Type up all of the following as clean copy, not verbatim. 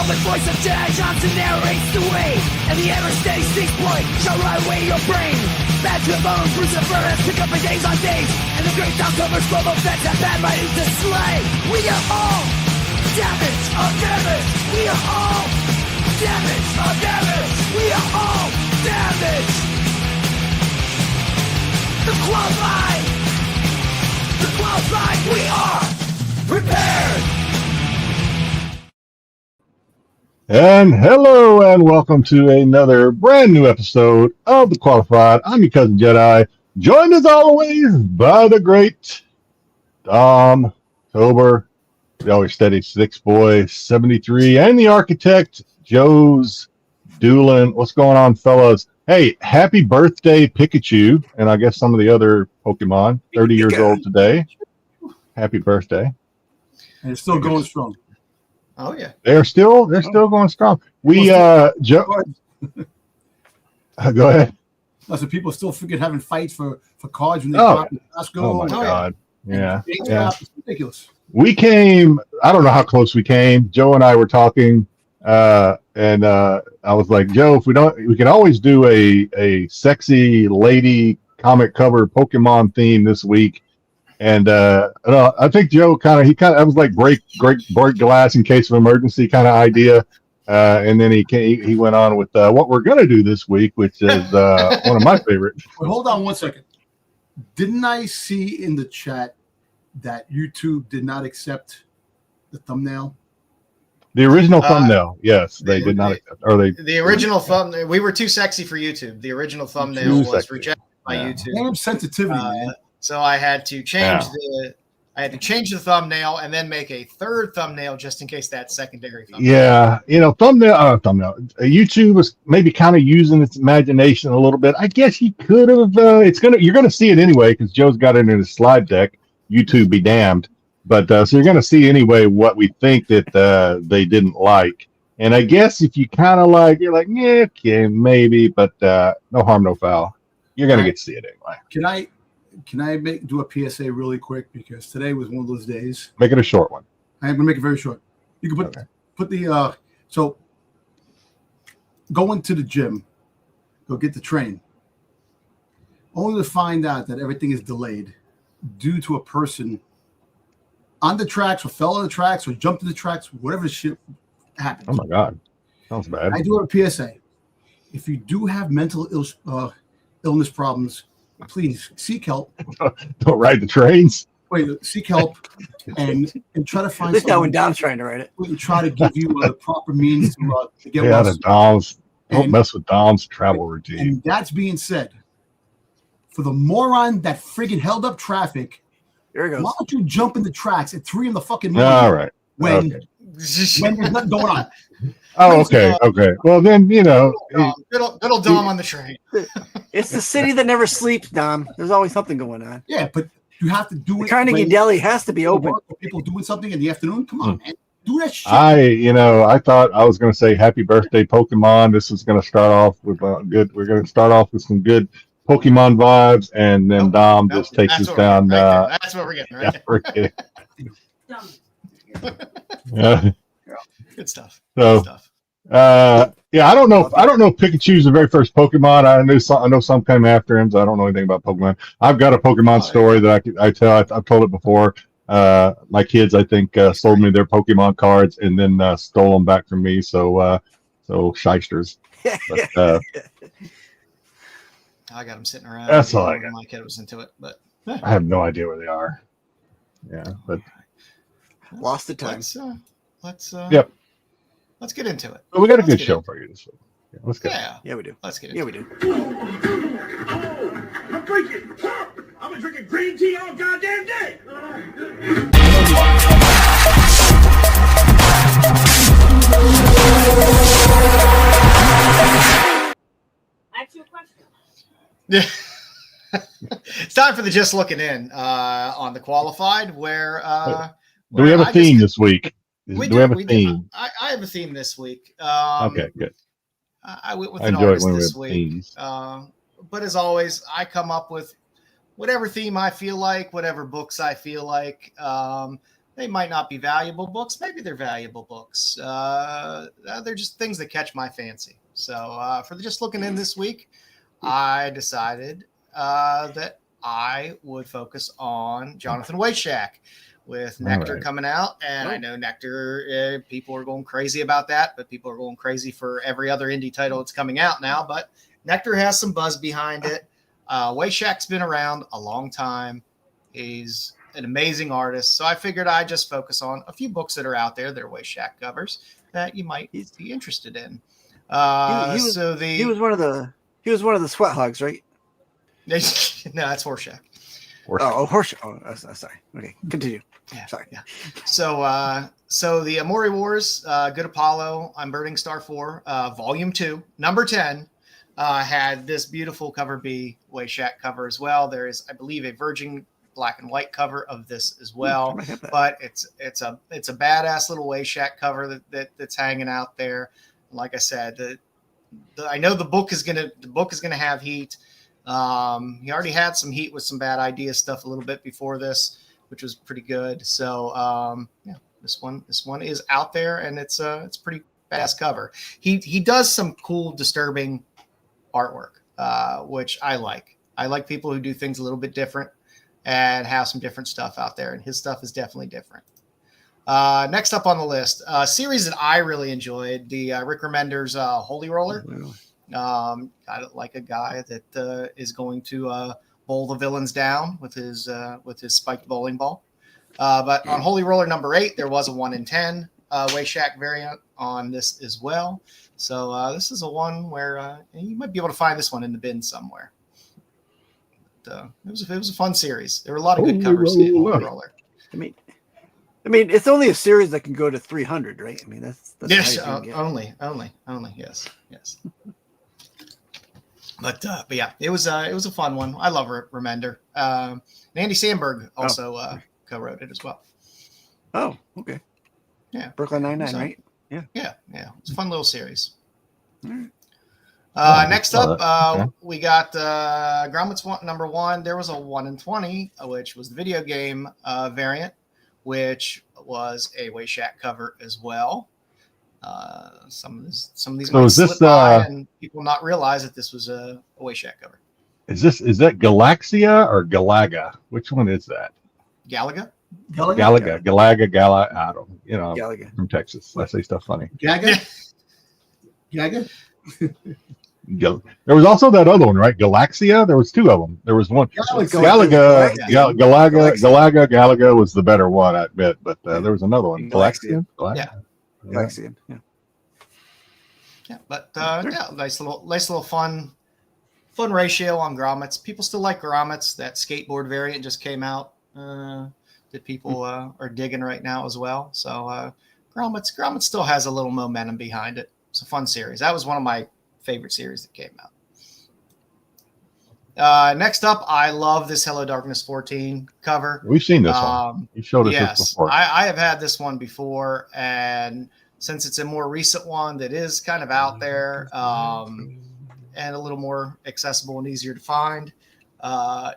velvet voice of Jedi Johnson narrates the way, and the ever-steady Styx boy shall ride away your brain. Bad to the bone, Bruce and Burris pick up for days on days, and the great October's global feds have bad writing to slay. We are all damage of damage. We are all damage of damage. We are all damage. The qualified, we are prepared. And hello and welcome to another brand new episode of The Qualified. I'm your cousin Jedi, joined as always by the great Dom, Tober, the always steady Six Boy 73, and the architect Joe's Duelin. What's going on, fellas? Hey, happy birthday, Pikachu, and I guess some of the other Pokemon. 30 years old today. Happy birthday. And it's still going strong. Oh yeah, they're still going strong. We Joe, go ahead. So people still forget having fights for cards when they Oh. drop the Costco. Oh my God, yeah. It's ridiculous. We came. I don't know how close we came. Joe and I were talking, and I was like, Joe, if we can always do a sexy lady comic cover Pokemon theme this week. And I think Joe I was like break glass in case of emergency kind of idea, and then he went on with what we're gonna do this week, which is one of my favorite. But hold on one second. Didn't I see in the chat that YouTube did not accept the thumbnail? The original thumbnail, yes, they did not accept. Or the original thumbnail. We were too sexy for YouTube. The original thumbnail was rejected by YouTube. Damn sensitivity, man. So I had to change the thumbnail and then make a third thumbnail just in case that secondary thumbnail. Yeah, thumbnail. YouTube was maybe kind of using its imagination a little bit. I guess you could have. You're gonna see it anyway because Joe's got it in his slide deck. YouTube be damned. But so you're gonna see anyway what we think that they didn't like. And I guess if you kind of you're like, yeah, okay, maybe, but no harm, no foul. You're gonna get to see it anyway. Can I do a PSA really quick because today was one of those days. Make it a short one. I'm gonna make it very short. You can put the so going to the gym, go get the train, only to find out that everything is delayed due to a person on the tracks or fell on the tracks or jumped in the tracks, whatever the shit happened. Oh my God, sounds bad. I do have a PSA. If you do have mental illness problems, please seek help. Don't ride the trains. Wait, seek help and try to find. This guy when Dom's trying to write it. We try to give you the proper means to get out well. of Dom's. Don't mess with Dom's travel routine. And that's being said, for the moron that friggin' held up traffic, here it goes. Why don't you jump in the tracks at 3 in the morning? All right. When there's nothing going on. Oh, okay. Well, then, little Dom on the train. It's the city that never sleeps, Dom. There's always something going on. Yeah, but you have to do it. Carnegie Deli has to be open. People doing something in the afternoon. Come on, man. Do that shit. I thought I was going to say happy birthday, Pokemon. This is going to start off with good. We're going to start off with some good Pokemon vibes, and then Dom just takes us down. That's what we're getting, right? Yeah, we're getting. Yeah. Good stuff. So, Good stuff. I don't know if Pikachu's the very first Pokemon. I know some came after him, so I don't know anything about Pokemon. I've got a Pokemon story that I tell. I've told it before. My kids, I think, sold me their Pokemon cards and then stole them back from me. So shysters. But, I got them sitting around. That's all I got. My kid was into it, but I have no idea where they are. Yeah, but lost the time. Let's get into it. But we got a good show for you this week. Yeah, let's go. Yeah, we do. Let's get into it. it. We do. I'm drinking. I've been drinking green tea all goddamn day. Ask you a question. Yeah. It's time for the Just Looking In on the Qualified, where do we have a theme this week? Do we have a theme? I have a theme this week. Okay, good. I went with I an enjoy artist it when we this have week. themes. But as always, I come up with whatever theme I feel like, whatever books I feel like. They might not be valuable books. Maybe they're valuable books. They're just things that catch my fancy. So for just looking in this week, I decided that I would focus on Jonathan Wayshack with Nectar coming out. And I know Nectar, people are going crazy about that, but people are going crazy for every other indie title that's coming out now. But Nectar has some buzz behind it. Wayshack's been around a long time. He's an amazing artist. So I figured I'd just focus on a few books that are out there that are Wayshack covers that you might be interested in. He was one of the sweat hogs, right? No, that's Horseshack. Horseshack. Oh, sorry. Okay, continue. Yeah, sorry. Yeah. So the Amori Wars, Good Apollo, I'm Burning Star 4, Volume 2, number 10, had this beautiful cover B Wayshack cover as well. There is, I believe, a Virgin black and white cover of this as well, but it's a badass little Wayshack cover that's hanging out there. Like I said, I know the book is gonna have heat. He already had some heat with some bad idea stuff a little bit before this, which was pretty good. So this one is out there, and it's pretty badass cover. He does some cool, disturbing artwork, which I like. I like people who do things a little bit different and have some different stuff out there, and his stuff is definitely different. Next up on the list, a series that I really enjoyed, the Rick Remender's Holy Roller. I like a guy that is going to bowl the villains down with his spiked bowling ball. But on Holy Roller number 8, there was a 1 in 10 Wayshack variant on this as well. So this is a one where you might be able to find this one in the bin somewhere. But, it was a fun series. There were a lot of good covers in Holy Roller. I mean, it's only a series that can go to 300, right? I mean, that's yes, only, yes. But yeah, it was a fun one. I love Remender. And Andy Samberg also co-wrote it as well. Oh, okay. Yeah, Brooklyn Nine-Nine, right? Yeah. It's a fun little series. All right. Next up, we got Grommets number 1. There was a 1 in 20, which was the video game variant, which was a Wayshack cover as well. Some of these might slip by and people not realize that this was a Wayshack cover. Is that Galaxia or Galaga? Which one is that? Galaga. Galaga. I don't. Galaga. From Texas. I say stuff funny. Gaga. There was also that other one, right? Galaxia. There was 2 of them. There was one. Galaga was the better one, I bet. But there was another one. Galaxian. Galaxian. Yeah, but nice little fun ratio on grommets. People still like grommets. That skateboard variant just came out that people are digging right now as well. So grommets still has a little momentum behind it. It's a fun series. That was one of my favorite series that came out. Next up, I love this Hello Darkness 14 cover. We've seen this one. You showed us this before. I have had this one before, and since it's a more recent one that is kind of out there and a little more accessible and easier to find,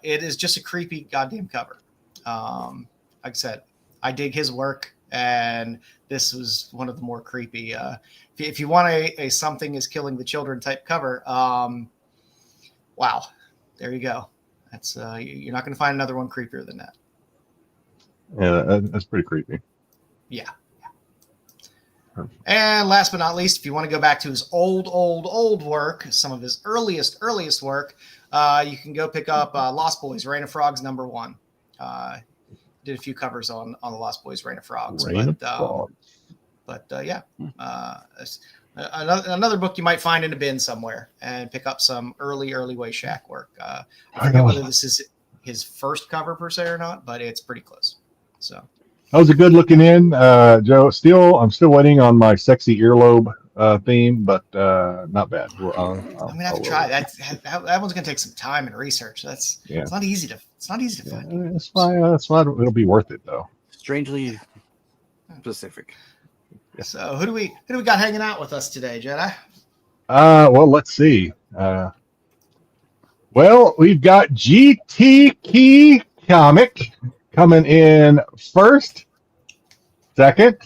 it is just a creepy goddamn cover. Like I said, I dig his work, and this was one of the more creepy. If you want a something is killing the children type cover, wow, there you go. That's you're not going to find another one creepier than that. Yeah, that's pretty creepy. Yeah. And last but not least, if you want to go back to his old work, some of his earliest work, you can go pick up Lost Boys, Reign of Frogs number 1. Did a few covers on the Lost Boys, Reign of Frogs. Another book you might find in a bin somewhere and pick up some early Wayshack work. I forget whether this is his first cover per se or not, but it's pretty close. So that was a good looking in, Joe. I'm still waiting on my sexy earlobe theme, but not bad. I'm gonna have to try that one's gonna take some time and research. It's not easy to find. It's fine. That's fine. It'll be worth it though. Strangely specific. So who do we got hanging out with us today, Jedi? Well, let's see. Well, we've got GT Key Comic coming in first. second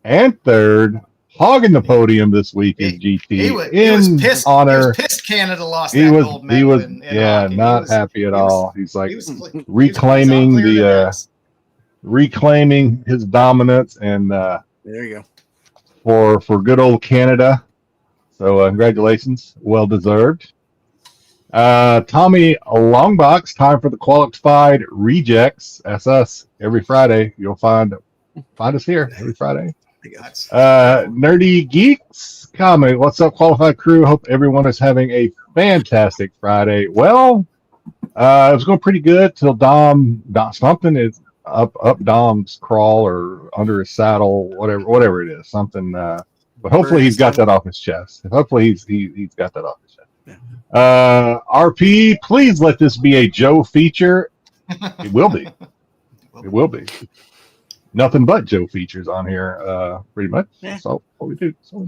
and third. Hogging the podium this week is GT He was pissed. He honor. was pissed Canada lost that gold medal. in hockey. Not happy at all. He's like reclaiming reclaiming his dominance and there you go. for good old Canada. So congratulations, well deserved. Tommy Longbox, time for the qualified rejects. That's us every Friday. You'll find us here every Friday. Nerdy Geeks comment. What's up, qualified crew? Hope everyone is having a fantastic Friday. Well, it was going pretty good till Dom something is up Dom's crawl or under his saddle, whatever it is, something. But hopefully he's got that off his chest. Hopefully he's got that off his chest. Yeah. RP, please let this be a Joe feature. It will be. It will be. Nothing but Joe features on here, pretty much. Yeah. That's all we do. So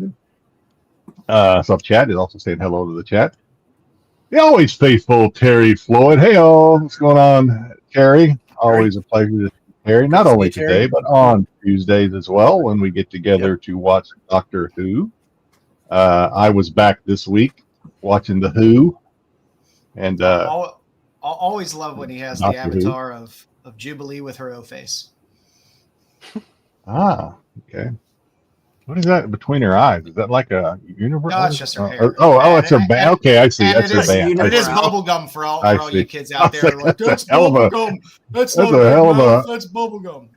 chat is also saying hello to the chat. The always faithful Terry Floyd. Hey all, what's going on, Terry? Always a pleasure to see Terry. Not only today, but on Tuesdays as well when we get together to watch Doctor Who. I was back this week watching the Who, and I always love when he has the avatar of Jubilee with her O face. Okay. What is that between her eyes? Is that like a universe? No, it's just her hair. It's her band. Okay, I see. That's her band. It is bubblegum for all you kids out there. Like, that's bubblegum. That's a hell of a. That's bubblegum.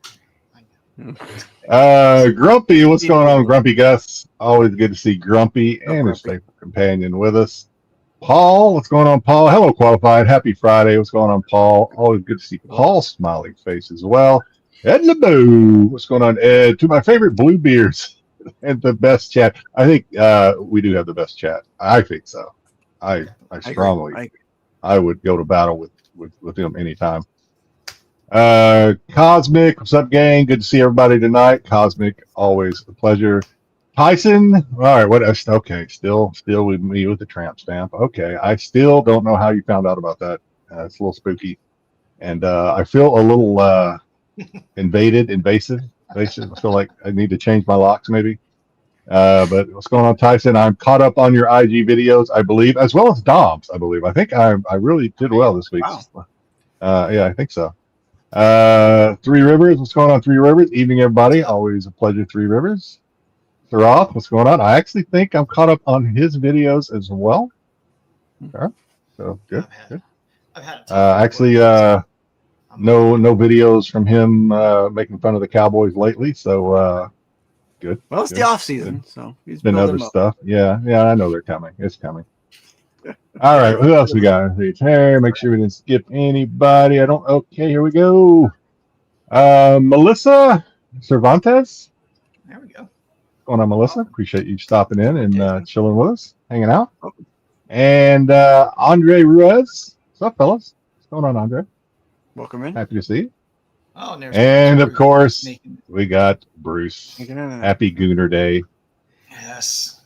Grumpy, what's going on, Grumpy Gus? Always good to see Grumpy and his faithful companion with us. Paul, what's going on, Paul? Hello, qualified. Happy Friday. What's going on, Paul? Always good to see Paul's smiling face as well. Ed LeBoo, what's going on, Ed? To my favorite blue beers and the best chat. I think we do have the best chat. I think so. I strongly. I would go to battle with him anytime. Cosmic, what's up, gang? Good to see everybody tonight. Cosmic, always a pleasure. Tyson, all right. What? Okay, still with me with the tramp stamp. Okay, I still don't know how you found out about that. It's a little spooky, and I feel a little invasive. I feel like I need to change my locks, maybe. But what's going on, Tyson? I'm caught up on your IG videos, I believe, as well as Dom's. I believe. I think I really did well this week. Wow. Yeah, I think so. Three Rivers, what's going on, Three Rivers? Evening, everybody. Always a pleasure, Three Rivers. Roth, what's going on? I actually think I'm caught up on his videos as well. Okay. So good. I've had no videos from him making fun of the Cowboys lately. So good. Well, it's the off season, so he's been other stuff. Yeah, I know they're coming. It's coming. All right, who else we got? Hey, make sure we didn't skip anybody. Okay, here we go. Melissa Cervantes. There we go. What's going on, Melissa? Appreciate you stopping in and chilling with us, hanging out. And Andre Ruiz. What's up, fellas? What's going on, Andre? Welcome in. Happy to see you. Oh, and of course, we got Bruce. Happy Gooner Day. Yes.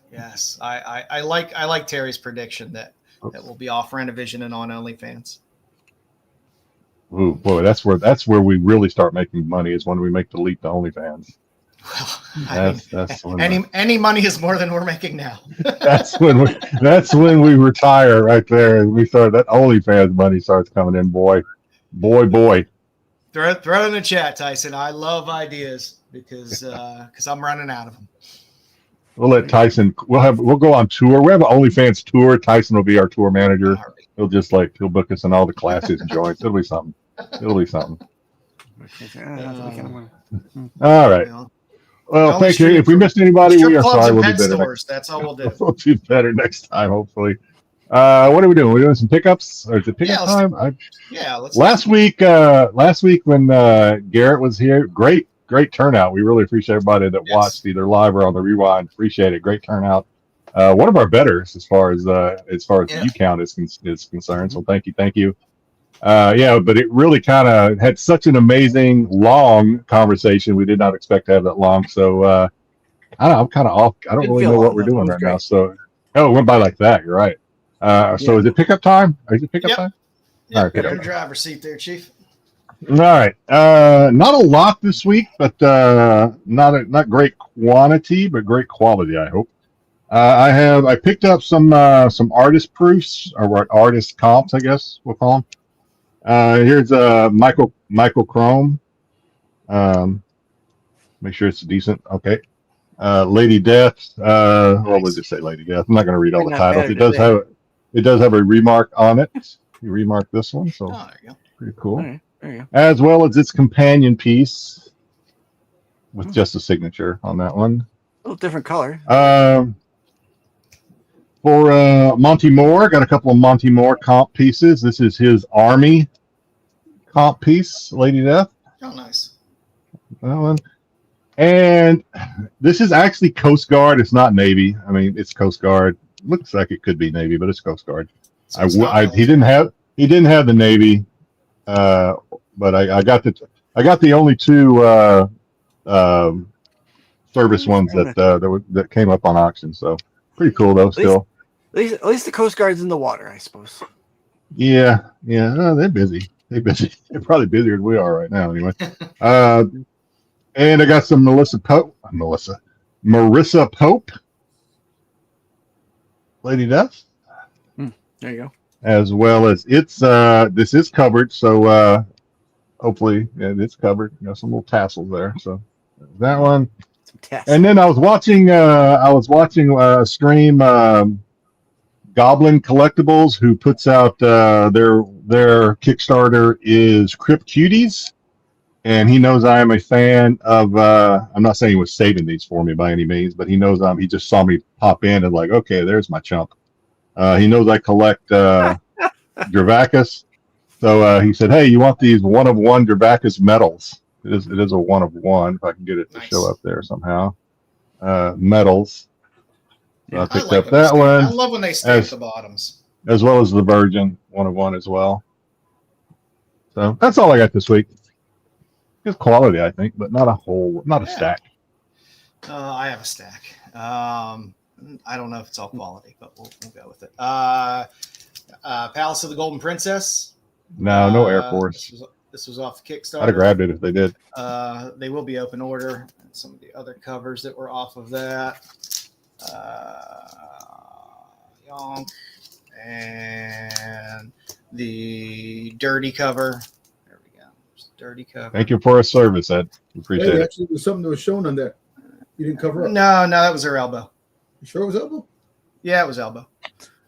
I like Terry's prediction that will be off Rennavision and on OnlyFans. Ooh, boy, that's where we really start making money, is when we make the leap to OnlyFans. Well, any money is more than we're making now. that's when we retire right there, and we start that OnlyFans money starts coming in. Boy. Throw it in the chat, Tyson. I love ideas because I'm running out of them. We'll let Tyson. We'll go on tour. We have an OnlyFans tour. Tyson will be our tour manager. He'll book us in all the classes and joints. It'll be something. All right. Well, thank you. If we missed anybody, we are sorry. We'll do better. That's all we'll do. We'll do better next time, hopefully. What are we doing? We're doing some pickups, or is it pickup time? Last week when Garrett was here, great turnout. We really appreciate everybody that watched either live or on the rewind. Appreciate it. Great turnout. One of our betters as far as view count is concerned. So thank you. But it really kind of had such an amazing long conversation. We did not expect to have that long. So I'm kind of off. I don't really know what we're doing right now. So it went by like that. You're right. So is it pickup time? Is it pickup time? All right, you're in the driver's seat there, Chief. All right. Not a lot this week, but not great quantity, but great quality, I hope. I picked up some artist proofs, or what, artist comps, I guess we'll call them. Here's Michael Chrome. Make sure it's decent. Okay. Lady Death. What would it say, Lady Death? I'm not going to read all the Not titles. bad It does have a remark on it. You remarked this one, so Oh, there you go. pretty cool. All right, there you go. As well as its companion piece with just a signature on that one. A little different color. For Monty Moore, got a couple of Monty Moore comp pieces. This is his Army comp piece, Lady Death. Oh, nice. That one. And this is actually Coast Guard. It's not Navy. I mean, it's Coast Guard. Looks like it could be Navy, but it's Coast Guard. So it's not He didn't have the Navy, but I got the only two service ones that came up on auction. So pretty cool though. Still, At least the Coast Guard's in the water, I suppose. yeah. They're busy. They're busy. They're probably busier than we are right now. Anyway, and I got some Marissa Pope, Lady Death. There you go. As well as this is covered, so hopefully it's covered. You know, some little tassels there. So that one. Some tests. And then I was watching a stream, Goblin Collectibles, who puts out their Kickstarter is Crypt Cuties, and he knows I am a fan of. I'm not saying he was saving these for me by any means, but he knows he just saw me pop in and like, okay, there's my chump. He knows I collect Dravacus, so he said, "Hey, you want these 1-of-1 Dravacus medals? It is a 1-of-1. If I can get it to show up there somehow, medals." So I picked up that one. I love when they stamp the bottoms. As well as the Virgin 1-of-1 as well. So that's all I got this week. It's quality, I think, but not a stack. I have a stack. I don't know if it's all quality, but we'll go with it. Palace of the Golden Princess. No Air Force. This was off the Kickstarter. I'd have grabbed it if they did. They will be open order. And some of the other covers that were off of that. Yonk. And the dirty cover. There we go. Dirty cover. Thank you for a service, Ed. Appreciate it. Actually, there's something that was shown on there. You didn't cover up. No, that was her elbow. You sure it was elbow? Yeah, it was elbow.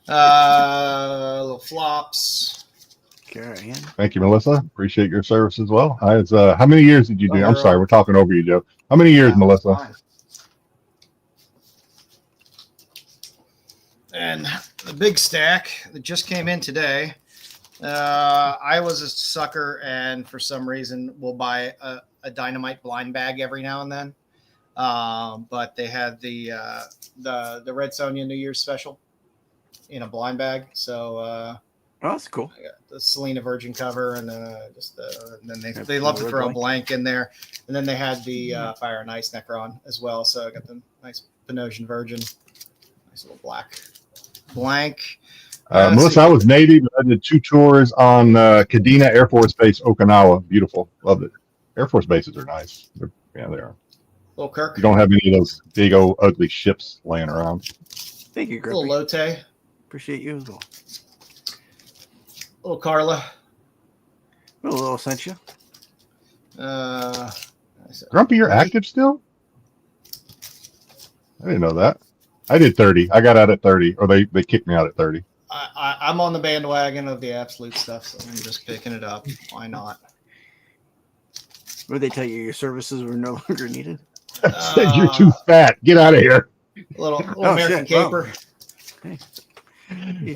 Little flops. Okay. Thank you, Melissa. Appreciate your service as well. How many years did you do? I'm sorry, we're talking over you, Joe. How many years, Melissa? Fine. And the big stack that just came in today. I was a sucker, and for some reason, will buy a Dynamite blind bag every now and then. But they had the Red Sonja New Year's special in a blind bag. So Oh, that's cool. I got the Selena Virgin cover, and then and then they love to throw a blank in there. And then they had the Fire and Ice Necron as well. So I got the nice Panosian Virgin, nice little black blank. Melissa, I was Navy, but I did 2 tours on Kadena Air Force Base, Okinawa. Beautiful. Loved it. Air Force bases are nice. They are. Little Kirk. You don't have any of those big old ugly ships laying around. Thank you, Little Grippy. Lotte. Appreciate you as well. Little Carla. A little sent you. Grumpy, you're active still? I didn't know that. I did 30. I got out at 30, or they kicked me out at 30. I'm on the bandwagon of the absolute stuff, so I'm just picking it up. Why not? Would they tell you your services were no longer needed? I said you're too fat. Get out of here. Little American shit. Caper. Hey.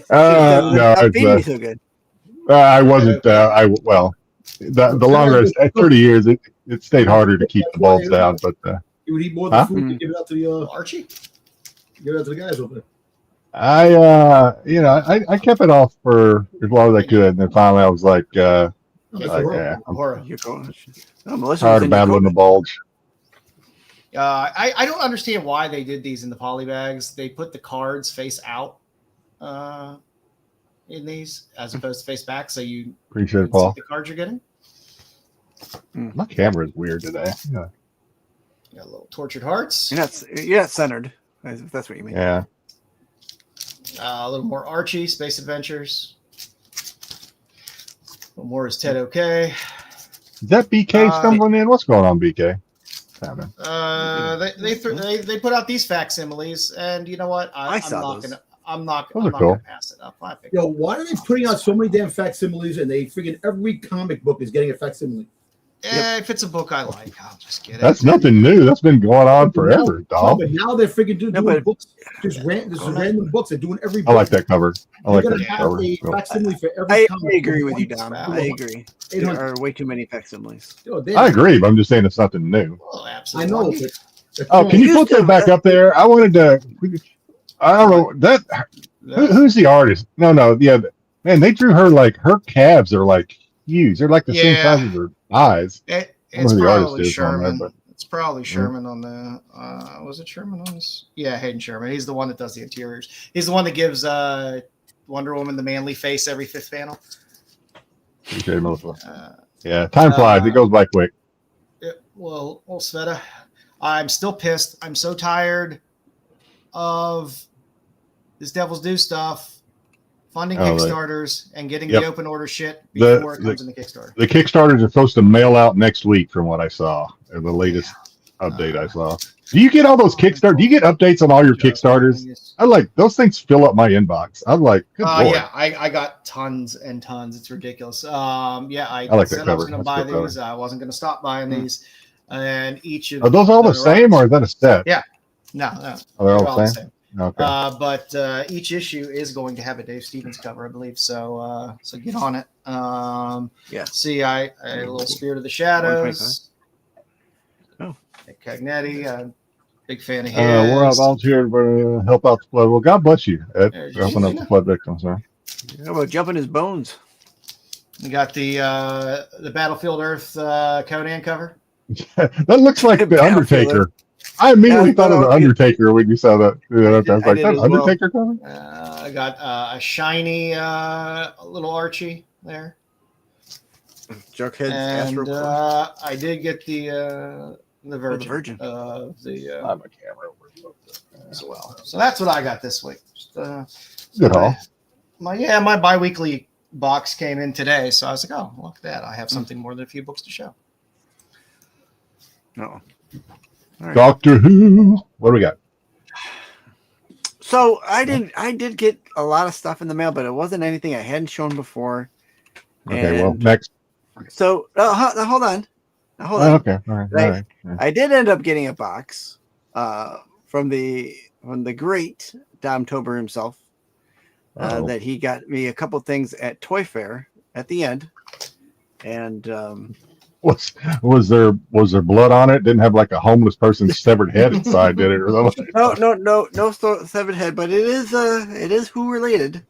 No, Not feeding me so good. I wasn't. The longer at 30 years, it stayed harder to keep the bulbs down. But You would eat more than food to give it out to the Archie. give it out to the guys over there. I kept it off for as long as I could, and then finally I was like, I'm Horror. You're going. Oh, Melissa tired was of in battling the bulge. I don't understand why they did these in the poly bags. They put the cards face out in these as opposed to face back, so you Appreciate it, see Paul. the cards you're getting. My camera is weird today. Yeah. Got a little Tortured Hearts. You're not centered. If that's what you mean. Yeah. A little more Archie, Space Adventures. A little more is Ted OK. Is that BK stumbling in? What's going on, BK? They put out these facsimiles, and you know what? I'm not gonna pass it up. Yo, why are they putting out so many damn facsimiles and they freaking every comic book is getting a facsimile? If it's a book I like, I'll just get it. That's nothing new. That's been going on forever, dog. But now they're freaking doing books. Just random books. They're doing every book. I like that cover. I like that have cover. a facsimile for every I comic agree book. with you, Dom. I agree. There are way too many facsimiles. I agree, but I'm just saying it's nothing new. Oh, I absolutely. know. Oh, can you put that back up there? I wanted to. I don't know that. Who's the artist? No. Yeah, man, they drew her like her calves are like huge. They're like the same size as her eyes. It's probably Sherman. It's probably Sherman on the. Was it Sherman on this? Yeah, Hayden Sherman. He's the one that does the interiors. He's the one that gives Wonder Woman the manly face every 5th panel. Okay, yeah, time flies. It goes by quick. Well, Sveta, I'm still pissed. I'm so tired of this Devil's Due stuff, funding Kickstarters and getting the open order shit before it comes in the Kickstarter. The Kickstarters are supposed to mail out next week, from what I saw, or the latest update I saw. Do you get all those Kickstarters? Do you get updates on all your Kickstarters? I like those things. Fill up my inbox. I'm like, good Lord. Yeah, I got tons and tons. It's ridiculous. I like said I was going to buy these. I wasn't going to stop buying these. And each of are those all the same, or is that a set? Yeah, no, oh, they're all the same. Okay. But each issue is going to have a Dave Stevens cover, I believe. So get on it. See, I a little Spirit of the Shadows. Oh, Cagnetti, big fan of his. Where I volunteered to help out the flood. Well, God bless you at helping out the flood victims. Huh? How about jumping his bones? We got the Battlefield Earth Conan cover. That looks like the Undertaker. I immediately thought of the Undertaker when you saw that. I was like, that Undertaker cover? I got a shiny little Archie there. Jughead's and I did get the Virgin. I'm a camera as well. So that's what I got this week. Good haul. My bi-weekly box came in today, so I was like, oh, look at that. I have something more than a few books to show. No. Right. Doctor Who. What do we got? So I did get a lot of stuff in the mail, but it wasn't anything I hadn't shown before. Okay, well, next. So hold on. Okay, all right. I did end up getting a box from the great Dom Tober himself. That he got me a couple things at Toy Fair at the end, and was there blood on it? Didn't have like a homeless person's severed head inside, did it? Or something? No severed head, but it is Who related.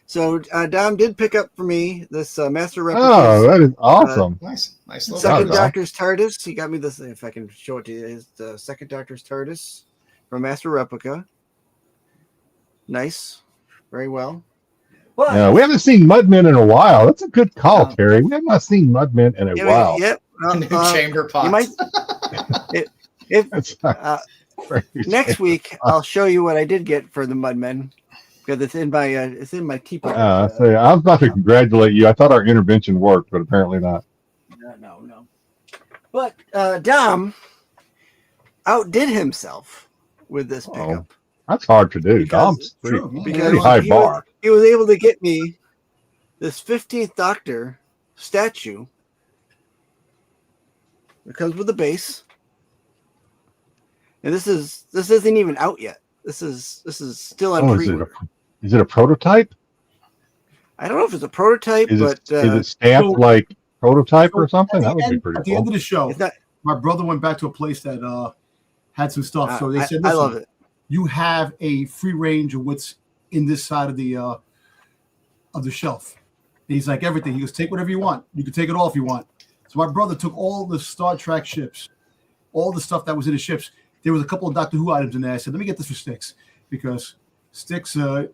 So Dom did pick up for me this Master Replica. Oh, that is awesome! Nice little Second Doctor's TARDIS. He got me this. If I can show it to you, is the Second Doctor's TARDIS from Master Replica. Nice, very well. Well, we haven't seen Mudmen in a while. That's a good call, Terry. We have not seen Mudmen in a while. Yep. New chamber pots. You might. Next week, I'll show you what I did get for the Mudmen because it's in my teapot. I was about to congratulate you. I thought our intervention worked, but apparently not. No. But Dom outdid himself with this pickup. That's hard to do. Dom's pretty high bar. He was able to get me this 15th Doctor statue. It comes with a base, and this isn't even out yet. This is still on pre-order. Is it a prototype? I don't know if it's a prototype, is it stamped like prototype or something? That would be pretty cool. At the end of the show, my brother went back to a place that had some stuff. So they said, I love it. You have a free range of what's in this side of the shelf. And he's like, everything. He goes, take whatever you want. You can take it all if you want. So my brother took all the Star Trek ships, all the stuff that was in the ships. There was a couple of Doctor Who items in there. I said, let me get this for Styx because Styx, I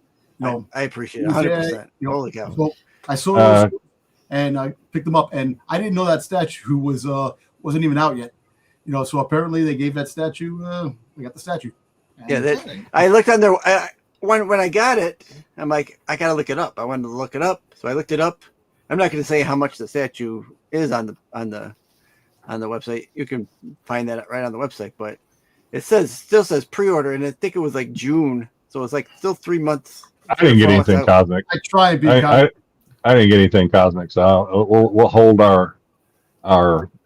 appreciate it 100%. You know, Holy cow! So I saw and I picked them up, and I didn't know that statue wasn't even out yet. So apparently they gave that statue. We got the statue. And I looked on their when I got it. I'm like, I gotta look it up. I wanted to look it up, so I looked it up. I'm not going to say how much the statue is on the website. You can find that right on the website, but it still says pre-order, and I think it was like June, so it's like still 3 months. I didn't get anything cosmic. I try and be. I didn't get anything cosmic, so we'll hold our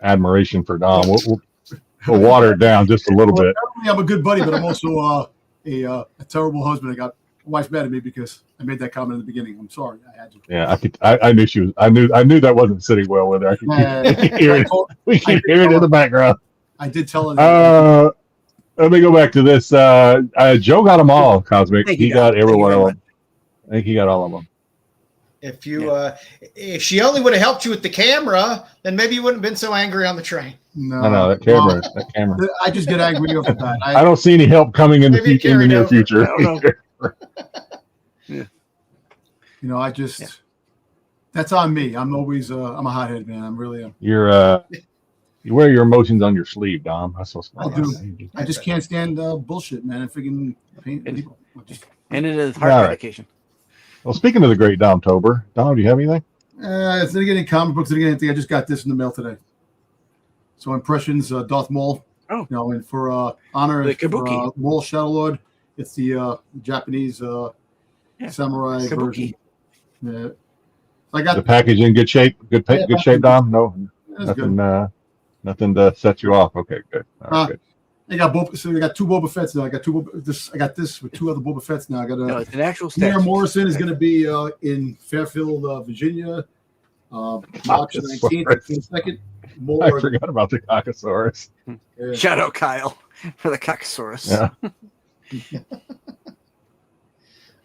admiration for Dom. We'll water it down just a little bit. I'm a good buddy, but I'm also a terrible husband. My wife's mad at me because I made that comment in the beginning. I'm sorry, I had to. Yeah, I knew she was. I knew that wasn't sitting well with her. I could hear it. We can hear it in the background. I did tell her that. Let me go back to this. Joe got them all, Cosmic. He got every one of them. I think he got all of them. If she only would have helped you with the camera, then maybe you wouldn't have been so angry on the train. No, that camera. I just get angry off the bat. I don't see any help coming in the near future. Yeah. I just that's on me. I'm always I'm a hothead, man. I'm really you wear your emotions on your sleeve, Dom. That's what's I do. I just can't stand bullshit, man. I freaking paint people. And it is hard medication. Well, speaking of the great Dom Tober, Dom, do you have anything? It's not getting comic books. Didn't get anything. I just got this in the mail today. So Impressions, Darth Maul. Oh. And for honor the for, Kabuki. Maul Shadow Lord, it's the Japanese samurai Kabuki. version. I got the package in good shape. Good shape, Dom. No, nothing. Nothing to set you off. Okay, good. All right, good. I got both. So I got two Boba Fett's now. I got this with two other Boba Fett's now. I got it's an actual Mayor Morrison is going to be in Fairfield, Virginia, March 19th, 22nd. I forgot about the Caucasaurus. Yeah. Shout out Kyle for the Caucasaurus. Yeah.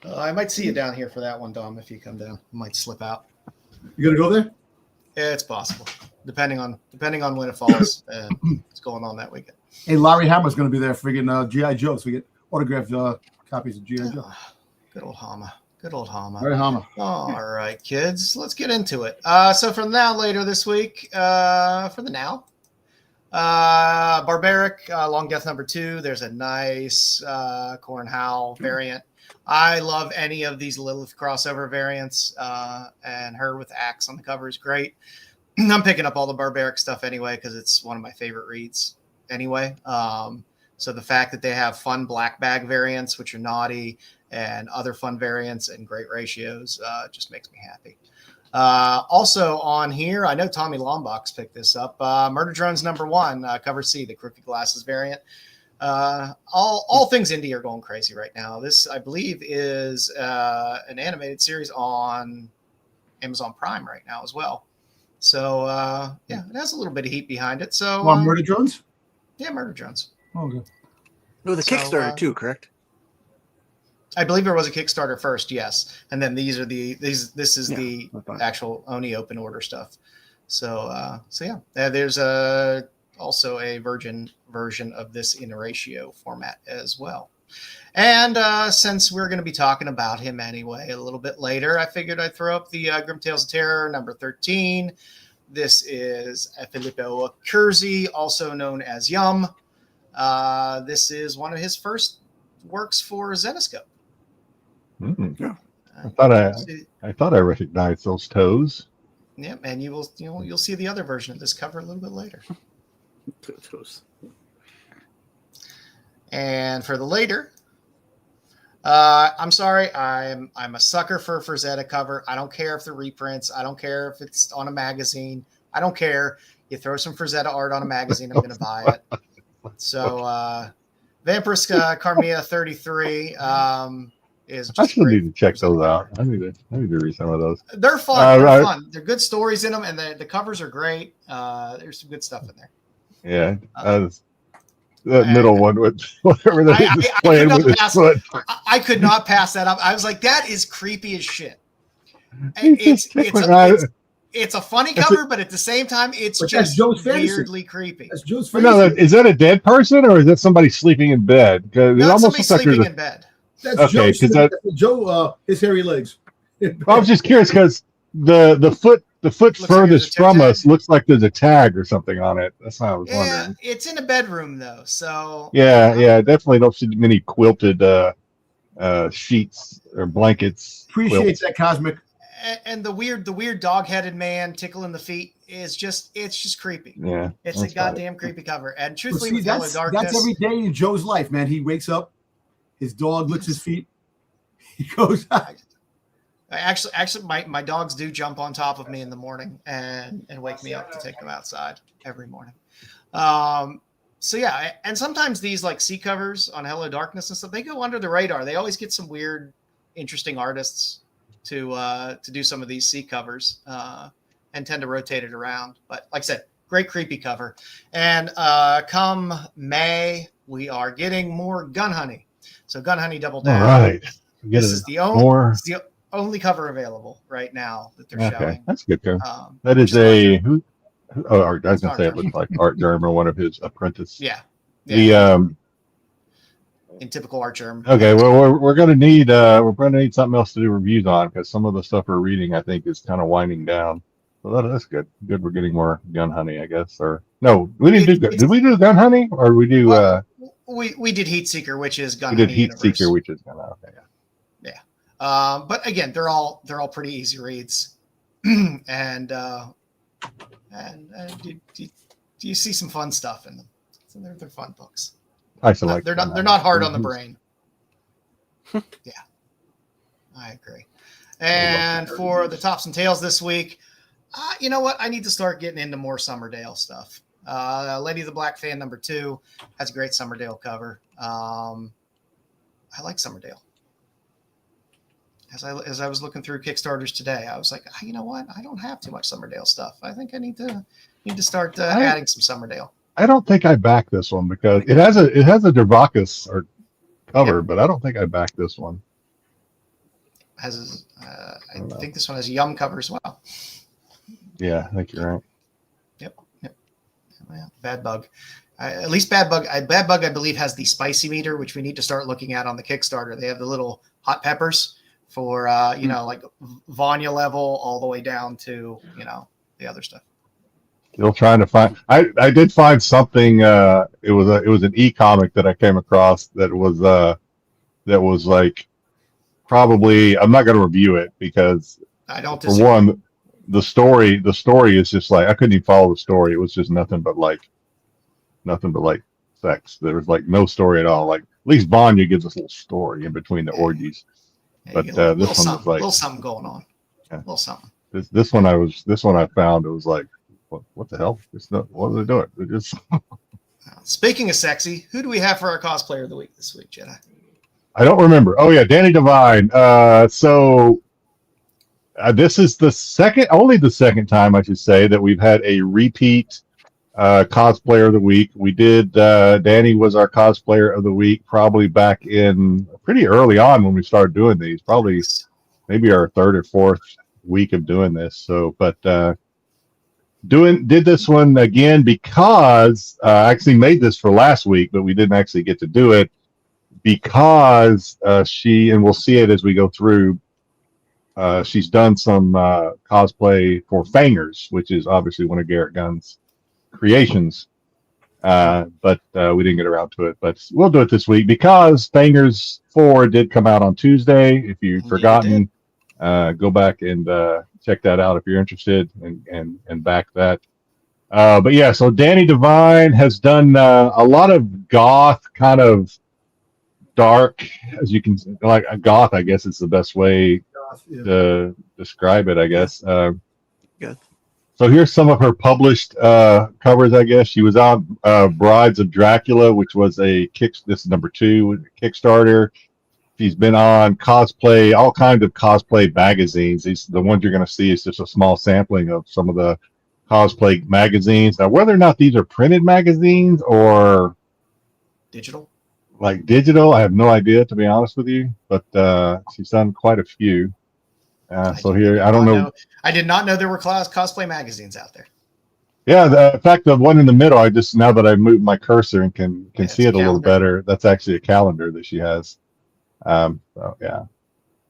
I might see you down here for that one, Dom. If you come down, I might slip out. You gonna go there? It's possible, depending on when it falls. It's going on that weekend. Hey, Larry Hammer's going to be there friggin' G.I. Joe, so we get autographed copies of G.I. Joe. Good old Hama. Larry Hammer. All right, kids, let's get into it. So from now later this week, Barbaric, Long Death #2. There's a nice Corn Howl variant. I love any of these Lilith crossover variants, and her with Axe on the cover is great. I'm picking up all the Barbaric stuff anyway because it's one of my favorite reads anyway. So the fact that they have fun black bag variants, which are naughty, and other fun variants and great ratios just makes me happy. Also on here, I know Tommy Lombach's picked this up. Murder Drones #1, cover C, the Crooked Glasses variant. All things indie are going crazy right now. This, I believe, is an animated series on Amazon Prime right now as well. So it has a little bit of heat behind it. So Murder Drones? Yeah, Murder Drones. Oh, okay. With a Kickstarter too, correct? I believe there was a Kickstarter first, yes, and then this is the actual Oni open order stuff. So there's also a virgin version of this in a ratio format as well. And since we're going to be talking about him anyway a little bit later, I figured I'd throw up the Grim Tales of Terror #13. This is FILIPPO CURZI, also known as Yum. This is one of his first works for Zenescope. Yeah. I thought I recognized those toes. Yep, and you'll see the other version of this cover a little bit later. Toes. And for the later, I'm sorry, I'm a sucker for Frazetta cover. I don't care if the reprints. I don't care if it's on a magazine. I don't care. You throw some Frazetta art on a magazine, I'm going to buy it. So Vampirus Carmia 33 is just I still great. need to check those out. I need to read some of those. They're fun. They're fun. They're good stories in them, and the covers are great. There's some good stuff in there. Yeah. That middle one with whatever that is playing with his foot. I could not pass that up. I was like, that is creepy as shit. It's a funny cover, but at the same time, it's just weirdly creepy. That's Joe's no, is that a dead person or is that somebody sleeping in bed? Because it almost looks like sleeping in bed. That's okay, Joe, his hairy legs. I was just curious because the foot The foot Looks like there's furthest a toe from tag. us looks like there's a tag or something on it. That's how I was Yeah, wondering. it's in a bedroom though, so Yeah, definitely don't see many quilted sheets or blankets. Appreciate that, Cosmic. And the weird dog-headed man tickling the feet is it's just creepy. Yeah, It's a that's goddamn creepy cover. And But truthfully, see, with Hello that's Darkness, every day in Joe's life, man. He wakes up, his dog licks his feet. He goes, actually, my dogs do jump on top of me in the morning and wake me up to take them outside every morning. So yeah, and sometimes these like C covers on Hello Darkness and stuff, they go under the radar. They always get some weird, interesting artists to do some of these C covers and tend to rotate it around. But like I said, great creepy cover. And come May, we are getting more Gun Honey. So Gun Honey Double Down. all right. This is the only cover available right now that they're showing. That's good. That which is a who? Oh, I was gonna say it Art looks like Art Germ or one of his apprentices. Yeah. The in typical Art Germ. Okay, well we're gonna need something else to do reviews on because some of the stuff we're reading I think is kind of winding down. So that's good. Good, we're getting more Gun Honey, I guess. Or no, we didn't do. Did we do Gun Honey or we do? We did Heat Seeker, which is Gun We did Honey Heat Universe. Seeker, which is Gun Honey. Okay. But again, they're all pretty easy reads, and do you see some fun stuff in them? So they're fun books. They're not hard on the brain. Yeah, I agree. And for the tops and tails this week, you know what? I need to start getting into more Summerdale stuff. Lady of the Black Fan #2 has a great Summerdale cover. I like Summerdale. As I was looking through Kickstarters today, I was like, you know what? I don't have too much Summerdale stuff. I think I need to start adding some Summerdale. I don't think I back this one because it has a Dervakus or cover, but I don't think I back this one. I think this one has a Yum cover as well. Yeah, I think you're right. Yep. Well, Bad Bug. At least Bad Bug, I believe, has the spicy meter, which we need to start looking at on the Kickstarter. They have the little hot peppers for like Vanya level all the way down to the other stuff. Still trying to find. I did find something. It was an e-comic that I came across that was like probably. I'm not going to review it because I don't. For one, the story is just like I couldn't even follow the story. It was just nothing but like sex. There was like no story at all. Like at least Vanya gives us a little story in between the orgies. Yeah, But this one was like a little something going on. Yeah. A little something. This one I found it was like what the hell? What are they doing? They just Speaking of sexy, who do we have for our cosplayer of the week this week, Jedi? I don't remember. Oh yeah, Danny Devine. This is the second time I should say that we've had a repeat cosplayer of the week. We did Danny was our cosplayer of the week probably back in pretty early on when we started doing these, probably maybe our third or fourth week of doing this. So but did this one again because I actually made this for last week, but we didn't actually get to do it because and we'll see it as we go through, she's done some cosplay for Fangers, which is obviously one of Garrett Gunn's creations, but we didn't get around to it. But we'll do it this week because Fangers 4 did come out on Tuesday. If you've forgotten, go back and check that out if you're interested and back that. But yeah, so Danny Devine has done a lot of goth, kind of dark, as you can like a goth, I guess is the best way to describe it, I guess. Good. So here's some of her published covers, I guess. She was on Brides of Dracula, which was this is #2 Kickstarter. She's been on cosplay, all kinds of cosplay magazines. The ones you're going to see is just a small sampling of some of the cosplay magazines. Now, whether or not these are printed magazines or digital, I have no idea, to be honest with you. But she's done quite a few. So here, I don't know. I did not know there were cosplay magazines out there. Yeah, in fact, the one in the middle, now that I moved my cursor and can see it a little better, that's actually a calendar that she has. So yeah,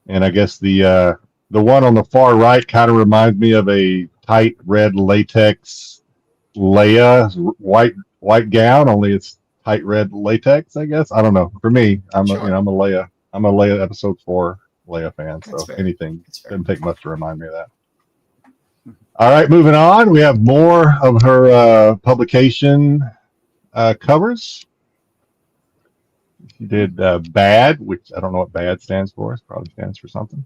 and I guess the one on the far right kind of reminds me of a tight red latex Leia white gown, only it's tight red latex, I guess. I don't know. For me, I'm Sure. I'm a Leia episode 4 Leia fan, so That's fair. anything That's fair. didn't take much to remind me of that. All right, moving on. We have more of her publication covers. She did Bad, which I don't know what Bad stands for. It probably stands for something.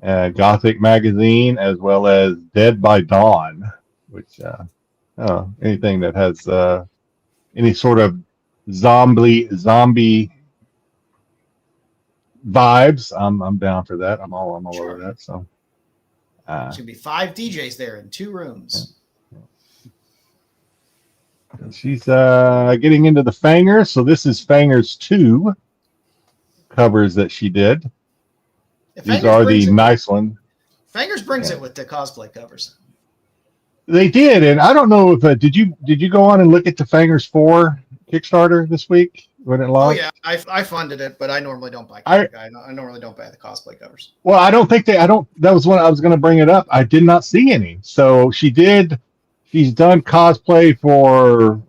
Gothic Magazine, as well as Dead by Dawn, which anything that has any sort of zombie vibes, I'm down for that. I'm all Sure. over that. So There's gonna be 5 DJs there in 2 rooms. she's getting into the Fangers. So this is Fangers 2 covers that she did. These are the nice ones. Fangers brings it with the cosplay covers. They did, and I don't know if did you go on and look at the Fangers 4 Kickstarter this week when it Oh launched? yeah, I funded it, but I normally don't buy. I normally don't buy the cosplay covers. Well, I don't think that was when I was going to bring it up. I did not see any. So she's done cosplay for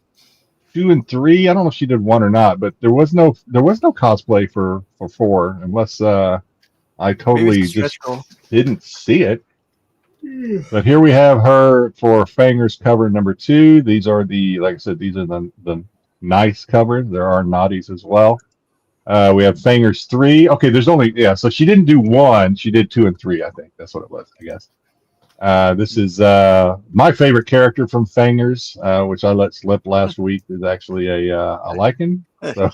2 and 3. I don't know if she did 1 or not, but there was no cosplay for 4 unless I totally just didn't see it. But here we have her for Fangers cover number 2. These are like I said, these are the nice covers. There are naughties as well. We have Fangers 3. Okay, there's only so she didn't do 1. She did 2 and 3. I think that's what it was. I guess. This is my favorite character from Fangers, which I let slip last week. Is actually a Lycan. So.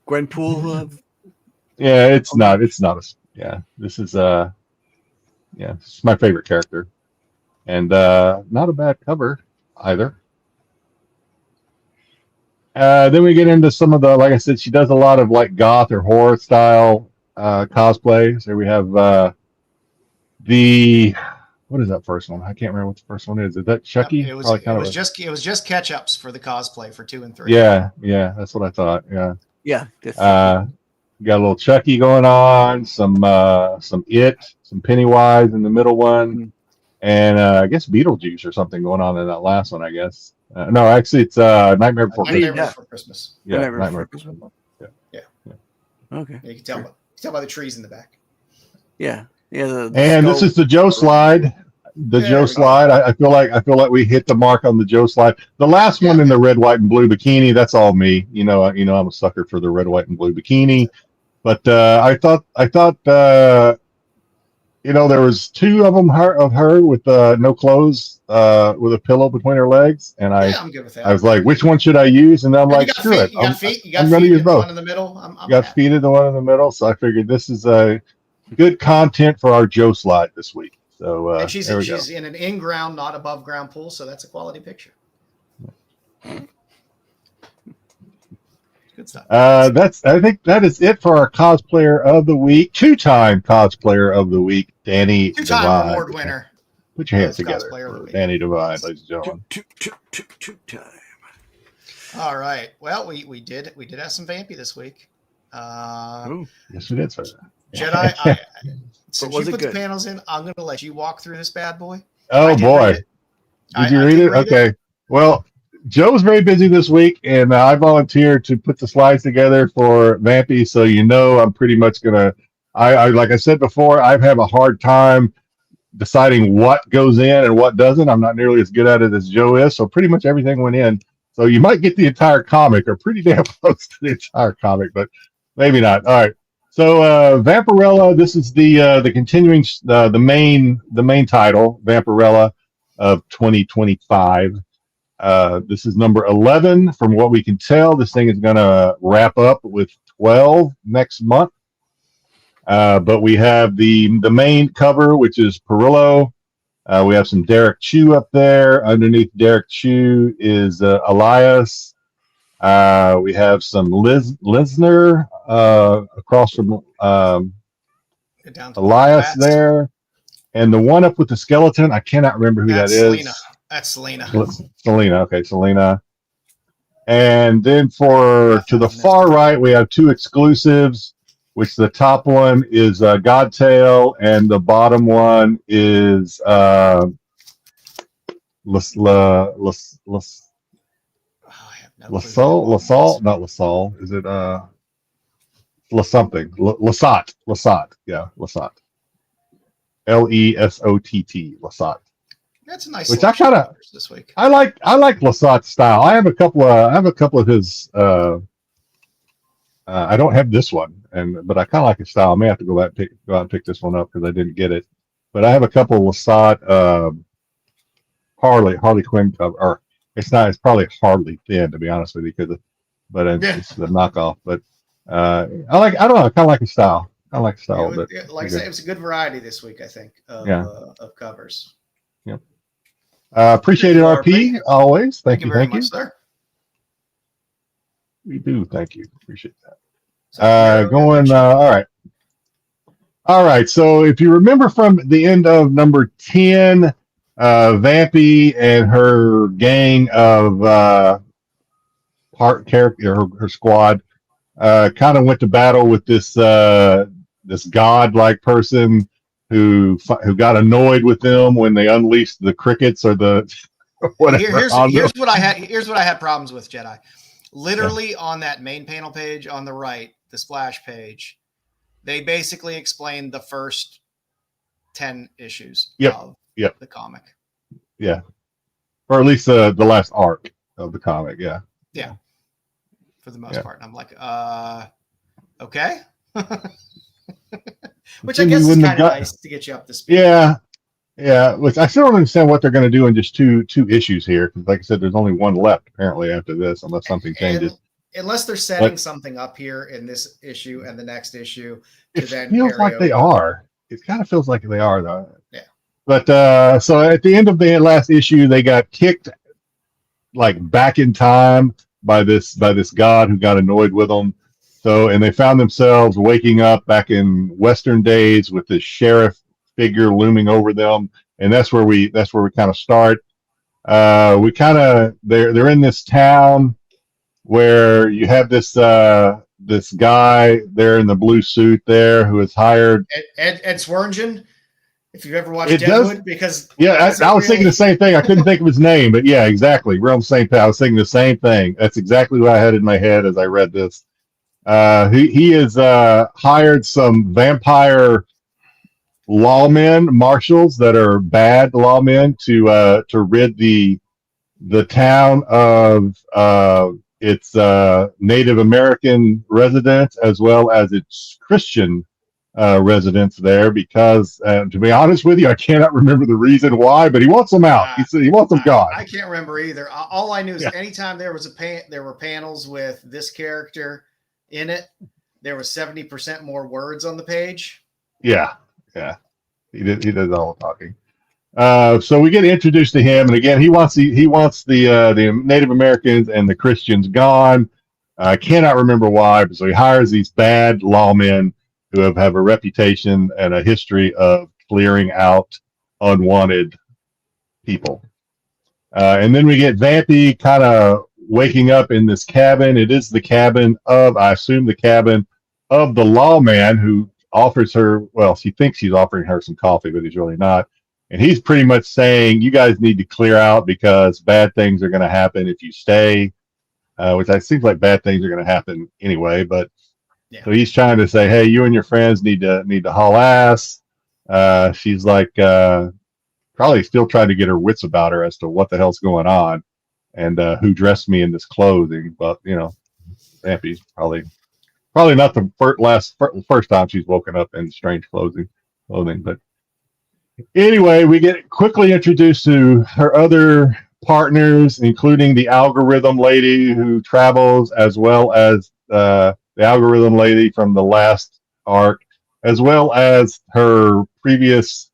Gwenpool. Yeah, it's not. This is it's my favorite character, and not a bad cover either. Then we get into some of the, like I said, she does a lot of like goth or horror style cosplay. So we have what is that first one? I can't remember what the first one is. Is that Chucky? It was just catch ups for the cosplay for 2 and 3. Yeah, that's what I thought. Yeah. Got a little Chucky going on, some Pennywise in the middle one, and I guess Beetlejuice or something going on in that last one. I guess no, actually it's Nightmare Before Christmas. Yeah, Nightmare Before Christmas. Yeah. Okay. Yeah, you can tell by the trees in the back. Yeah. And this is the Joe slide. Joe slide. I feel like we hit the mark on the Joe slide. The last one in the red, white, and blue bikini. That's all me. I'm a sucker for the red, white, and blue bikini. But I thought there was 2 of them of her with no clothes, with a pillow between her legs, and I'm good with that. I was like, which one should I use? And I'm like, screw it. I'm going to use both. One in the middle. I'm got feet in the one in the middle, so I figured this is good content for our Joe slide this week. So and she's in an in-ground, not above-ground pool, so that's a quality picture. Good stuff. I think that is it for our cosplayer of the week. 2-time cosplayer of the week, Danny 2-time Devine. award winner. Put your hands together for Danny Devine, ladies and gentlemen. 2-time. All right. Well, we did have some Vampy this week. Yes, we did, sir. Jedi. Since was you it put good? the panels in, I'm going to let you walk through this bad boy. Oh boy, did you read it? Okay. Well, Joe's very busy this week, and I volunteered to put the slides together for Vampy. So I'm pretty much gonna. I like I said before, I have a hard time deciding what goes in and what doesn't. I'm not nearly as good at it as Joe is, so pretty much everything went in. So you might get the entire comic, or pretty damn close to the entire comic, but maybe not. All right. So Vampirella, this is the continuing the main title, Vampirella of 2025. This is number 11 from what we can tell. This thing is going to wrap up with 12 next month. But we have the main cover, which is Perillo. We have some Derek Chu up there. Underneath Derek Chu is Elias. We have some Lisner across from Elias there. And the one up with the skeleton, I cannot remember who that is. That's Selena. Selena. Okay, Selena. And then to the far right, we have 2 exclusives, which the top one is Godtail, and the bottom one is I have no clue. Lassalle, not Lassalle. Is it La something? Lasat. Yeah, Lasat. Lesott. Lasat. That's a nice. Which I kind of this week. I like Lasat's style. I have a couple of his. I don't have this one, but I kind of like his style. I may have to go out and pick this one up because I didn't get it. But I have a couple of Lasat Harley Quinn cover, or it's not. It's probably Harley Thin, to be honest with you, but it's the knockoff. But I don't know. I kind of like his style. I like the style. Like I said, it was a good variety this week, I think, of covers. Yep. Appreciate it, RP. Always. Thank you very much, sir. We do. Thank you. Appreciate that. All right. So if you remember from the end of number 10, Vampy and her gang of her squad kind of went to battle with this god-like person who got annoyed with them when they unleashed the crickets or the whatever. Here's what I had problems with, Jedi. Literally on that main panel page on the right, the splash page, they basically explained the first 10 issues of the comic. Yeah. Or at least the last arc of the comic, yeah. Yeah. For the most part. And I'm like, okay. Which I guess is kind of nice to get you up to speed. Yeah. Which I still don't understand what they're going to do in just two issues here. Because like I said, there's only one left apparently after this, unless something changes. Unless they're setting something up here in this issue and the next issue. It feels like they are. It kind of feels like they are, though. Yeah. But so at the end of the last issue, they got kicked like back in time by this god who got annoyed with them. So, and they found themselves waking up back in Western days with this sheriff figure looming over them, and that's where we kind of start. They're in this town where you have this guy there in the blue suit there who is hired. Ed Swearingen. If you've ever watched Deadwood, I was thinking the same thing. I couldn't think of his name, but yeah, exactly. We're on the same page. I was thinking the same thing. That's exactly what I had in my head as I read this. He has hired some vampire lawmen, marshals that are bad lawmen to rid the town of its Native American residents as well as its Christian residents there, because to be honest with you, I cannot remember the reason why, but he wants them out. He wants them gone. I can't remember either. All I knew is anytime there was there were panels with this character in it, there was 70% more words on the page. Yeah. He does all the talking. So we get introduced to him, and again, he wants the Native Americans and the Christians gone. I cannot remember why, but so he hires these bad lawmen who have a reputation and a history of clearing out unwanted people. And then we get Vampy kind of waking up in this cabin. It is the cabin of, I assume, the cabin of the lawman who offers her, well, she thinks he's offering her some coffee, but he's really not. And he's pretty much saying, you guys need to clear out because bad things are going to happen if you stay, which I seems like bad things are going to happen anyway, but so he's trying to say, hey, you and your friends need to haul ass. She's like, probably still trying to get her wits about her as to what the hell's going on and who dressed me in this clothing. But Vampy's probably not the first time she's woken up in strange clothing. But anyway, we get quickly introduced to her other partners, including the algorithm lady who travels, as well as the algorithm lady from the last arc, as well as her previous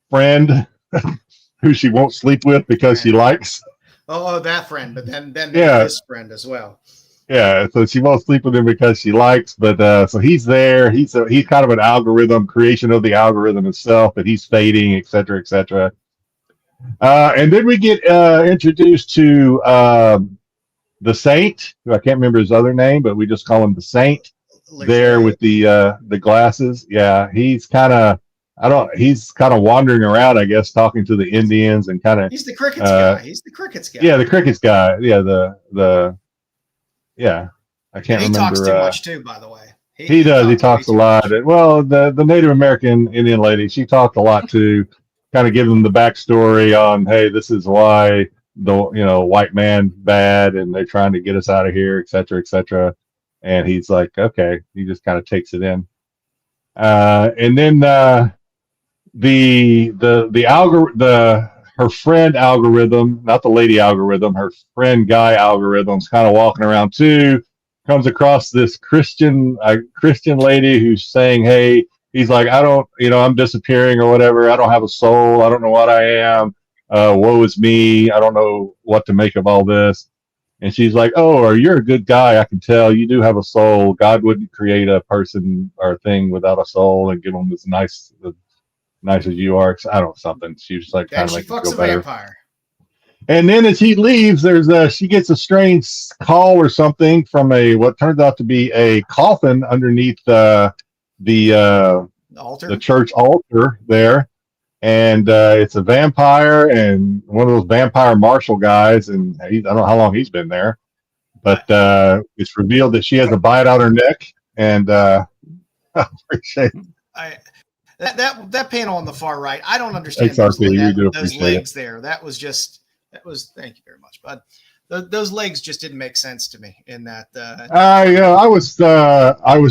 friend who she won't sleep with because she likes. Oh, that friend, but then this friend as well. Yeah, so she won't sleep with him because she likes, but so he's there. He's kind of an algorithm, creation of the algorithm itself, but he's fading, et cetera, et cetera. And then we get introduced to the Saint, who I can't remember his other name, but we just call him the Saint. There with the glasses. Yeah, he's kind of I don't. He's kind of wandering around, I guess, talking to the Indians and kind of. He's the crickets guy. He's the crickets guy. Yeah, the crickets guy. Yeah, yeah. I can't remember. He talks too much too, by the way. He does. He talks a lot. Well, the Native American Indian lady, she talked a lot too, kind of give them the backstory on, hey, this is why the white man bad, and they're trying to get us out of here, et cetera, et cetera. And he's like, okay. He just kind of takes it in. And then her friend algorithm, not the lady algorithm, her friend guy algorithm's kind of walking around too. Comes across this Christian lady who's saying, hey, he's like, I don't, I'm disappearing or whatever. I don't have a soul. I don't know what I am. Woe is me. I don't know what to make of all this. And she's like, oh, you're a good guy. I can tell you do have a soul. God wouldn't create a person or a thing without a soul and give them as nice as you are. I don't know, something. She was like, kind of like, fucks a vampire. And then as he leaves, she gets a strange call or something from what turns out to be a coffin underneath the altar, the church altar there. And it's a vampire and one of those vampire marshal guys. And I don't know how long he's been there, but it's revealed that she has a bite on her neck. And I appreciate that panel on the far right. I don't understand those legs there. That was thank you very much, bud. Those legs just didn't make sense to me in that. I was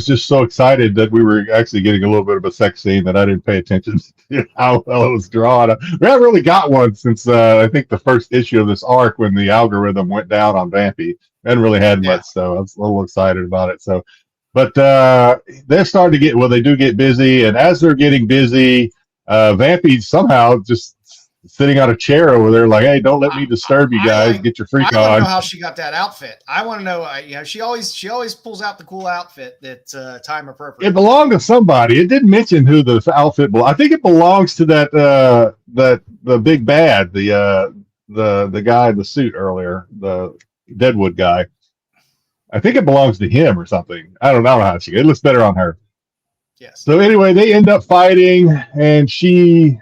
just so excited that we were actually getting a little bit of a sex scene that I didn't pay attention to how well it was drawn. We haven't really got one since I think the first issue of this arc when the algorithm went down on Vampy. We hadn't really had much, so I was a little excited about it. So, but they're starting to they do get busy, and as they're getting busy, Vampy somehow just sitting on a chair over there like, hey, don't let me disturb you guys. Get your freak on. I want to know how she got that outfit. I want to know, she always pulls out the cool outfit that's time appropriate. It belonged to somebody. It didn't mention who the outfit belonged. I think it belongs to that the big bad, the guy in the suit earlier, the Deadwood guy. I think it belongs to him or something. I don't know how she. It looks better on her. Yes. So anyway, they end up fighting, and she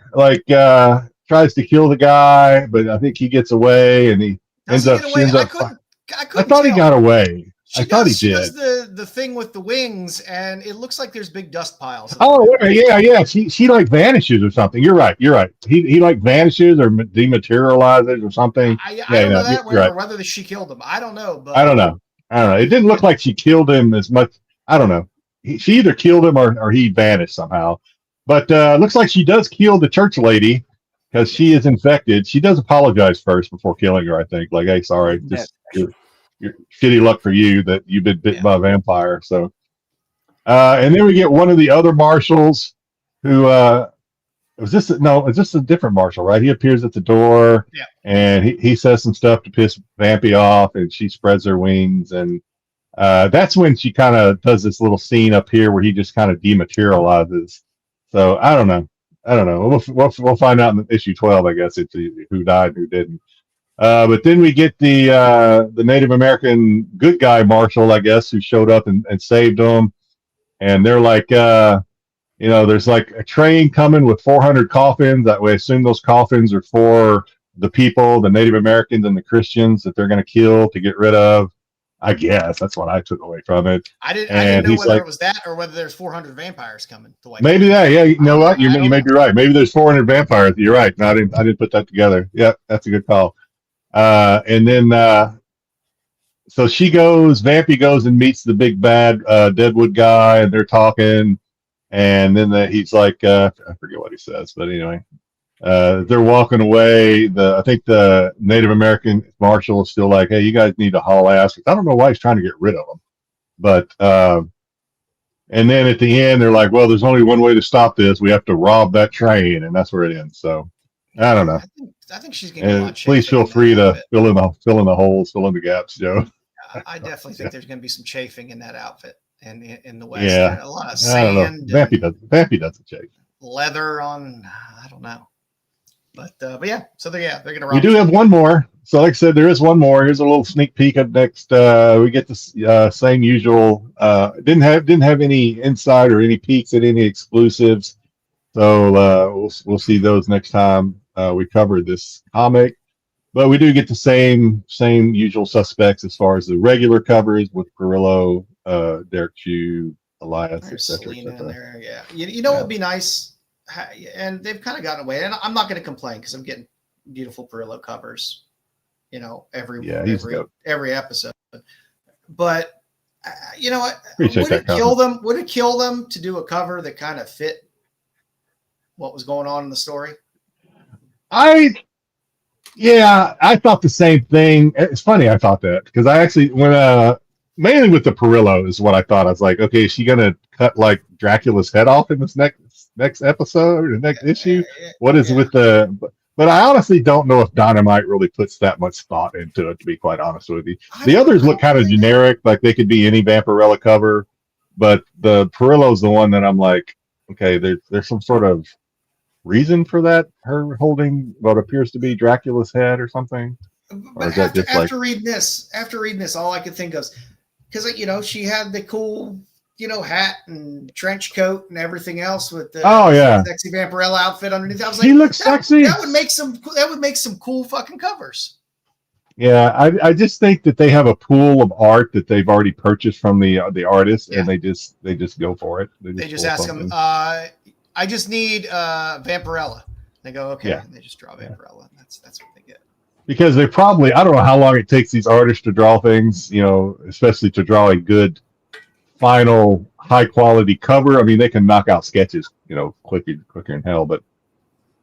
tries to kill the guy, but I think he gets away, and he ends up. I thought he got away. I thought he did. She does the thing with the wings, and it looks like there's big dust piles. Oh, yeah. She like vanishes or something. You're right. He like vanishes or dematerializes or something. I don't know that whether she killed him. I don't know. But I don't know. It didn't look like she killed him as much. I don't know. She either killed him or he vanished somehow. But looks like she does kill the church lady because she is infected. She does apologize first before killing her, I think. Like, hey, sorry. Just your shitty luck for you that you've been bitten by a vampire. So, and then we get one of the other marshals who is this a different marshal, right? He appears at the door and he says some stuff to piss Vampy off, and she spreads her wings, and that's when she kind of does this little scene up here where he just kind of dematerializes. So I don't know. We'll find out in issue 12, I guess, it's who died and who didn't. But then we get the Native American good guy marshal, I guess, who showed up and saved them. And they're like, there's like a train coming with 400 coffins. That way, I assume those coffins are for the people, the Native Americans and the Christians that they're going to kill to get rid of. I guess that's what I took away from it. I didn't know whether it was that or whether there's 400 vampires coming. Maybe that. Yeah, you know what? You may be right. Maybe there's 400 vampires. You're right. No, I didn't put that together. Yeah, that's a good call. And then so Vampy goes and meets the big bad Deadwood guy, and they're talking, and then he's like, I forget what he says, but anyway, they're walking away. I think the Native American marshal is still like, hey, you guys need to haul ass. I don't know why he's trying to get rid of them, but and then at the end they're like, well, there's only one way to stop this. We have to rob that train, and that's where it ends. So I don't know. I think she's going to. Please feel free to fill in the holes, fill in the gaps, Joe. I definitely think there's going to be some chafing in that outfit and in the West. Yeah, a lot of sand. Vampy doesn't chafe. Leather on. I don't know. But yeah, so they're going to. We do have one more. So like I said, there is one more. Here's a little sneak peek of next. We get the same usual. Didn't have any insight or any peeks at any exclusives. So we'll see those next time we cover this comic. But we do get the same usual suspects as far as the regular covers with Perillo, Derek Chu, Elias, There's etc. Selena in there. Yeah. You know what would be nice? And they've kind of gotten away. And I'm not going to complain because I'm getting beautiful Perillo covers, every episode. But you know what? Would it kill them? Would it kill them to do a cover that kind of fit what was going on in the story? I thought the same thing. It's funny I thought that because I actually mainly with the Perillo is what I thought. I was like, okay, is she gonna cut like Dracula's head off in this next episode or the next issue? What is with the? But I honestly don't know if Dynamite really puts that much thought into it. To be quite honest with you, the others look kind of generic, like they could be any Vampirella cover, but the Perillo's the one that I'm like, okay, there's some sort of reason for that, her holding what appears to be Dracula's head or something. Or is that just after reading this, all I could think of, because she had the cool hat and trench coat and everything else with the sexy Vampirella outfit underneath. I was like, he looks sexy. That would make some cool fucking covers. Yeah, I just think that they have a pool of art that they've already purchased from the artist, and they just go for it. They just ask them, I just need Vampirella. They go, okay, and they just draw Vampirella. That's what they get. Because they probably, I don't know how long it takes these artists to draw things, especially to draw a good final high quality cover. I mean, they can knock out sketches, quicker than hell. But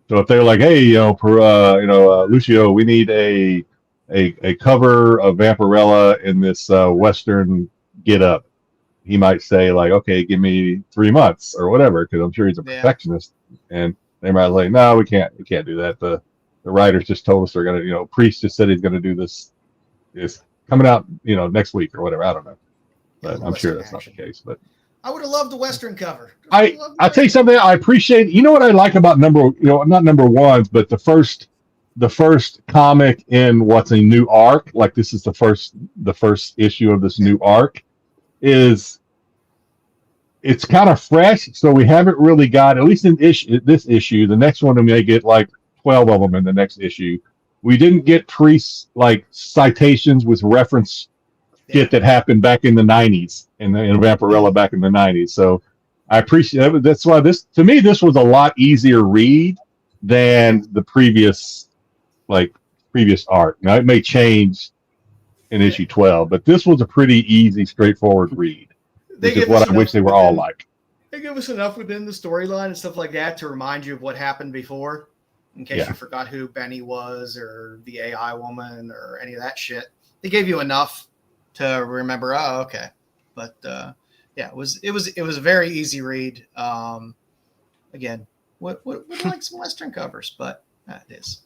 so if they're like, hey, Lucio, we need a cover of Vampirella in this Western get up. He might say like, okay, give me 3 months or whatever, because I'm sure he's a perfectionist. And they might say, no, we can't do that. The writers just told us they're gonna, Priest just said he's gonna do this. It's coming out, next week or whatever. I don't know, but I'm sure that's not the case. But I would have loved the Western cover. I'll tell you something. I appreciate. You know what I like about not number ones, but the first comic in what's a new arc. Like this is the first issue of this new arc. It's kind of fresh, so we haven't really got, at least in this issue, the next one we may get like 12 of them in the next issue. We didn't get Priest's like citations with reference shit that happened back in the 90s in Vampirella back in the 90s. So I appreciate that. That's why this was a lot easier read than the previous art. Now it may change in issue 12, but this was a pretty easy, straightforward read. Which is what I wish they were all like. They give us enough within the storyline and stuff like that to remind you of what happened before, in case you forgot who Benny was or the AI woman or any of that shit. They gave you enough to remember. Oh, okay. But it was a very easy read. Again, would like some Western covers, but it is.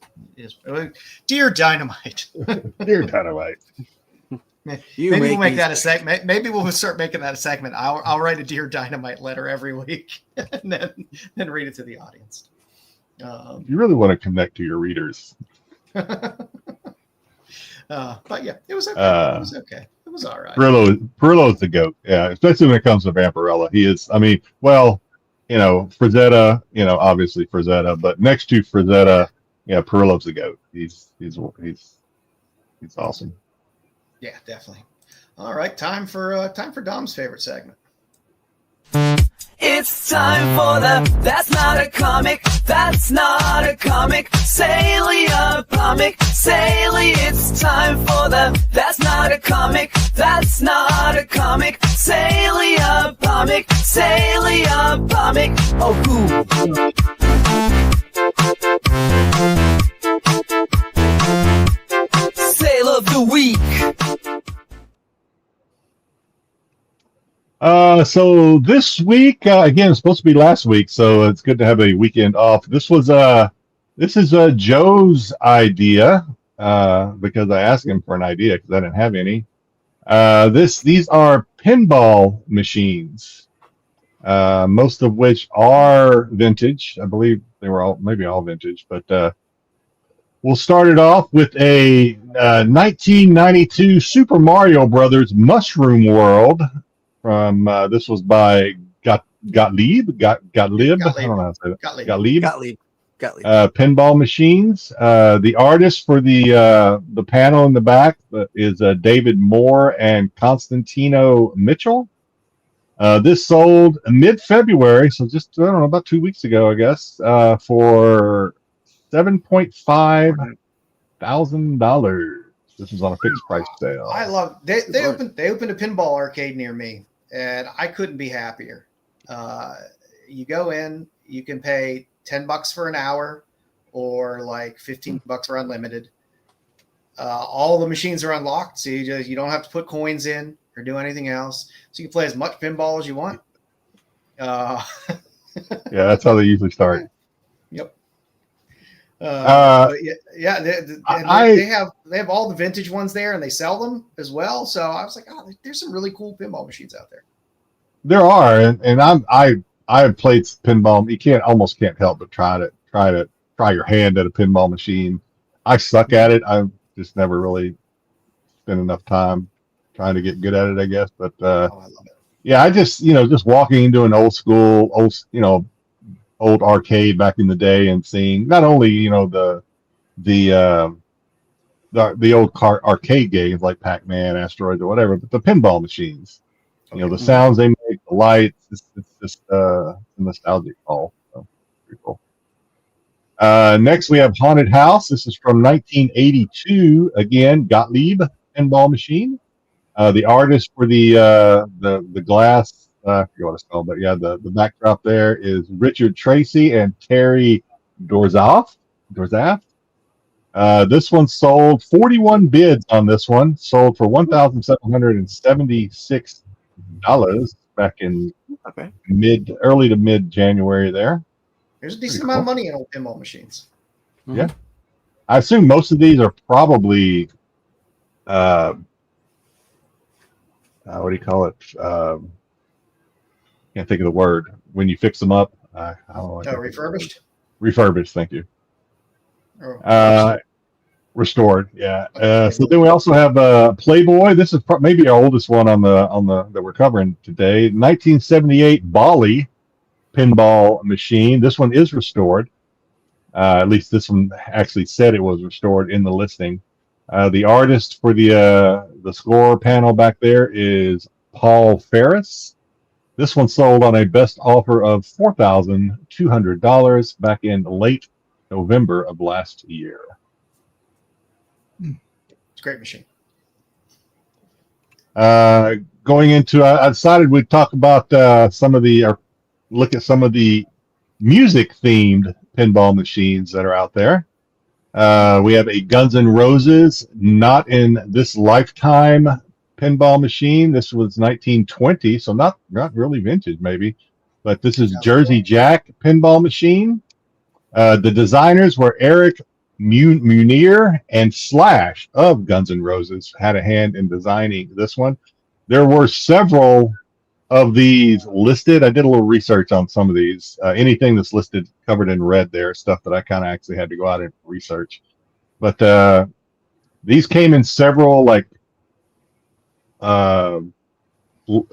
Dear Dynamite. Dear Dynamite. Maybe we'll make that a segment. Maybe we'll start making that a segment. I'll write a Dear Dynamite letter every week and then read it to the audience. You really want to connect to your readers. But yeah, it was okay. It was okay. It was all right. Perillo is the GOAT. Yeah, especially when it comes to Vampirella. He is. I mean, Frazetta. Obviously Frazetta, but next to Frazetta, Perillo's the GOAT. He's awesome. Yeah, definitely. All right, time for Dom's favorite segment. It's time for the That's Not a Comic, That's Not a Comic, Salia Comic, Salia. It's time for the That's Not a Comic, That's Not a Comic, Salia Comic, Salia Comic. Oh, cool. Sale of the week. So this week, again, it's supposed to be last week, so it's good to have a weekend off. This is Joe's idea, because I asked him for an idea because I didn't have any. These are pinball machines, most of which are vintage. I believe they were maybe all vintage, but we'll start it off with a 1992 Super Mario Brothers Mushroom World. This was by Gottlieb. I don't know how to say that. Gottlieb. Pinball machines. The artist for the panel in the back is David Moore and Constantino Mitchell. This sold mid-February, so just I don't know, about 2 weeks ago, I guess, for $7,500. This was on a fixed price sale. I love they opened a pinball arcade near me, and I couldn't be happier. You go in, you can pay $10 for an hour, or like $15 for unlimited. All the machines are unlocked, so you don't have to put coins in or do anything else. So you can play as much pinball as you want. Yeah, that's how they usually start. Yep. They have all the vintage ones there, and they sell them as well. So I was like, oh, there's some really cool pinball machines out there. There are, and I have played pinball. You almost can't help but try your hand at a pinball machine. I suck at it. I've just never really spent enough time trying to get good at it, I guess. But I love it. yeah, I just walking into an old arcade back in the day and seeing not only the old arcade games like Pac-Man, Asteroids, or whatever, but the pinball machines. The sounds they make, the lights. It's just a nostalgic call. So, pretty cool. Next, we have Haunted House. This is from 1982. Again, Gottlieb pinball machine. The artist for the glass, I forget what it's called, but yeah, the backdrop there is Richard Tracy and Terry Dorzaff. This one sold 41 bids on this one. Sold for $1,776 back in early to mid January there. There's a decent amount of money in old pinball machines. Yeah. I assume most of these are probably what do you call it? Can't think of the word. When you fix them up. I don't know. Refurbished? Refurbished, thank you. Restored, yeah. So then we also have Playboy. This is maybe our oldest one on the that we're covering today. 1978 Bali pinball machine. This one is restored. At least this one actually said it was restored in the listing. The artist for the score panel back there is Paul Ferris. This one sold on a best offer of $4,200 back in late November of last year. It's a great machine. Going into, I decided we'd talk about look at some of the music themed pinball machines that are out there. We have a Guns N' Roses Not in This Lifetime pinball machine. This was 1920, so not really vintage maybe, but this is Jersey Jack pinball machine. The designers were Eric Munir and Slash of Guns N' Roses had a hand in designing this one. There were several of these listed. I did a little research on some of these. Anything that's listed covered in red there, stuff that I kind of actually had to go out and research. But these came in several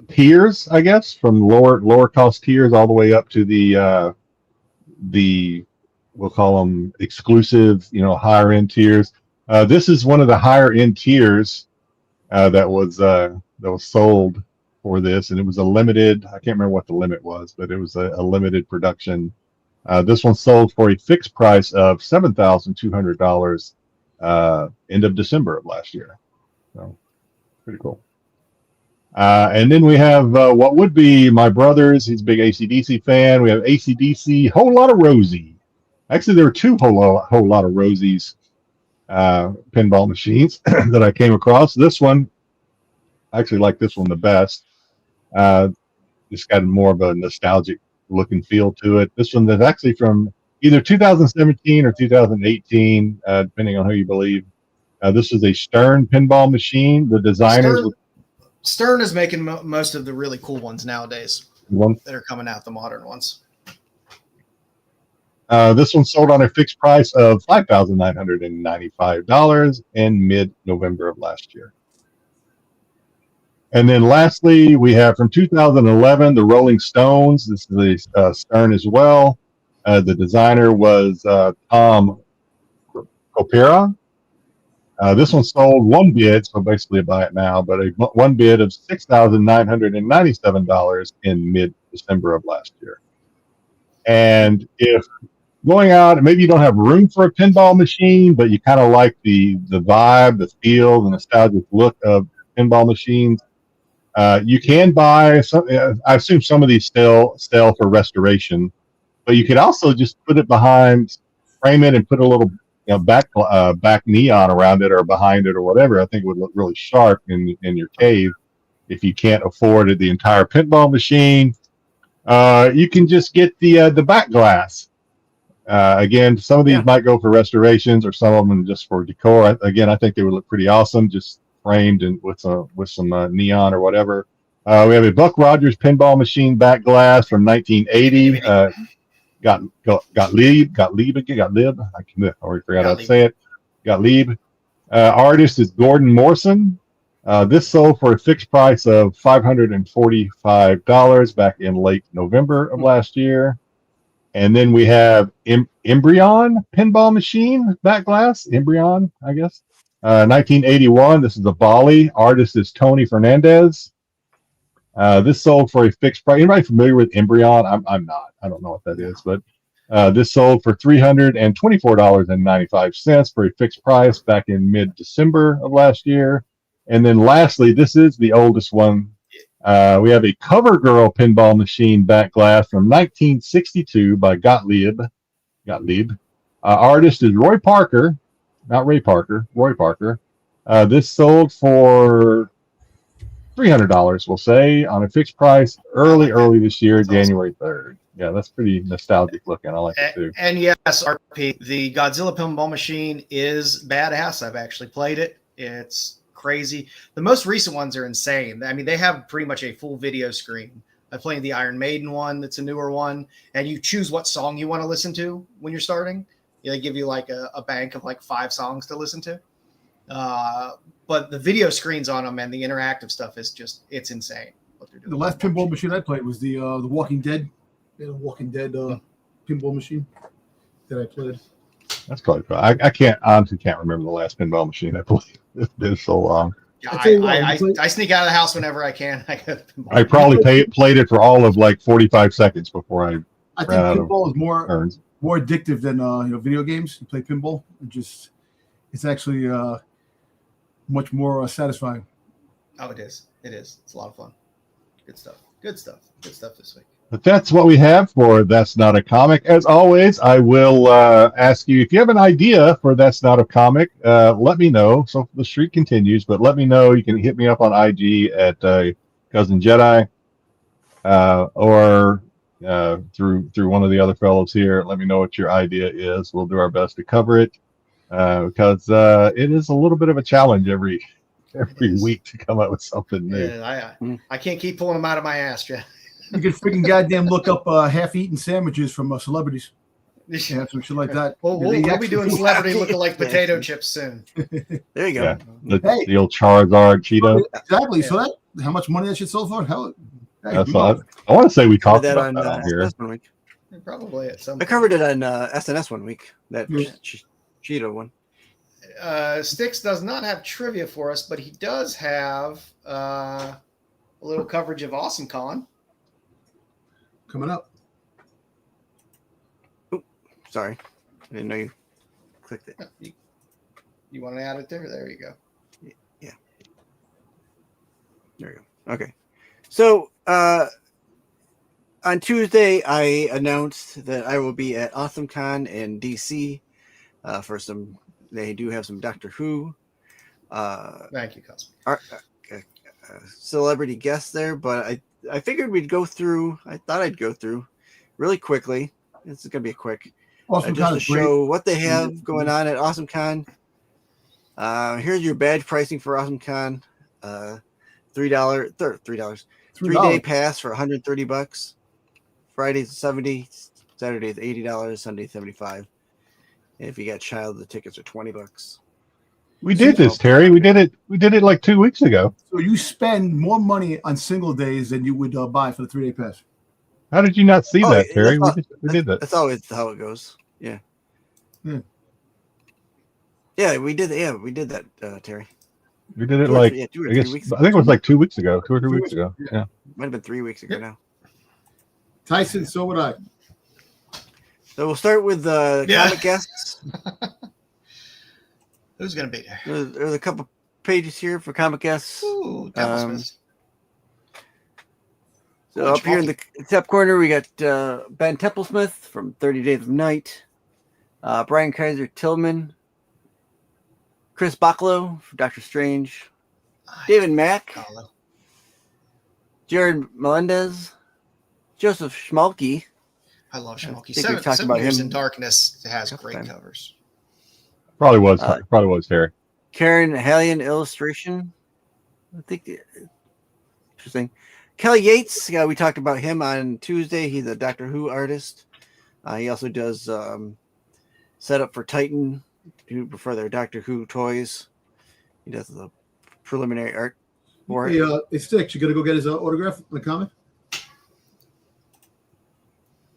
tiers, I guess, from lower cost tiers all the way up to the we'll call them exclusive, higher end tiers. This is one of the higher end tiers that was sold for this, and it was a limited. I can't remember what the limit was, but it was a limited production. This one sold for a fixed price of $7,200 end of December of last year. So pretty cool. And then we have what would be my brother's. He's a big AC/DC fan. We have AC/DC Whole Lot of Rosie. Actually, there were two whole lot of Rosies pinball machines that I came across. This one, I actually like this one the best. It's got more of a nostalgic look and feel to it. This one is actually from either 2017 or 2018, depending on who you believe. This is a Stern pinball machine. The designers... Stern is making most of the really cool ones nowadays that are coming out, the modern ones. This one sold on a fixed price of $5,995 in mid-November of last year. And then lastly, we have from 2011, the Rolling Stones. This is a Stern as well. The designer was Tom Copera. This one sold one bid, so basically buy it now, but one bid of $6,997 in mid-December of last year. And if going out, and maybe you don't have room for a pinball machine, but you kind of like the vibe, the feel, the nostalgic look of pinball machines, you can buy some. I assume some of these sell for restoration, but you could also just put it behind, frame it, and put a little back neon around it or behind it or whatever. I think it would look really sharp in your cave. If you can't afford the entire pinball machine, you can just get the back glass. Again, some of these might go for restorations, or some of them just for decor. Again, I think they would look pretty awesome, just framed and with some neon or whatever. We have a Buck Rogers pinball machine back glass from 1980. Gottlieb. I already forgot how to say it. Gottlieb. Artist is Gordon Morrison. This sold for a fixed price of $545 back in late November of last year. And then we have Embryon pinball machine back glass. Embryon, I guess. 1981. This is a Bali. Artist is Tony Fernandez. This sold for a fixed price. Anybody familiar with Embryon? I'm not. I don't know what that is, but this sold for $324.95 for a fixed price back in mid-December of last year. And then lastly, this is the oldest one. We have a CoverGirl pinball machine back glass from 1962 by Gottlieb. Artist is Roy Parker, not Ray Parker, Roy Parker. This sold for $300, we'll say, on a fixed price early this year, January 3rd. Yeah, that's pretty nostalgic looking. I like it too. And yes, RP, the Godzilla pinball machine is badass. I've actually played it. It's crazy. The most recent ones are insane. I mean, they have pretty much a full video screen. I played the Iron Maiden one. That's a newer one. And you choose what song you want to listen to when you're starting. They give you like a bank of like 5 songs to listen to. But the video screens on them and the interactive stuff is just, it's insane what they're doing. The last pinball machine I played was the Walking Dead. The Walking Dead pinball machine that I played. That's probably cool. I honestly can't remember the last pinball machine I played. It's been so long. Yeah, I sneak out of the house whenever I can. I probably played it for all of like 45 seconds before I think pinball is more addictive than video games. You play pinball, it's actually much more satisfying. Oh, it is. It's a lot of fun. Good stuff this week. But that's what we have for That's Not a Comic. As always, I will ask you, if you have an idea for That's Not a Comic, let me know. So the streak continues, but let me know. You can hit me up on IG at Cousin Jedi or through one of the other fellows here. Let me know what your idea is. We'll do our best to cover it because it is a little bit of a challenge every week to come up with something new. Yeah, I can't keep pulling them out of my ass, Jeff. You can freaking goddamn look up half-eaten sandwiches from celebrities. Yeah, some shit like that. We'll be doing celebrity looking like potato chips soon. There you go. Yeah. The old Charizard Cheeto. Exactly. Yeah. So how much money that shit sold for? Hell, That's I want to say we talked about that on here. One week. Probably at some I point. covered it on SNS one week. That Cheeto one. Styx does not have trivia for us, but he does have a little coverage of Awesome Con. Coming up. Oh, sorry. I didn't know you clicked it. You want to add it there? There you go. Yeah. There you go. Okay. So on Tuesday, I announced that I will be at AwesomeCon in DC for some. They do have some Doctor Who. Thank you, Cosmo. Celebrity guests there, but I figured we'd go through. I thought I'd go through really quickly. This is going to be a quick. Awesome just to show what they have going on at AwesomeCon. Here's your badge pricing for AwesomeCon. $3. 3-day pass for $130. Friday's $70. Saturday's $80. Sunday $75. And if you got child, the tickets are $20. We did this, Terry. We did it. We did it like 2 weeks ago. So you spend more money on single days than you would buy for the 3-day pass. How did you not see that, Terry? All, we did that. That's always how it goes. Yeah. Yeah. Yeah, we did. Yeah, we did that, Terry. We did it 2 or like 3 I guess weeks I think it was like 2 weeks ago, 2 or 3 weeks ago. Yeah. Might have been 3 weeks ago now. Tyson, so would I. So we'll start with comic guests. Who's going to be there? There's a couple pages here for comic guests. Ooh, Devilsmith. So up here in the top corner, we got Ben Templesmith from 30 Days of Night, Brian Kaiser Tillman, Chris Bachalo from Doctor Strange, David Mack, Jared Melendez, Joseph Schmalke. I love Schmalke. I think we've talked Seven about Years him in Darkness has great times. covers. Probably was Terry. Karen Hallian illustration. I think interesting. Kelly Yates, we talked about him on Tuesday. He's a Doctor Who artist. He also does setup for Titan, who prefer their Doctor Who toys. He does the preliminary art for it. Hey, Styx, you gonna go get his autograph in the comic?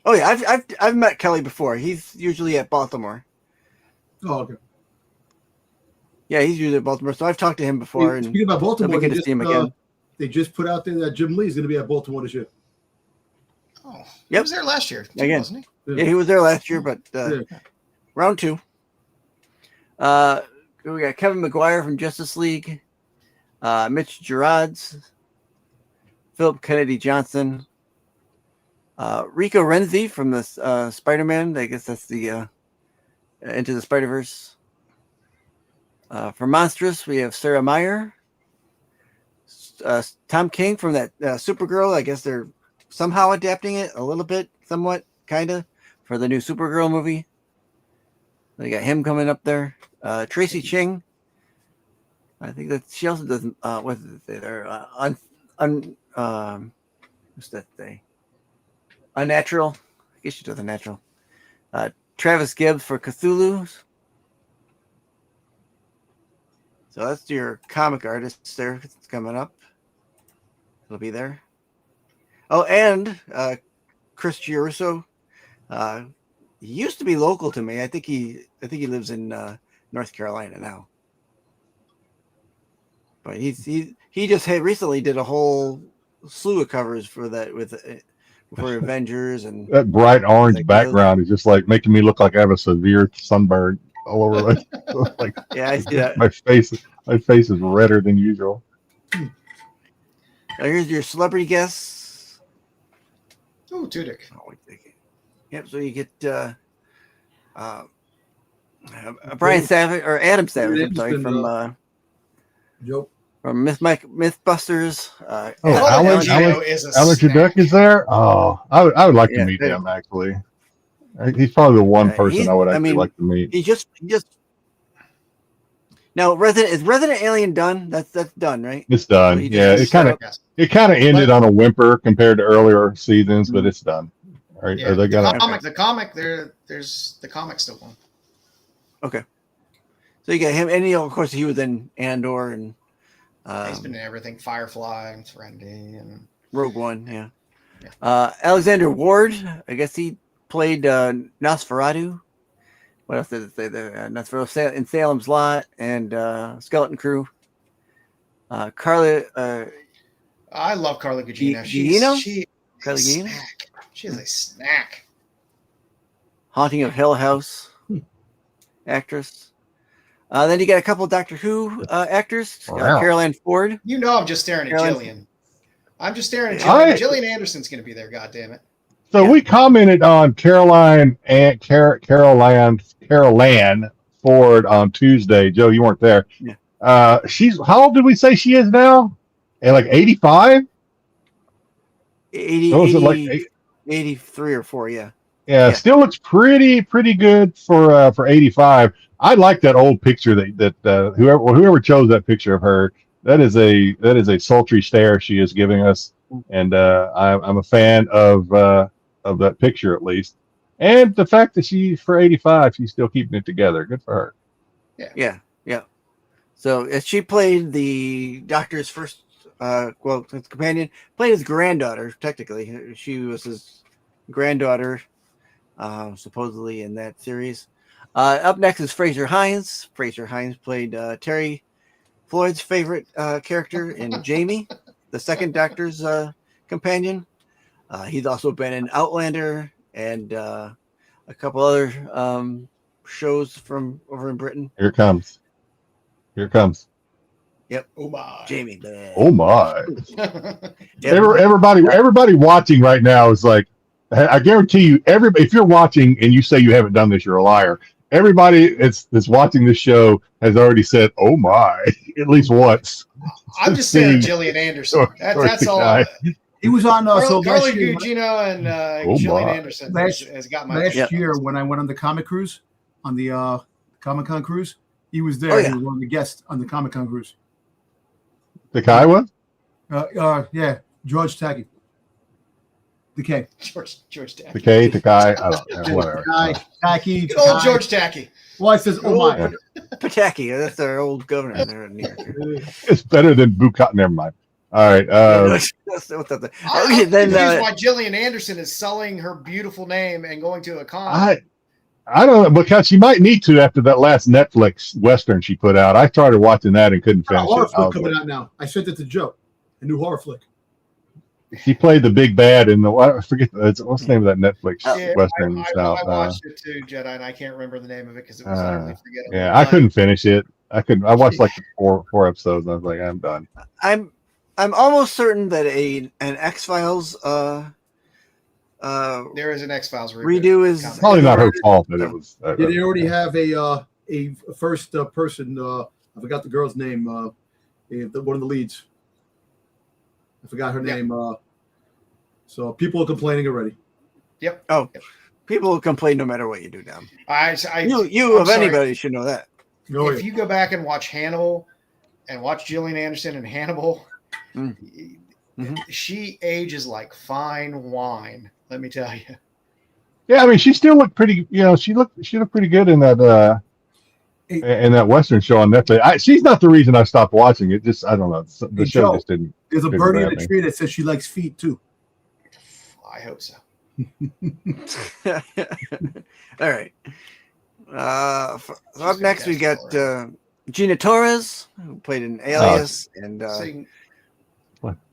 Oh yeah, I've met Kelly before. He's usually at Baltimore. Oh, okay. Yeah, he's usually at Baltimore. So I've talked to him before. Speaking about Baltimore, to see him again. They just put out there that Jim Lee's going to be at Baltimore this year. Oh, he was there last year, too, wasn't he? Yeah, he was there last year, but round 2. We got Kevin McGuire from Justice League, Mitch Gerards, Philip Kennedy Johnson, Rico Renzi from the Spider-Man. I guess that's the Into the Spider-Verse. For Monstrous, we have Sarah Meyer. Tom King from that Supergirl. I guess they're somehow adapting it a little bit, somewhat, kind of, for the new Supergirl movie. They got him coming up there. Tracy Ching. I think that she also does. What did they say there? What's that thing? Unnatural. I guess she does Unnatural. Travis Gibbs for Cthulhu. So that's your comic artists there. It's coming up. It'll be there. Oh, and Chris Giarusso. He used to be local to me. I think he lives in North Carolina now. But he just recently did a whole slew of covers for that for Avengers, and that bright orange background is just like making me look like I have a severe sunburn all over. Like, yeah, I see that. My face is redder than usual. Now here's your celebrity guests. Oh, Tudyk. Yep. So you get Brian Savage or Adam Savage. I'm sorry, from Joe. From Mythbusters. Alan Tudyk is there. Oh, I would like to meet him actually. He's probably the one person I would actually like to meet. He just now Resident Alien done? That's done, right? It's done. Yeah, it kind of ended on a whimper compared to earlier seasons, but it's done. Right? Yeah, they got the comic. There's the comic still going. Okay, so you got him, and of course he was in Andor, and he's been in everything, Firefly and Serenity and Rogue One. Yeah. Alexander Ward, I guess he played Nosferatu. What else did it say there? Nosferatu in Salem's Lot and Skeleton Crew. Carla. I love Carla Gugino. She is a snack. Haunting of Hill House actress. Then you got a couple of Doctor Who actors. Wow. Caroline Ford. You know, I'm just staring at Jillian. I'm just staring at Jillian. Jillian Anderson's going to be there. God damn it! So we commented on Caroline Ford on Tuesday. Joe, you weren't there. Yeah. She's how old did we say she is now? Like 85? 80, 83 or 4, yeah. Yeah, still looks pretty good for 85. I like that old picture that whoever chose that picture of her. That is a sultry stare she is giving us, and I'm a fan of that picture at least, and the fact that for 85 she's still keeping it together. Good for her. Yeah. So she played the Doctor's first, his companion, played his granddaughter. Technically, she was his granddaughter, supposedly in that series. Up next is Fraser Hines. Fraser Hines played Terry Floyd's favorite character in Jamie, the second Doctor's companion. He's also been in Outlander and a couple other shows from over in Britain. Here it comes. Here it comes. Yep. Oh my. Jamie. Oh my! Yep. Everybody watching right now is like, I guarantee you, if you're watching and you say you haven't done this, you're a liar. Everybody that's watching this show has already said, "Oh my," at least once. I'm just saying Gillian Anderson. That's all. He was on Carly Gugino and Gillian Anderson has got my last year when I went on the Comic cruise, on the Comic-Con cruise. He was there. Oh, yeah. He was one of the guests on the Comic-Con cruise. The Kai one? Yeah, George Tacky. The K. George Tacky. The K, the Kai, I don't know, whatever. Tacky. Good old George Tacky. Well, I says, oh my. Pataki, that's our old governor there in New York. It's better than Bukat. Never mind. All right. Okay, then why Gillian Anderson is selling her beautiful name and going to a con. I don't know, because she might need to after that last Netflix Western she put out. I started watching that and couldn't finish horror it. flick coming out now. I sent it to Joe. A new horror flick. She played the big bad in the, I forget, what's the name of that Netflix Western? I watched it too, Jedi, and I can't remember the name of it because it was utterly forgettable. Yeah, I couldn't finish it. I watched like four episodes and I was like, I'm done. I'm almost certain that an X-Files there is an X-Files redo is probably not her fault, but it was. They already have a first person. I forgot the girl's name. One of the leads. I forgot her name. So people are complaining already. Yep. Oh, people will complain no matter what you do now. You of anybody should know that. If you go back and watch Hannibal and watch Gillian Anderson in Hannibal, she ages like fine wine. Let me tell you. Yeah, I mean, she still looked pretty. You know, she looked pretty good in that Western show on Netflix. She's not the reason I stopped watching it. Just I don't know. The show just didn't. There's a birdie in the tree that says she likes feet too. I hope so. All right. Up next, we got Gina Torres, who played in Alias and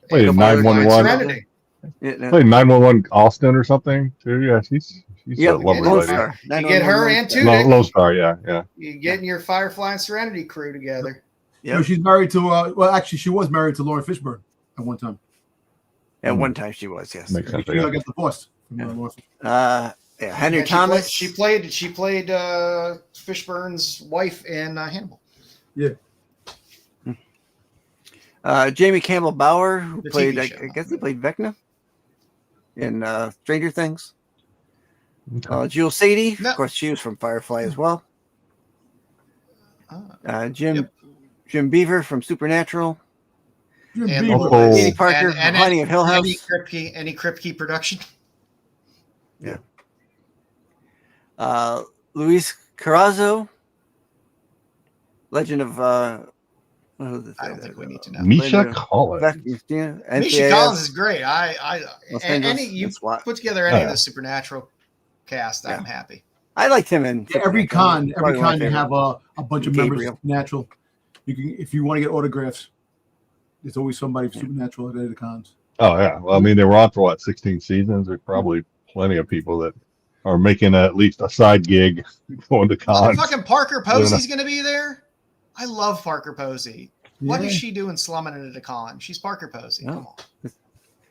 played in 911. Played 911 Austin or something too. Yeah, she's a lovely Lone lady. Star. You get her and Tudyk. Lone Star, yeah. You getting your Firefly and Serenity crew together. Yeah, she's married to. Well, actually, she was married to Lauren Fishburne at one time. At one time, she was. Yes. Makes sense. She got divorced. Henry Thomas. She played Fishburne's wife in Hannibal. Yeah. Jamie Campbell Bower, who The played, TV I show. guess he played Vecna in Stranger Things. Jill Sadie, of course, she was from Firefly as well. Jim Beaver from Supernatural. And Katie Parker, and Honey of Hill House. Any Kripke production. Yeah. Luis Carrazzo, Legend of what was it? I don't think we need to know. Misha Collins. Misha Collins is great. You put together any of the Supernatural cast, I'm happy. I liked him in every con you have a bunch of members Gabriel. of Supernatural. You can, if you want to get autographs, there's always somebody from Supernatural at any of the cons. Oh yeah, well, I mean they were on for 16 seasons. There's probably plenty of people that are making at least a side gig going to cons. Fucking Parker Posey's going to be there. I love Parker Posey. What is she doing slumming into the con? She's Parker Posey. Come on.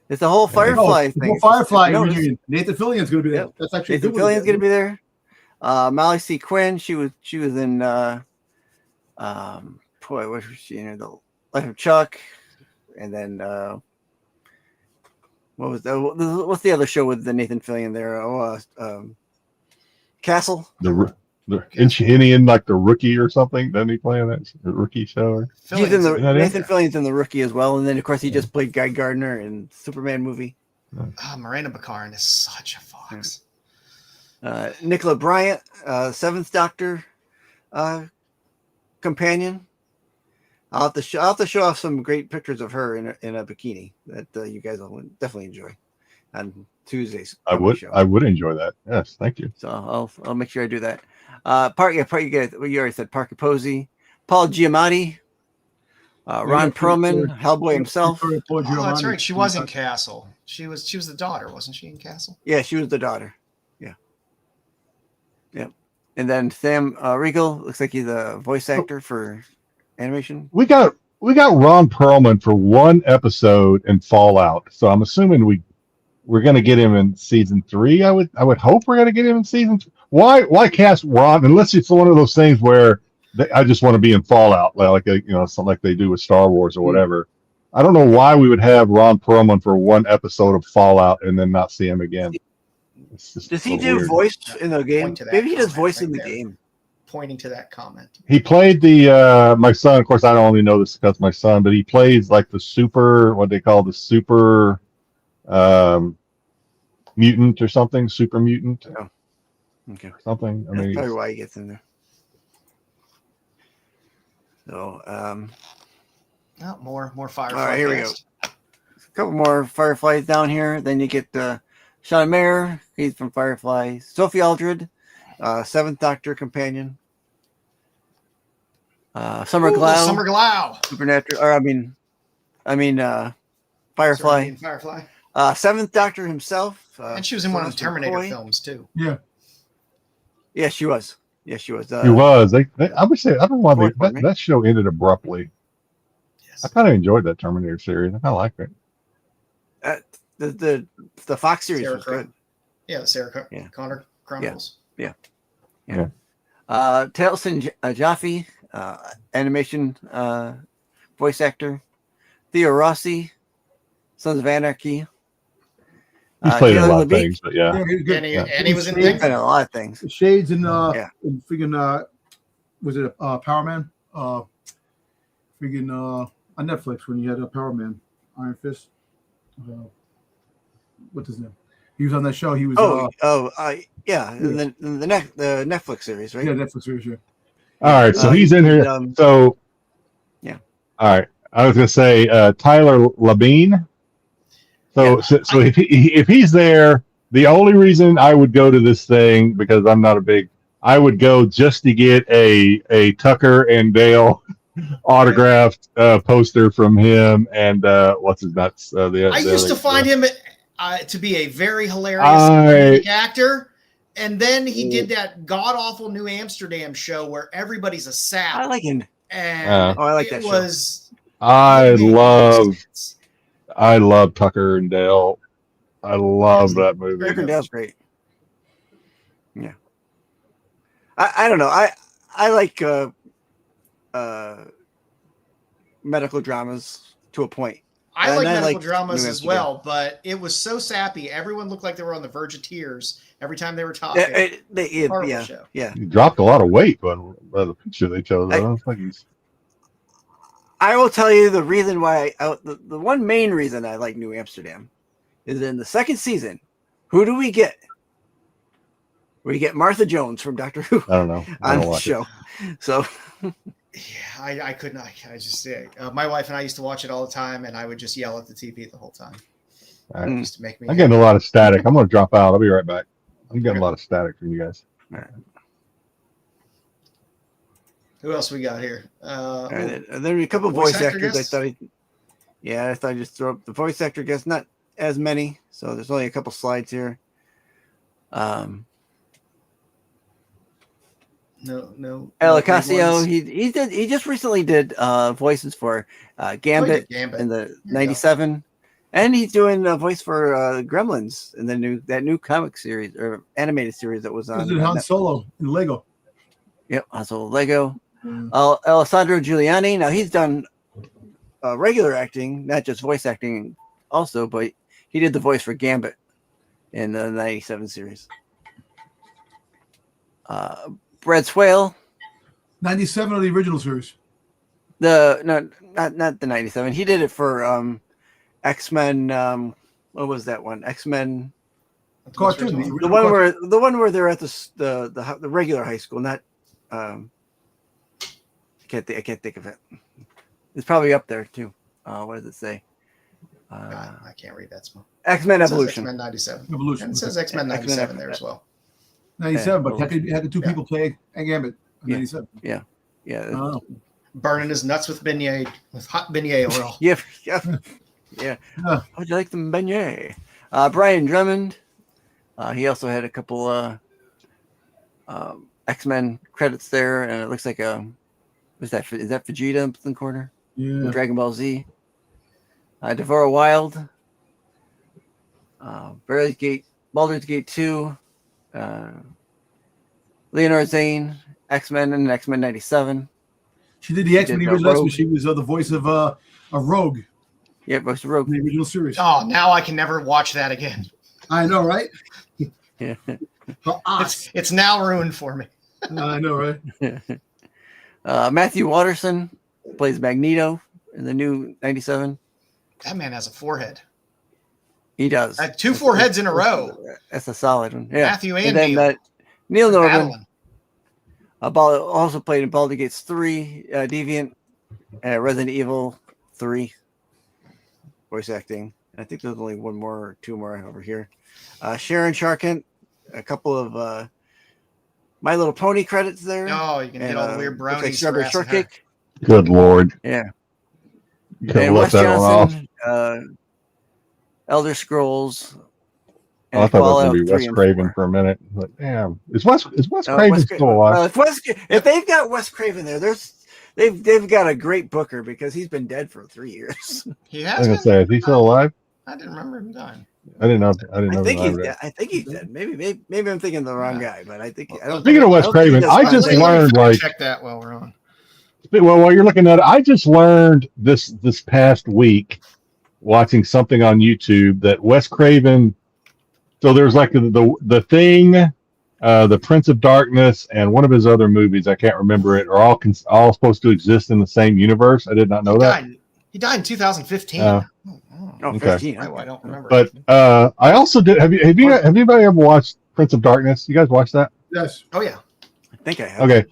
It's the whole Firefly thing. The whole Firefly reunion. Nathan Fillion's going to be there. That's actually Nathan Fillion's going to be there. Molly C. Quinn. She was in what was she in? The Life of Chuck, and then what's the other show with the Nathan Fillion there? Castle. Isn't he in like the Rookie or something? Doesn't he play in that Rookie show? He's in Nathan Fillion's in the Rookie as well, and then of course he just played Guy Gardner in Superman movie. Miranda Baccarin is such a fox. Nicola Bryant, Seventh Doctor companion. I'll have to show off some great pictures of her in a bikini that you guys will definitely enjoy on Tuesday's show. I would enjoy that. Yes, thank you. So I'll make sure I do that. You already said Parker Posey, Paul Giamatti, Ron Perlman, Hellboy himself. Oh, that's right. She was in Castle. She was the daughter, wasn't she, in Castle? Yeah, she was the daughter. Yeah. Yep. And then Sam Riegel looks like he's a voice actor for animation. We got Ron Perlman for one episode in Fallout, so I'm assuming we're going to get him in season 3. I would hope we're going to get him in season 3. Why cast Ron unless it's one of those things where I just want to be in Fallout, like something like they do with Star Wars or whatever. I don't know why we would have Ron Perlman for one episode of Fallout and then not see him again. Does he do voice in the game? Maybe he does voice in the game. Pointing to that comment. He played my son. Of course, I don't only know this because my son, but he plays like the super, what they call the super mutant or something, super mutant. Oh. Okay. Something. I That's mean, probably why he gets in there. So, more Firefly. All right, here we go. A couple more Fireflies down here. Then you get Sean Mayer. He's from Firefly. Sophie Aldred, 7th Doctor companion. Summer Glau. Summer Glau. Supernatural. Or I mean, Firefly. Firefly. 7th Doctor himself. And she was in one of the Terminator films too. Yeah. Yeah, she was. She was. he was. I would say I don't know why that show ended abruptly. Yes. I kind of enjoyed that Terminator series. I kind of liked it. The Fox series Sarah was good. Yeah, the Sarah Connor Chronicles. Yeah. Taliesin Jaffe, animation voice actor. Theo Rossi, Sons of Anarchy. He's played in a lot of Lebeek. things, but yeah. He's good. And he was in He's been in a lot of things. Shades and freaking was it Power Man? On Netflix when you had Power Man, Iron Fist. What's his name? He was on that show. He was. Yeah. The Netflix series, right? Yeah, Netflix series. Yeah. All right, so he's in here. So yeah. All right, I was gonna say Tyler Labine. So if he's there, the only reason I would go to this thing because I'm not I would go just to get a Tucker and Dale autographed poster from him and what's his nuts. I used to find him to be a very hilarious actor, and then he did that god awful New Amsterdam show where everybody's a sap. I like him. And I like that show. I love Tucker and Dale. I love that movie. Tucker and Dale's great. Yeah. I don't know. I like medical dramas to a point. I like medical dramas as well, but it was so sappy. Everyone looked like they were on the verge of tears every time they were talking. Show. He dropped a lot of weight by the picture they chose. I will tell you the reason why. The one main reason I like New Amsterdam is in the second season. Who do we get? We get Martha Jones from Doctor Who. I don't know. On the show. So. Yeah, I couldn't. I just my wife and I used to watch it all the time, and I would just yell at the TV the whole time. All right. Just to make me. I'm getting a lot of static. I'm going to drop out. I'll be right back. I'm getting a lot of static from you guys. All right. Who else we got here? And there are a couple of voice actors. I thought I'd just throw up the voice actor guests. Not as many, so there's only a couple slides here. No. El Ocasio, he just recently did voices for Gambit in the '97, and he's doing a voice for Gremlins in that new comic series or animated series that was on. Was it Han Solo in Lego? Yep, Han Solo Lego. Alessandro Giuliani. Now he's done regular acting, not just voice acting, also, but he did the voice for Gambit in the '97 series. Brad Swale. 97 of the original series. Not the '97. He did it for X-Men. What was that one? X-Men. Cartoon. The one where they're at the regular high school. Not. I can't think of it. It's probably up there too. What does it say? I can't read that small. X-Men Evolution. X-Men 97. Evolution. And it says X-Men 97 there as well. 97, but Evolution. had the two people play a Gambit. Yeah. 97. Yeah. Oh. Burning his nuts with beignet, with hot beignet oil. Yeah. How would you like them beignet? Brian Drummond. He also had a couple X-Men credits there, and it looks like is that Vegeta in the corner? Yeah. Dragon Ball Z. Devora Wild. Baldur's Gate 2. Leonard Zane, X-Men and X-Men 97. She did the X-Men original. Rogue. She was the voice of a Rogue. Yeah, voice of Rogue. In the original series. Oh, now I can never watch that again. I know, right? Yeah. It's now ruined for me. I know, right? Matthew Watterson plays Magneto in the new 97. That man has a forehead. He does. 2 foreheads in a row. That's a solid one. Yeah. Matthew and then Neil. Neil Norman Battling. also played in Baldur's Gate 3, Deviant, Resident Evil 3 voice acting. I think there's only one more or two more over here. Sharon Sharkent, a couple of My Little Pony credits there. Oh, you can get all the weird brownies. Like Strawberry harassing her. Shortcake. Good Lord. Yeah. You could've And left Wes that one off. Johnson, Elder Scrolls. Oh, I thought that was Fallout going to be 3 Wes and Craven 4. for a minute. But damn, is Wes No, Craven still alive? If they've got Wes Craven there, they've got a great booker because he's been dead for 3 years. He I has was been. going to say, is he still alive? I didn't remember him dying. I didn't know. I didn't know. I think he was he's alive. dead. I think he's dead. Maybe I'm thinking the wrong guy, but I think I don't. Speaking of Wes Craven, I just Let me learned check that while we're on. Well, while you're looking at it, I just learned this past week watching something on YouTube that Wes Craven. So there's like the Thing, the Prince of Darkness, and one of his other movies, I can't remember it, are all supposed to exist in the same universe. I did not know that. He died in 2015. Oh, Okay. 15. I don't remember. But I also did. Have anybody ever watched Prince of Darkness? You guys watched that? Yes. Oh yeah. I think I have. Okay.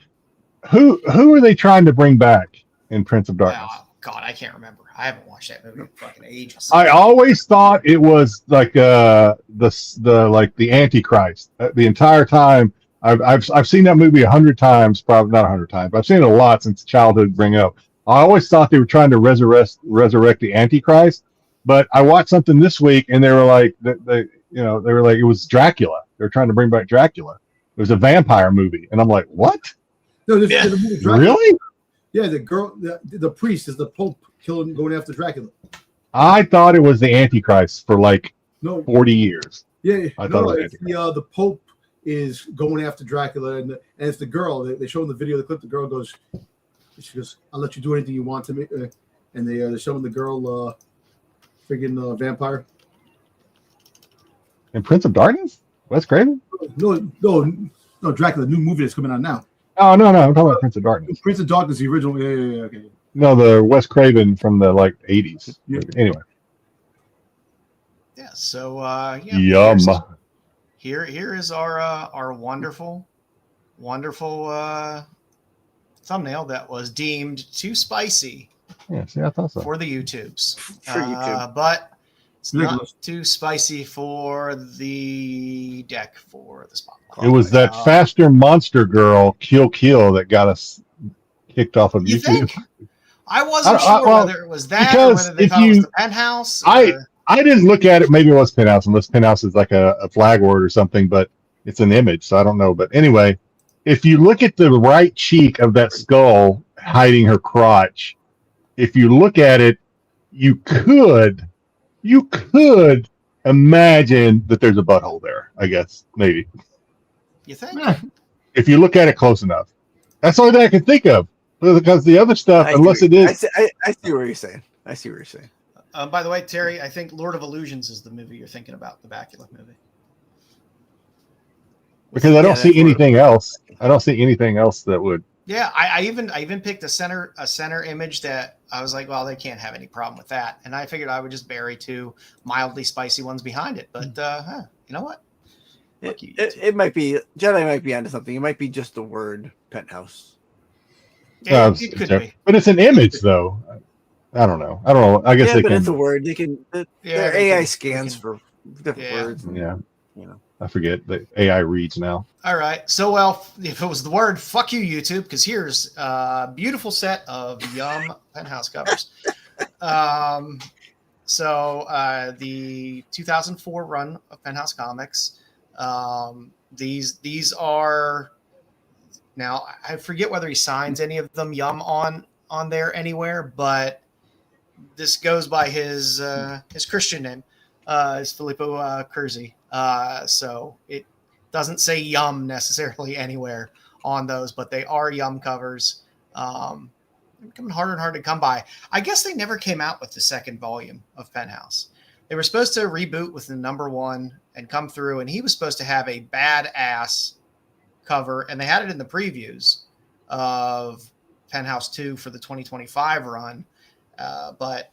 Who are they trying to bring back in Prince of Darkness? Oh, God, I can't remember. I haven't watched that movie in fucking ages. I always thought it was like the Antichrist. The entire time I've seen that movie 100 times, probably not 100 times. But I've seen it a lot since childhood. Bring up. I always thought they were trying to resurrect the Antichrist, but I watched something this week and they were like they were like it was Dracula. They were trying to bring back Dracula. It was a vampire movie, and I'm like, what? No, the movie Dracula. Really? Yeah, the girl, the priest is the Pope going after Dracula. I thought it was the Antichrist for like No. 40 years. Yeah, I thought it was the Pope is going after Dracula, and it's the girl. They show in the video, the clip. The girl goes, she goes, "I'll let you do anything you want to me," and they're showing the girl, freaking vampire. And Prince of Darkness? Wes Craven? No, Dracula, new movie that's coming out now. Oh no, I'm talking about Prince of Darkness. Prince of Darkness, the original. Yeah, okay. No, the Wes Craven from the like 80s. Yeah. Anyway. Yeah. So Yum. Here is our wonderful thumbnail that was deemed too spicy Yeah, see, I thought so. for the YouTubes. For YouTube. But it's Ridiculous. not too spicy for the deck for the spotlight. It was that faster monster girl, Kill, that got us kicked off of You YouTube. think? I wasn't sure whether it was that or whether they thought it was the penthouse. I didn't look at it. Maybe it was Penthouse, unless Penthouse is like a flag word or something, but it's an image, so I don't know. But anyway, if you look at the right cheek of that skull hiding her crotch, if you look at it, you could imagine that there's a butthole there, I guess, maybe. You think? If you look at it close enough. That's the only thing I can think of. Because the other stuff, unless it is... I see what you're saying. By the way, Terry, I think Lord of Illusions is the movie you're thinking about, the Bacula movie. Because I don't see anything else. I don't see anything else that would... Yeah, I even picked a center image that I was like, well, they can't have any problem with that. And I figured I would just bury 2 mildly spicy ones behind it. But you know what? It might be Jedi might be onto something. It might be just the word penthouse. Yeah, it could be. But it's an image, though. I don't know. I guess Yeah, they but can. it's a word. They can. Their they AI can- scans they can- for different Yeah. words. And, Yeah, you know. I forget that AI reads now. All right. So, well, if it was the word, fuck you, YouTube, because here's a beautiful set of Yum Penthouse covers. The 2004 run of Penthouse Comics. These are now, I forget whether he signs any of them Yum on there anywhere, but this goes by his Christian name, is Filippo CURZI. So it doesn't say Yum necessarily anywhere on those, but they are Yum covers. They're becoming harder and harder to come by. I guess they never came out with the second volume of Penthouse. They were supposed to reboot with the number 1 and come through, and he was supposed to have a badass cover, and they had it in the previews of Penthouse 2 for the 2025 run. But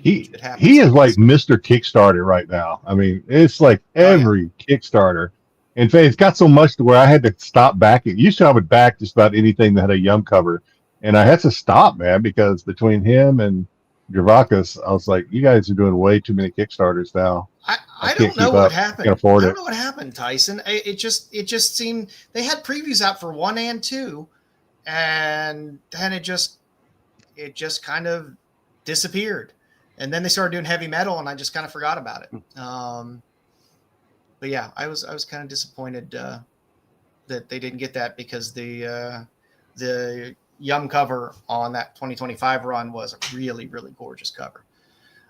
He is like Mr. Kickstarter right now. I mean, it's like every Kickstarter. In fact, it's got so much to where I had to stop backing. Used to I would back just about anything that had a Yum cover, and I had to stop, man, because between him and Gervakis, I was like, you guys are doing way too many Kickstarters now. I don't know what happened. Can't afford I it. don't know what happened, Tyson. It just seemed they had previews out for 1 and 2, and then it just kind of disappeared. And then they started doing heavy metal, and I just kind of forgot about it. But yeah, I was kind of disappointed that they didn't get that, because the Yum cover on that 2025 run was a really, really gorgeous cover.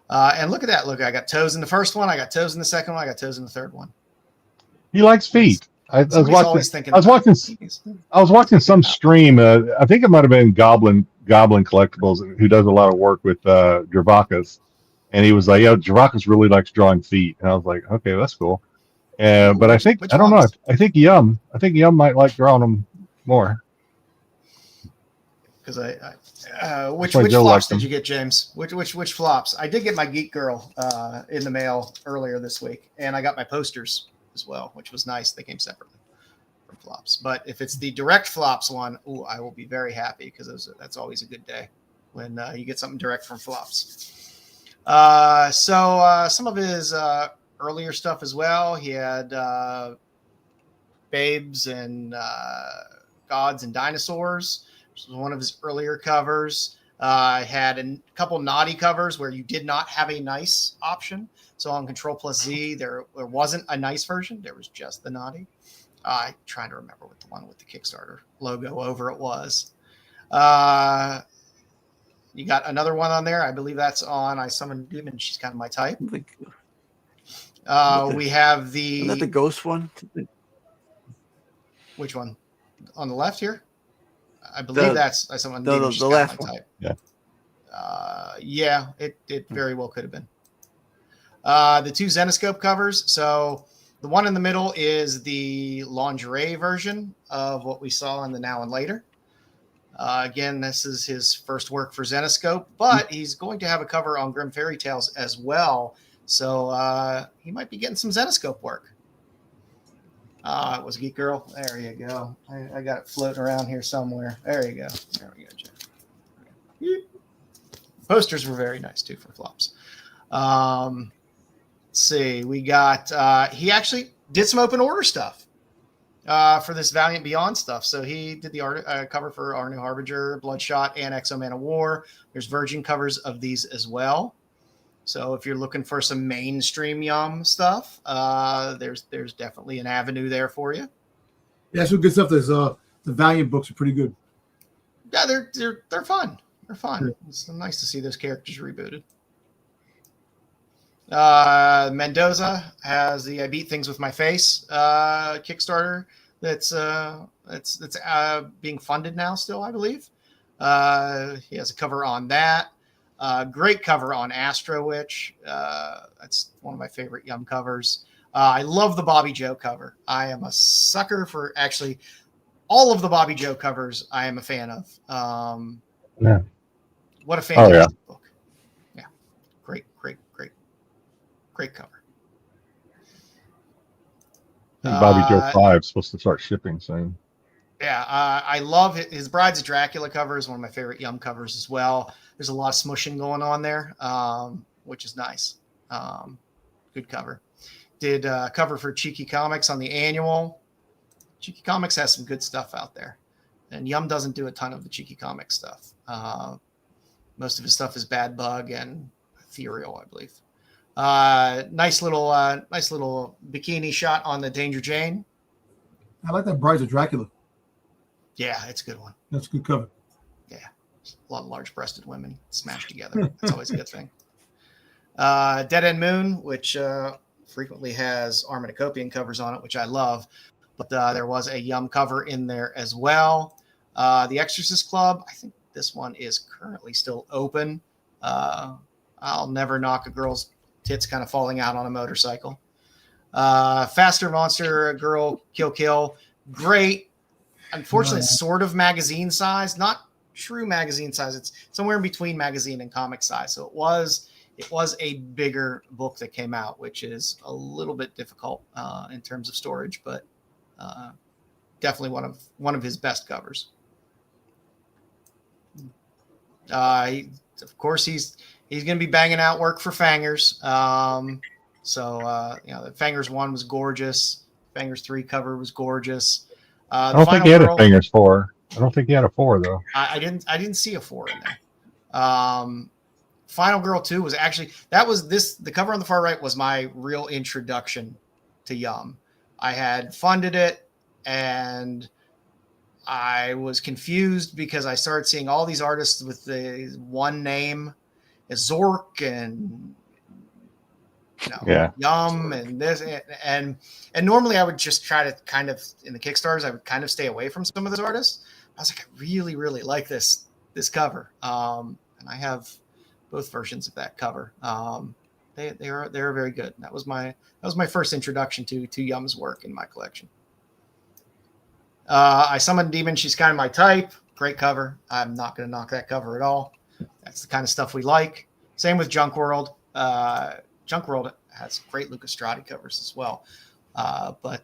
And look at that! Look, I got toes in the first one, I got toes in the second one, I got toes in the third one. He likes feet. I was watching some stream. I think it might have been Goblin Collectibles, who does a lot of work with Gervakis, and he was like, "Yo, Gervakis really likes drawing feet," and I was like, "Okay, that's cool." But I think I don't know. I think Yum might like drawing them more. Because which flops did you get, James? Which flops? I did get my Geek Girl in the mail earlier this week, and I got my posters as well, which was nice. They came separately from flops. But if it's the direct flops one, I will be very happy, because that's always a good day when you get something direct from flops. So some of his earlier stuff as well. He had Babes and Gods and Dinosaurs, which was one of his earlier covers. Had a couple naughty covers where you did not have a nice option. So on Control Plus Z, there wasn't a nice version. There was just the naughty. I'm trying to remember what the one with the Kickstarter logo over it was. You got another one on there. I believe that's on I Summoned Demon. She's kind of my type. We have Isn't that the ghost one? Which one? On the left here? I believe that's I Summoned Demon. The last one. Type. Yeah. It very well could have been. The 2 Zenoscope covers. So the one in the middle is the lingerie version of what we saw in the Now and Later. Again, this is his first work for Zenoscope, but he's going to have a cover on Grim Fairy Tales as well. So he might be getting some Zenoscope work. It was Geek Girl. There you go. I got it floating around here somewhere. There you go. There we go, Jeff. Posters were very nice too for flops. Let's see. We got he actually did some open order stuff for this Valiant Beyond stuff. So he did the art cover for Our New Harbinger, Bloodshot, and Exo Man of War. There's Virgin covers of these as well. So if you're looking for some mainstream Yum stuff, there's definitely an avenue there for you. Yeah, some good stuff. There's the Valiant books are pretty good. Yeah, they're fun. They're fun. It's nice to see those characters rebooted. Mendoza has the I Beat Things With My Face Kickstarter that's being funded now still, I believe. He has a cover on that. Great cover on Astro Witch. That's one of my favorite Yum covers. I love the Bobby Joe cover. I am a sucker for actually all of the Bobby Joe covers I am a fan of. Yeah. What a fantastic book. Yeah. Great cover. Bobby Joe 5 is supposed to start shipping soon. Yeah, I love his Brides of Dracula cover is one of my favorite Yum covers as well. There's a lot of smushing going on there, which is nice. Good cover. Did cover for Cheeky Comics on the annual. Cheeky Comics has some good stuff out there, and Yum doesn't do a ton of the Cheeky Comics stuff. Most of his stuff is Bad Bug and Ethereal, I believe. Nice little bikini shot on the Danger Jane. I like that Brides of Dracula. Yeah, it's a good one. That's a good cover. Yeah, a lot of large-breasted women smashed together. That's always a good thing. Dead End Moon, which frequently has Arminicopian covers on it, which I love. But there was a Yum cover in there as well. The Exorcist Club, I think this one is currently still open. I'll Never Knock a Girl's Tits Kind of Falling Out on a Motorcycle. Faster Monster Girl Kill. Great. Unfortunately, it's sort of magazine size, not true magazine size. It's somewhere in between magazine and comic size. So it was a bigger book that came out, which is a little bit difficult in terms of storage, but definitely one of his best covers. Of course, he's going to be banging out work for Fangers. The Fangers 1 was gorgeous. Fangers 3 cover was gorgeous. I don't think he had a Fingers 4. I don't think he had a 4 though. I didn't see a 4 in there. Final Girl 2 was actually the cover on the far right was my real introduction to Yum. I had funded it and I was confused because I started seeing all these artists with the one name, Zork and Yum and this and normally I would just try to kind of in the Kickstarters I would kind of stay away from some of those artists. I was like, I really like this cover, and I have both versions of that cover. They are very good. That was my first introduction to Yum's work in my collection. I Summoned Demon. She's kind of my type. Great cover. I'm not going to knock that cover at all. That's the kind of stuff we like. Same with Junk World. Junk World has great Lucas Strati covers as well. But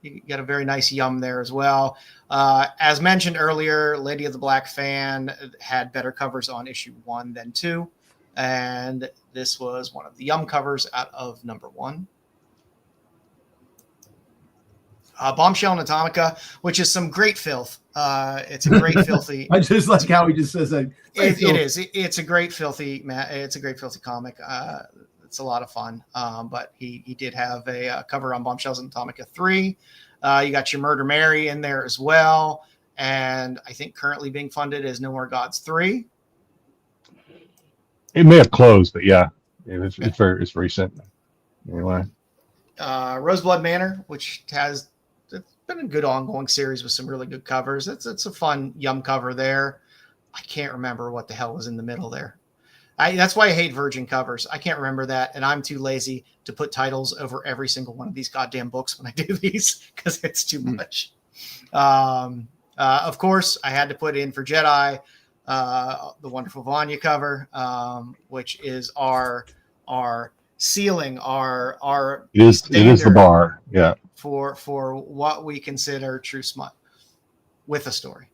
you get a very nice Yum there as well. As mentioned earlier, Lady of the Black Fan had better covers on issue 1 than 2. And this was one of the Yum covers out of number 1. Bombshell and Atomica, which is some great filth. It's a great filthy. I just like how he just says that. It is. It's a great filthy. It's a great filthy comic. It's a lot of fun. But he did have a cover on Bombshells and Atomica 3. You got your Murder Mary in there as well, and I think currently being funded is No More Gods 3. It may have closed, but yeah, it's recent. Anyway, Roseblood Manor, which it's been a good ongoing series with some really good covers. It's a fun Yum cover there. I can't remember what the hell was in the middle there. That's why I hate Virgin covers. I can't remember that, and I'm too lazy to put titles over every single one of these goddamn books when I do these because it's too much. Of course, I had to put in for Jedi the wonderful Vanya cover, which is our ceiling, our it is the bar, yeah, for what we consider true smut with a story.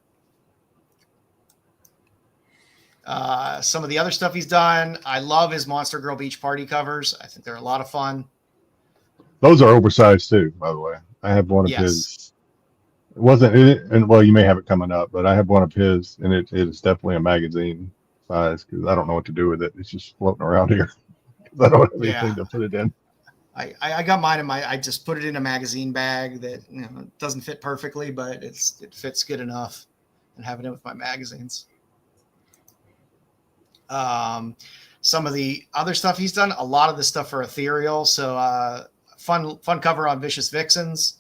Some of the other stuff he's done, I love his Monster Girl Beach Party covers. I think they're a lot of fun. Those are oversized too, by the way. I have one of his. It wasn't it, and well, you may have it coming up, but I have one of his, and it is definitely a magazine size because I don't know what to do with it. It's just floating around here because I don't have anything to put it in. I got mine I just put it in a magazine bag that it doesn't fit perfectly, but it fits good enough, and having it with my magazines. Some of the other stuff he's done, a lot of the stuff for Ethereal. So fun cover on Vicious Vixens.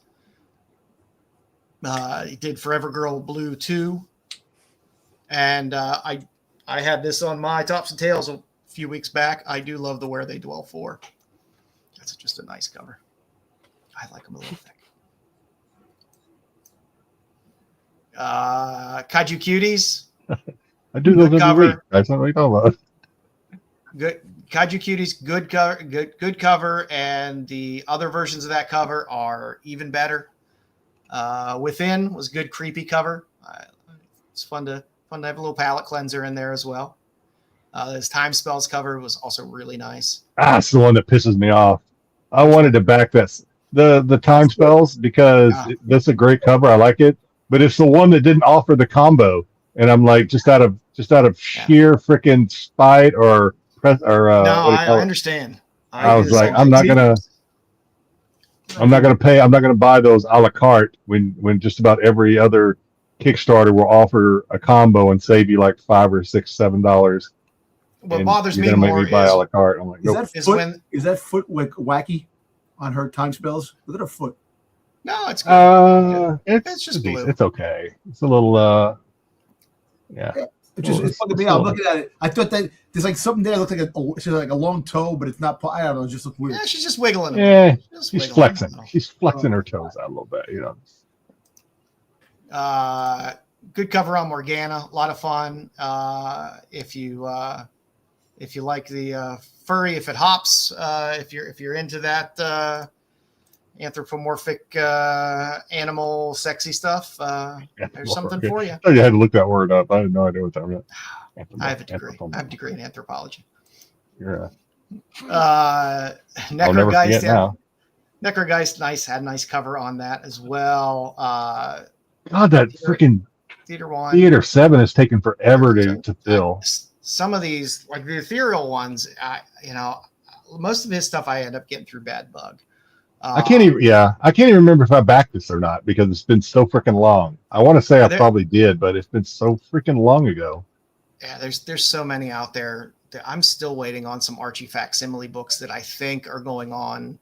He did Forever Girl Blue 2. And I had this on my Tops and Tails a few weeks back. I do love the Where They Dwell 4. That's just a nice cover. I like them a little thick. Kaiju Cuties. I do those every week. That's not what you're talking about. Good Kaiju Cuties, good cover, and the other versions of that cover are even better. Within was good creepy cover. It's fun to have a little palette cleanser in there as well. This Time Spells cover was also really nice. That's the one that pisses me off. I wanted to back the Time Spells because that's a great cover. I like it, but it's the one that didn't offer the combo, and I'm like, just out of sheer freaking spite or no, I understand. I was like, I'm not gonna pay. I'm not gonna buy those a la carte when just about every other Kickstarter will offer a combo and save you like $5 or $6, $7. What bothers me make more me buy a la carte. I'm like, nope. Is that foot like wacky on her Time Spells? Look at her foot. No, it's good. It's just decent. blue. It's okay. It's a little yeah. It's fucking me out. I'm looking at it. I thought that there's like something there. It looks like a long toe, but it's not. I don't know. It just looks weird. Yeah, she's just wiggling. Yeah, she's flexing. She's flexing her toes out a little bit. Good cover on Morgana. A lot of fun. If you like the furry, if it hops, if you're into that anthropomorphic animal sexy stuff, there's something for you. I had to look that word up. I had no idea what that meant. I have a degree. I have a degree in anthropology. You're Necrogeist now. Necrogeist, had a nice cover on that as well. God, that freaking Theater 7 is taking forever to fill. Some of these, like the ethereal ones, most of his stuff I end up getting through Bad Bug. I can't even remember if I backed this or not because it's been so freaking long. I want to say I probably did, but it's been so freaking long ago. Yeah, there's so many out there that I'm still waiting on some Archie facsimile books that I think are going on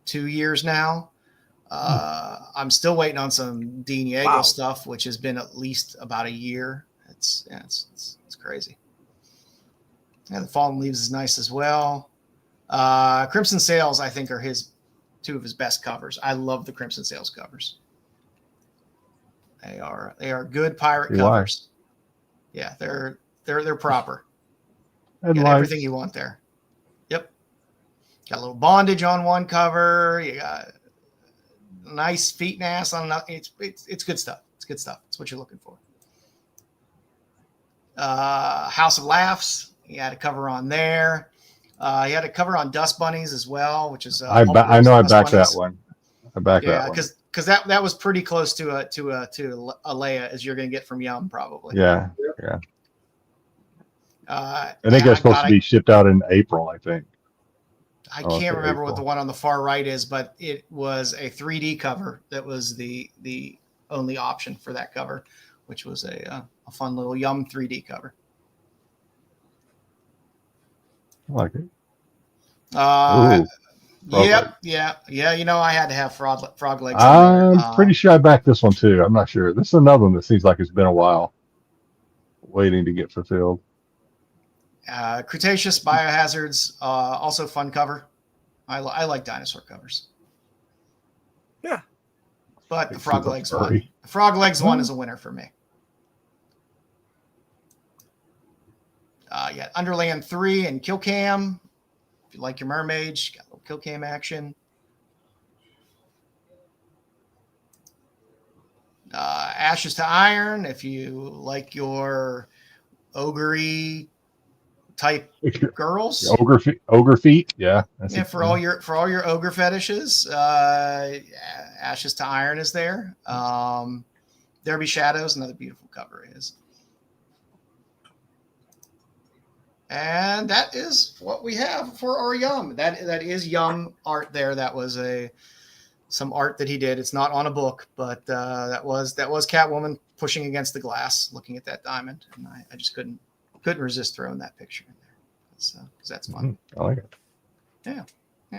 2 years now. I'm still waiting on some Dean Yeagle stuff, which has been at least about a year. It's crazy. Yeah, the Fallen Leaves is nice as well. Crimson Sails, I think, are two of his best covers. I love the Crimson Sails covers. They are good pirate covers. Yeah, they're proper. You got everything you want there. Yep. Got a little bondage on one cover. You got nice feet and ass on another. It's good stuff. It's good stuff. It's what you're looking for. House of Laughs. He had a cover on there. He had a cover on Dust Bunnies as well, which is I know I backed that one. I backed that one. Because that was pretty close to a Leia as you're going to get from Yum probably. Yeah. I think they're supposed to be shipped out in April. I think. I can't remember what the one on the far right is, but it was a 3D cover that was the only option for that cover, which was a fun little Yum 3D cover. I like it. Yeah. I had to have frog legs. I'm pretty sure I backed this one too. I'm not sure. This is another one that seems like it's been a while waiting to get fulfilled. Cretaceous Biohazards, also fun cover. I like dinosaur covers. Yeah, but the frog legs one. The frog legs one is a winner for me. Underland 3 and Kill Cam. If you like your mermaids, got a little Kill Cam action. Ashes to Iron. If you like your ogre type girls, ogre feet, yeah. For all your ogre fetishes, Ashes to Iron is there. There Be Shadows, another beautiful cover is. And that is what we have for our Yum. That is Yum art there. That was some art that he did. It's not on a book, but that was Catwoman pushing against the glass, looking at that diamond, and I just couldn't resist throwing that picture in there because that's fun. I like it. Yeah.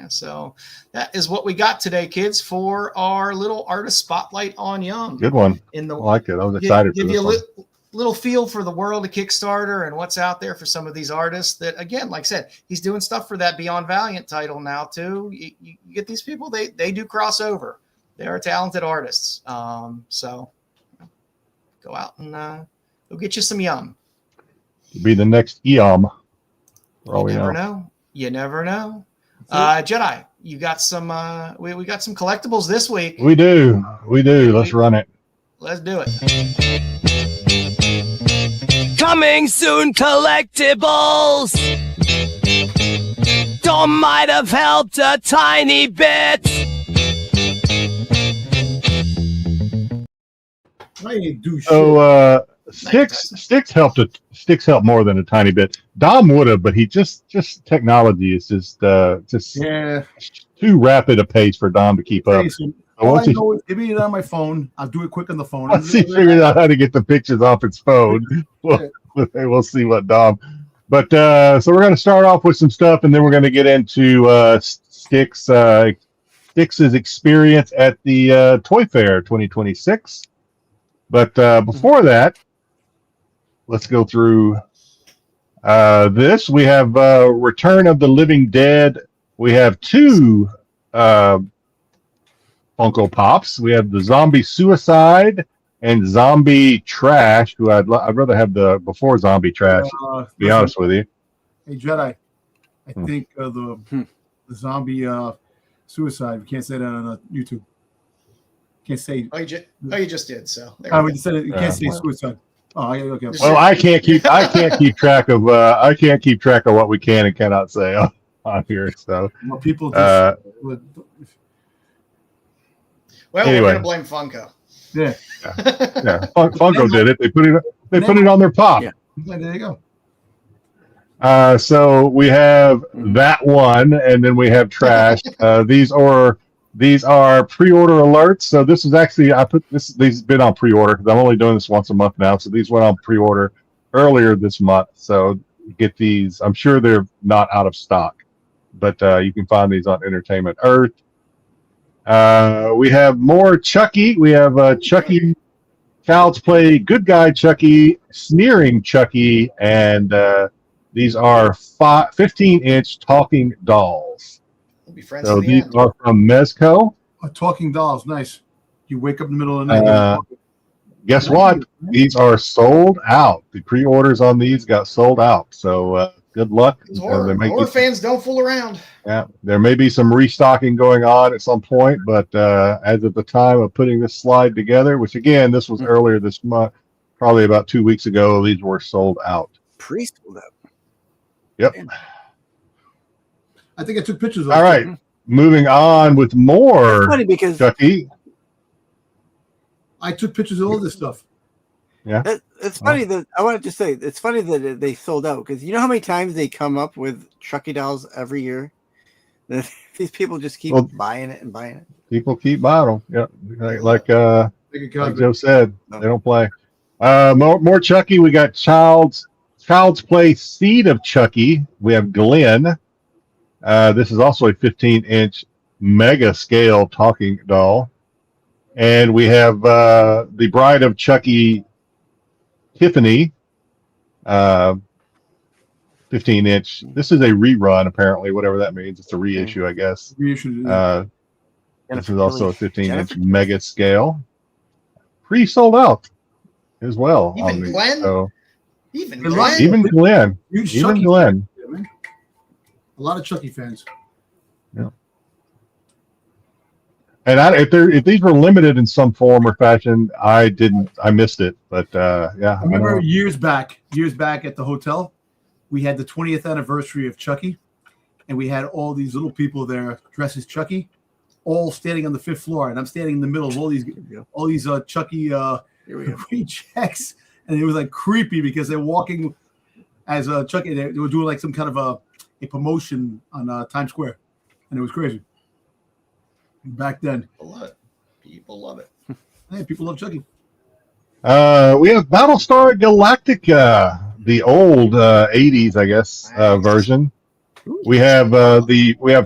So that is what we got today, kids, for our little artist spotlight on Yum. Good one. I like it. I was excited for this one. Little feel for the world of Kickstarter and what's out there for some of these artists that, again, like I said, he's doing stuff for that Beyond Valiant title now too. You get these people, they do crossover. They are talented artists. So go out and go get you some Yum. Be the next Yum. You never know. Jedi, you got some we got some collectibles this week. We do. Let's run it. Let's do it. Coming soon, collectibles. Dom might have helped a tiny bit. I ain't do shit. So Styx helped more than a tiny bit. Dom would have, but he just technology is just Yeah. too rapid a pace for Dom to keep up. All I know is give me it on my phone. I'll do it quick on the phone. Once he figured out how to get the pictures off his phone, we'll see what Dom. But so we're going to start off with some stuff, and then we're going to get into Styx's experience at the Toy Fair 2026. But before that, let's go through this. We have Return of the Living Dead. We have 2 Funko Pops. We have the Zombie Suicide and Zombie Trash, who I'd rather have the before Zombie Trash, to be honest with you. Hey, Jedi, I think the Zombie Suicide, we can't say that on YouTube. Can't say. Oh, you just did. So We said it. You can't say suicide. Oh, okay. Well, I can't keep track of what we can and cannot say on here. So well, people just anyway. We're gonna blame Funko. yeah. Funko did it. They put it on their pop. Yeah. There you go. So we have that one, and then we have trash. These are pre-order alerts. So this is actually these have been on pre-order because I'm only doing this once a month now. So these went on pre-order earlier this month. So get these. I'm sure they're not out of stock, but you can find these on Entertainment Earth. We have more Chucky. We have Chucky, Child's Play, Good Guy Chucky, Sneering Chucky, and these are 15-inch talking dolls. We'll be friends. So these are from Mezco. Talking dolls, nice. You wake up in the middle of the night. Guess what? These are sold out. The pre-orders on these got sold out. So good luck. Horror fans don't fool around. Yeah, there may be some restocking going on at some point, but as of the time of putting this slide together, which again, this was earlier this month, probably about 2 weeks ago, these were sold out. Pre-sold out. Yep. I think I took pictures of All right. Moving on with more It's funny because Chucky. I took pictures of all this stuff. Yeah. it's funny that I wanted to say it's funny that they sold out because you know how many times they come up with Chucky dolls every year. These people just keep buying it and buying it. People keep buying them. Yeah, like Joe said, they don't play. More Chucky. We got Child's Play Seed of Chucky. We have Glenn. This is also a 15-inch mega scale talking doll. And we have the Bride of Chucky, Tiffany, 15-inch. This is a rerun, apparently, whatever that means. It's a reissue, I guess. Reissued. This is also a 15-inch mega scale. Pre-sold out as well. Even Glenn? So, Even Glenn. Even Glenn. A lot of Chucky fans. Yeah. And if these were limited in some form or fashion, I missed it. But yeah. I remember years back at the hotel, we had the 20th anniversary of Chucky, and we had all these little people there dressed as Chucky, all standing on the 5th floor, and I'm standing in the middle of all these Chucky rejects, and it was like creepy because they're walking as Chucky. They were doing like some kind of a promotion on Times Square, and it was crazy. Back then, people love it. Hey, people love Chucky. We have Battlestar Galactica, the old 80s, I guess, version. We have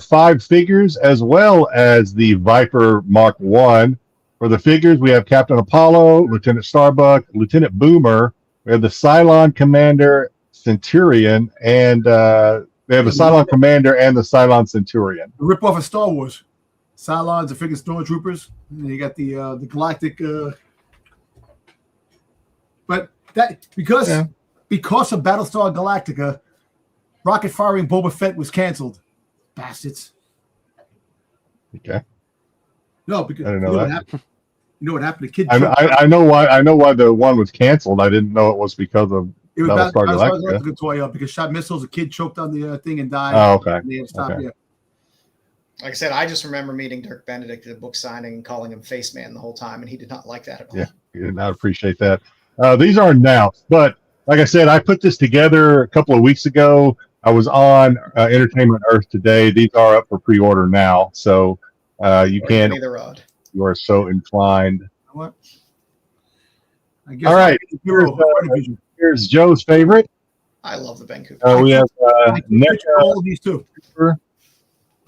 5 figures as well as the Viper Mark I. For the figures, we have Captain Apollo, Lieutenant Starbuck, Lieutenant Boomer. We have the Cylon Commander Centurion, and they have the Cylon Commander and the Cylon Centurion. The rip-off of Star Wars. Cylons are freaking stormtroopers. And you got the Galactic. But that because of Battlestar Galactica, rocket firing Boba Fett was canceled. Bastards. Okay. No, because I didn't you know know what that. happened. You know what happened? The kid. I know why. I know why the one was canceled. I didn't know it was because of It was Battlestar Galactica. Galactica toy because shot missiles. A kid choked on the thing and died. Oh, okay. And they had to stop. Okay. Yeah. Like I said, I just remember meeting Dirk Benedict at a book signing and calling him Face Man the whole time, and he did not like that at all. Yeah, you did not appreciate that. These are announced, but like I said, I put this together a couple of weeks ago. I was on Entertainment Earth today. These are up for pre-order now, so you can. Give me the rod. You are so inclined. You know what? I guess All right, here's Joe's favorite. I love the Ben Cooper. We have all of these too.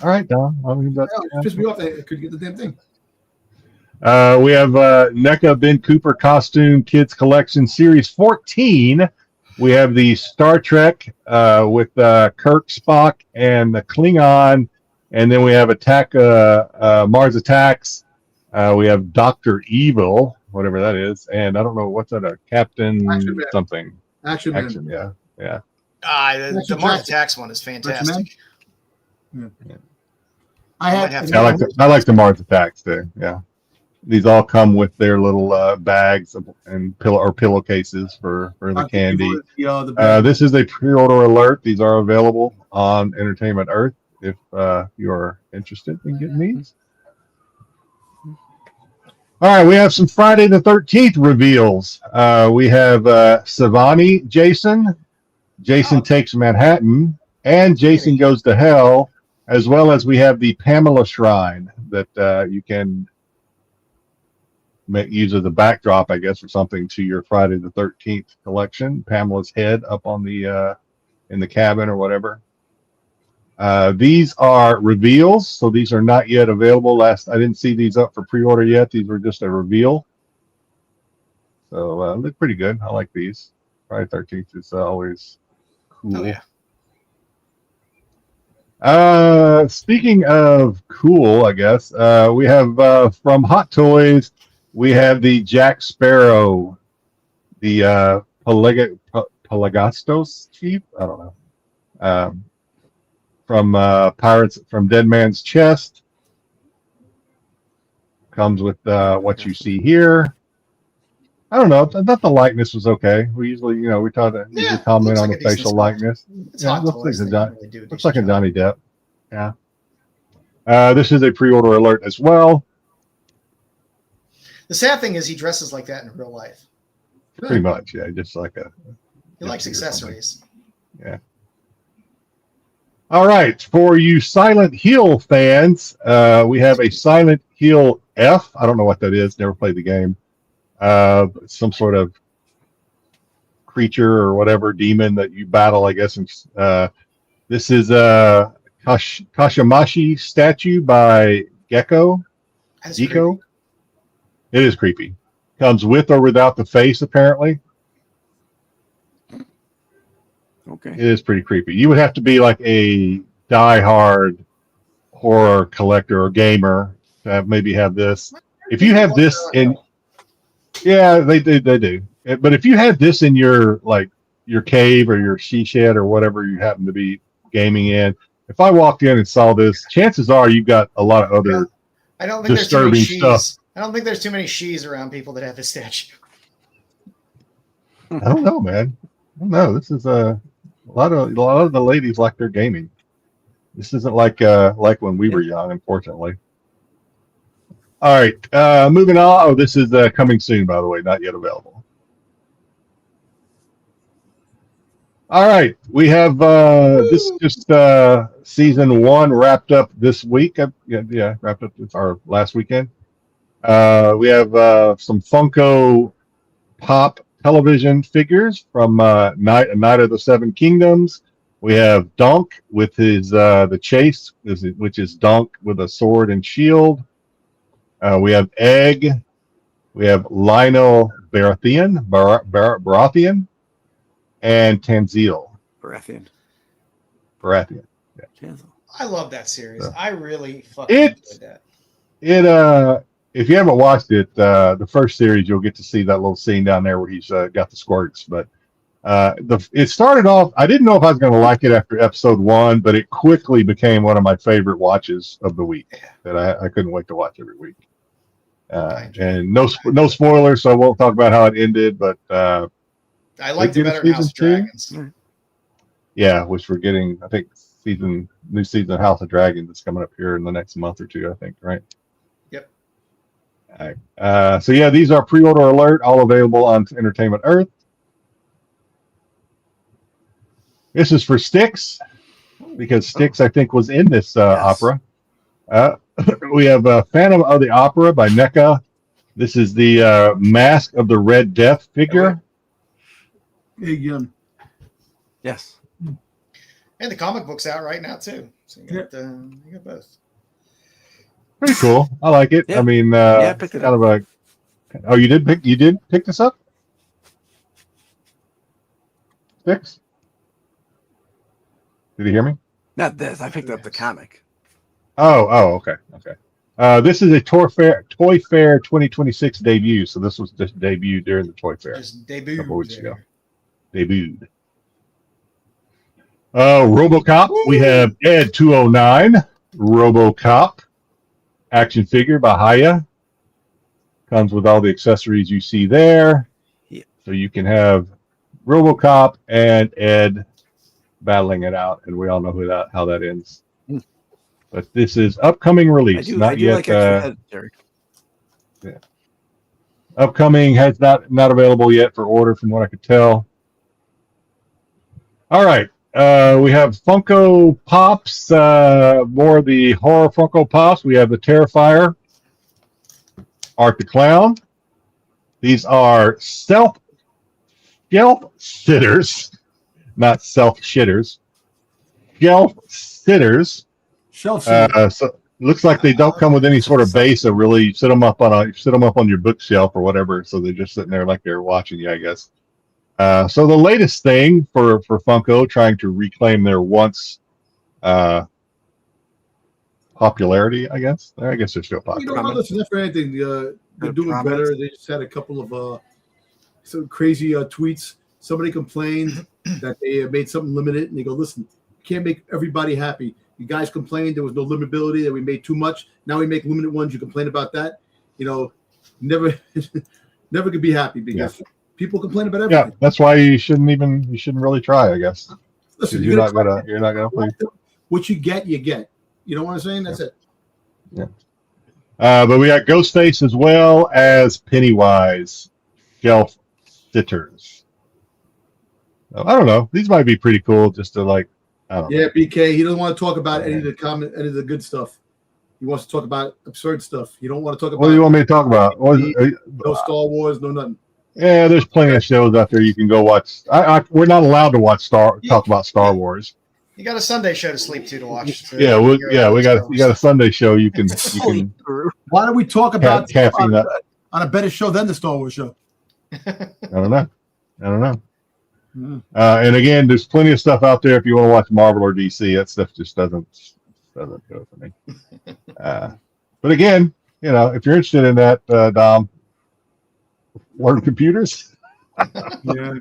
All right, Don. Pissed me off. I couldn't get the damn thing. We have NECA Ben Cooper Costume Kids Collection Series 14. We have the Star Trek with Kirk, Spock, and the Klingon. And then we have Mars Attacks. We have Dr. Evil, whatever that is. And I don't know, what's that, Captain something. Action Man. Yeah. The Mars Attacks one is fantastic. Yeah. I like the Mars Attacks there. Yeah. These all come with their little bags and pillowcases for the candy. This is a pre-order alert. These are available on Entertainment Earth if you're interested in getting these. All right, we have some Friday the 13th reveals. We have Savani Jason Takes Manhattan, and Jason Goes to Hell, as well as we have the Pamela Shrine that you can use as a backdrop, I guess, or something to your Friday the 13th collection. Pamela's head up on the in the cabin or whatever. These are reveals, so these are not yet available. I didn't see these up for pre-order yet. These were just a reveal. So look pretty good. I like these. Friday 13th is always cool. Oh, yeah. Speaking of cool, I guess, we have from Hot Toys, we have the Jack Sparrow, the Pelagastos chief. I don't know. From Pirates from Dead Man's Chest. Comes with what you see here. I don't know. I thought the likeness was okay. We usually, we comment on the facial likeness. Yeah, looks like a Johnny Depp. Yeah. This is a pre-order alert as well. The sad thing is he dresses like that in real life. Pretty much, yeah. Just like he likes accessories. Yeah. All right. For you Silent Hill fans, we have a Silent Hill F. I don't know what that is. Never played the game. Some sort of creature or whatever, demon that you battle, I guess. This is a Kashamashi statue by Gecko. Gecko. It is creepy. Comes with or without the face, apparently. Okay. It is pretty creepy. You would have to be like a die-hard horror collector or gamer to maybe have this. If you have this in, yeah, they do. But if you had this in your cave or your she shed or whatever you happen to be gaming in, if I walked in and saw this, chances are you've got a lot of other I don't think disturbing there's too many stuff. I don't think there's too many she's around people that have this statue. I don't know, man. I don't know. This is a lot of the ladies like their gaming. This isn't like when we were young, unfortunately. All right, moving on. Oh, this is coming soon, by the way, not yet available. All right, we have this just season 1 wrapped up this week. Yeah, wrapped up. It's our last weekend. We have some Funko Pop television figures from Night of the Seven Kingdoms. We have Donk with his the chase, which is Donk with a sword and shield. We have Egg. We have Lionel Baratheon, and Tanzil. Baratheon. Yeah. I love that series. I really fucking enjoyed that. If you haven't watched it, the first series, you'll get to see that little scene down there where he's got the squirts. But It started off. I didn't know if I was going to like it after episode 1, but it quickly became one of my favorite watches of the week. That I couldn't wait to watch every week. And no spoilers, so I won't talk about how it ended. But I liked it better in House of Dragons. Yeah, which we're getting. I think new season of House of Dragons is coming up here in the next month or two. I think, right? Yep. All right. So yeah, these are pre-order alert, all available on Entertainment Earth. This is for Styx, because Styx, I think, was in this opera. We have Phantom of the Opera by NECA. This is the Mask of the Red Death figure. Yes. And the comic book's out right now too. So you got both. Pretty cool. I like it. Yeah. I mean, I picked it up. Oh, you did pick this up? Styx? Did you hear me? Not this. I picked up the comic. Oh, okay. This is a Toy Fair 2026 debut. So this was just debuted during the Toy Fair. Just a debuted couple weeks ago. Debuted. RoboCop. We have Ed 209 RoboCop action figure by Haya. Comes with all the accessories you see there. Yeah. So you can have RoboCop and Ed battling it out, and we all know how that ends. But this is upcoming release, not yet. Yeah. Upcoming has not available yet for order, from what I could tell. All right, we have Funko Pops, more of the horror Funko Pops. We have the Terrifier, Art the Clown. These are shelf sitters. Not self-shitters. Shelf sitters. Shelf sitters. So it looks like they don't come with any sort of base to really sit them up on your bookshelf or whatever. So they're just sitting there like they're watching you, I guess. So the latest thing for Funko, trying to reclaim their once popularity, I guess. I guess they're still popular. You know, listen, not for anything. They're doing better. They just had a couple of some crazy tweets. Somebody complained that they made something limited, and they go, listen, you can't make everybody happy. You guys complained there was no limitability, that we made too much. Now we make limited ones. You complain about that. You know, never could be happy because people complain about everything. Yeah, that's why you shouldn't really try, I guess. Listen, you're not gonna play. What you get, you get. You know what I'm saying? That's it. Yeah. But we got Ghostface as well as Pennywise shelf sitters. I don't know. These might be pretty cool just to I don't know. Yeah, BK, he doesn't want to talk about any of the good stuff. He wants to talk about absurd stuff. You don't want to talk about. What do you want me to talk about? No Star Wars, no nothing. Yeah, there's plenty of shows out there you can go watch. We're not allowed to talk about Star Wars. You got a Sunday show to sleep to watch. We got a Sunday show you can Why don't we talk about caffeine on a better show than the Star Wars show? I don't know. And again, there's plenty of stuff out there if you want to watch Marvel or DC. That stuff just doesn't go for me. But again, if you're interested in that, Dom, learn computers. Yeah.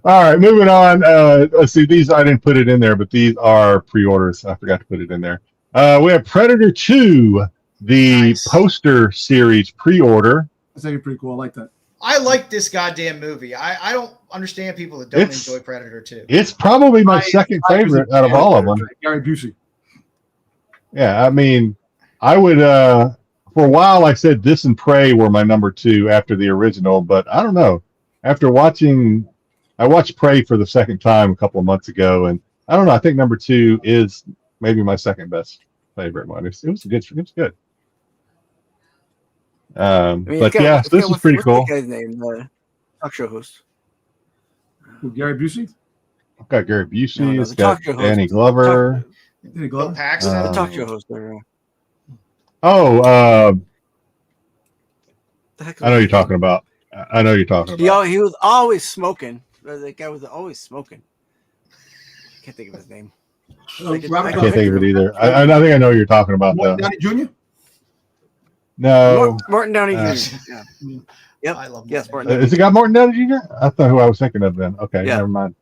All right, moving on. Let's see. These I didn't put it in there, but these are pre-orders. I forgot to put it in there. We have Predator 2, the poster series pre-order. That's actually pretty cool. I like that. I like this goddamn movie. I don't understand people that don't enjoy Predator 2. It's probably my second favorite out of all of them. Gary Busey. Yeah, I mean, I would for a while I said this and Prey were my number 2 after the original, but I don't know. After I watched Prey for the second time a couple of months ago, and I don't know. I think number 2 is maybe my second best favorite one. It was good. But yeah, this is pretty cool. What's the guy's name? The talk show host. Who, Gary Busey? I've got Gary Busey. No, It's got Danny Glover. Danny Glover. Paxton. The talk show host. There. I know you're talking about. He was always smoking. The guy was always smoking. Can't think of his name. I can't think of it either. I think I know who you're talking about though. Downey Jr. No. Martin Downey Uh, Jr. Yeah. Yep. I love Yes, Martin. Martin. Has it got Martin Downey Jr.? I thought who I was thinking of then. Okay, Yeah. never mind.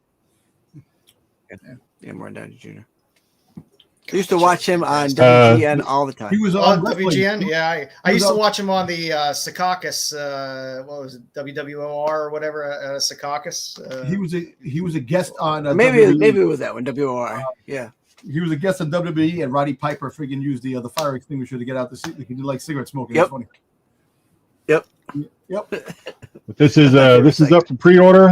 Yeah, Martin Downey Jr. I used to watch him on WGN all the time. He was Oh, on wrestling. WGN? Yeah. I He was used to on- watch him on the Secaucus, what was it, WWOR or whatever, Secaucus. He was a guest on maybe WWE. it was that one, WOR. Yeah. He was a guest on WWE, and Roddy Piper freaking used the fire extinguisher to get out the seat. He did like cigarette smoking. Yep. That's funny. Yep. Yep. But this is up for pre-order.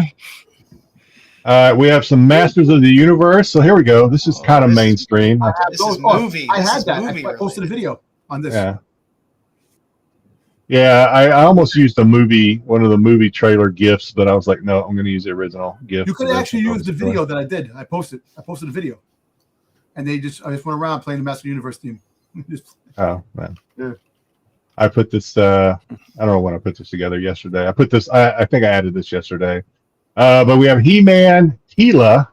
We have some Masters of the Universe. So here we go. This is kind of this is- mainstream. This is movie. I This had is that. movie I posted a video on this. Yeah. Yeah, I almost used one of the movie trailer gifs, but I was like, no, I'm going to use the original gift. You could actually use the video that I did. I posted a video, and I just went around playing the Master Universe theme. Oh man. Yeah. I put this. I don't know when I put this together yesterday. I put this. I think I added this yesterday. But we have He-Man, Tila,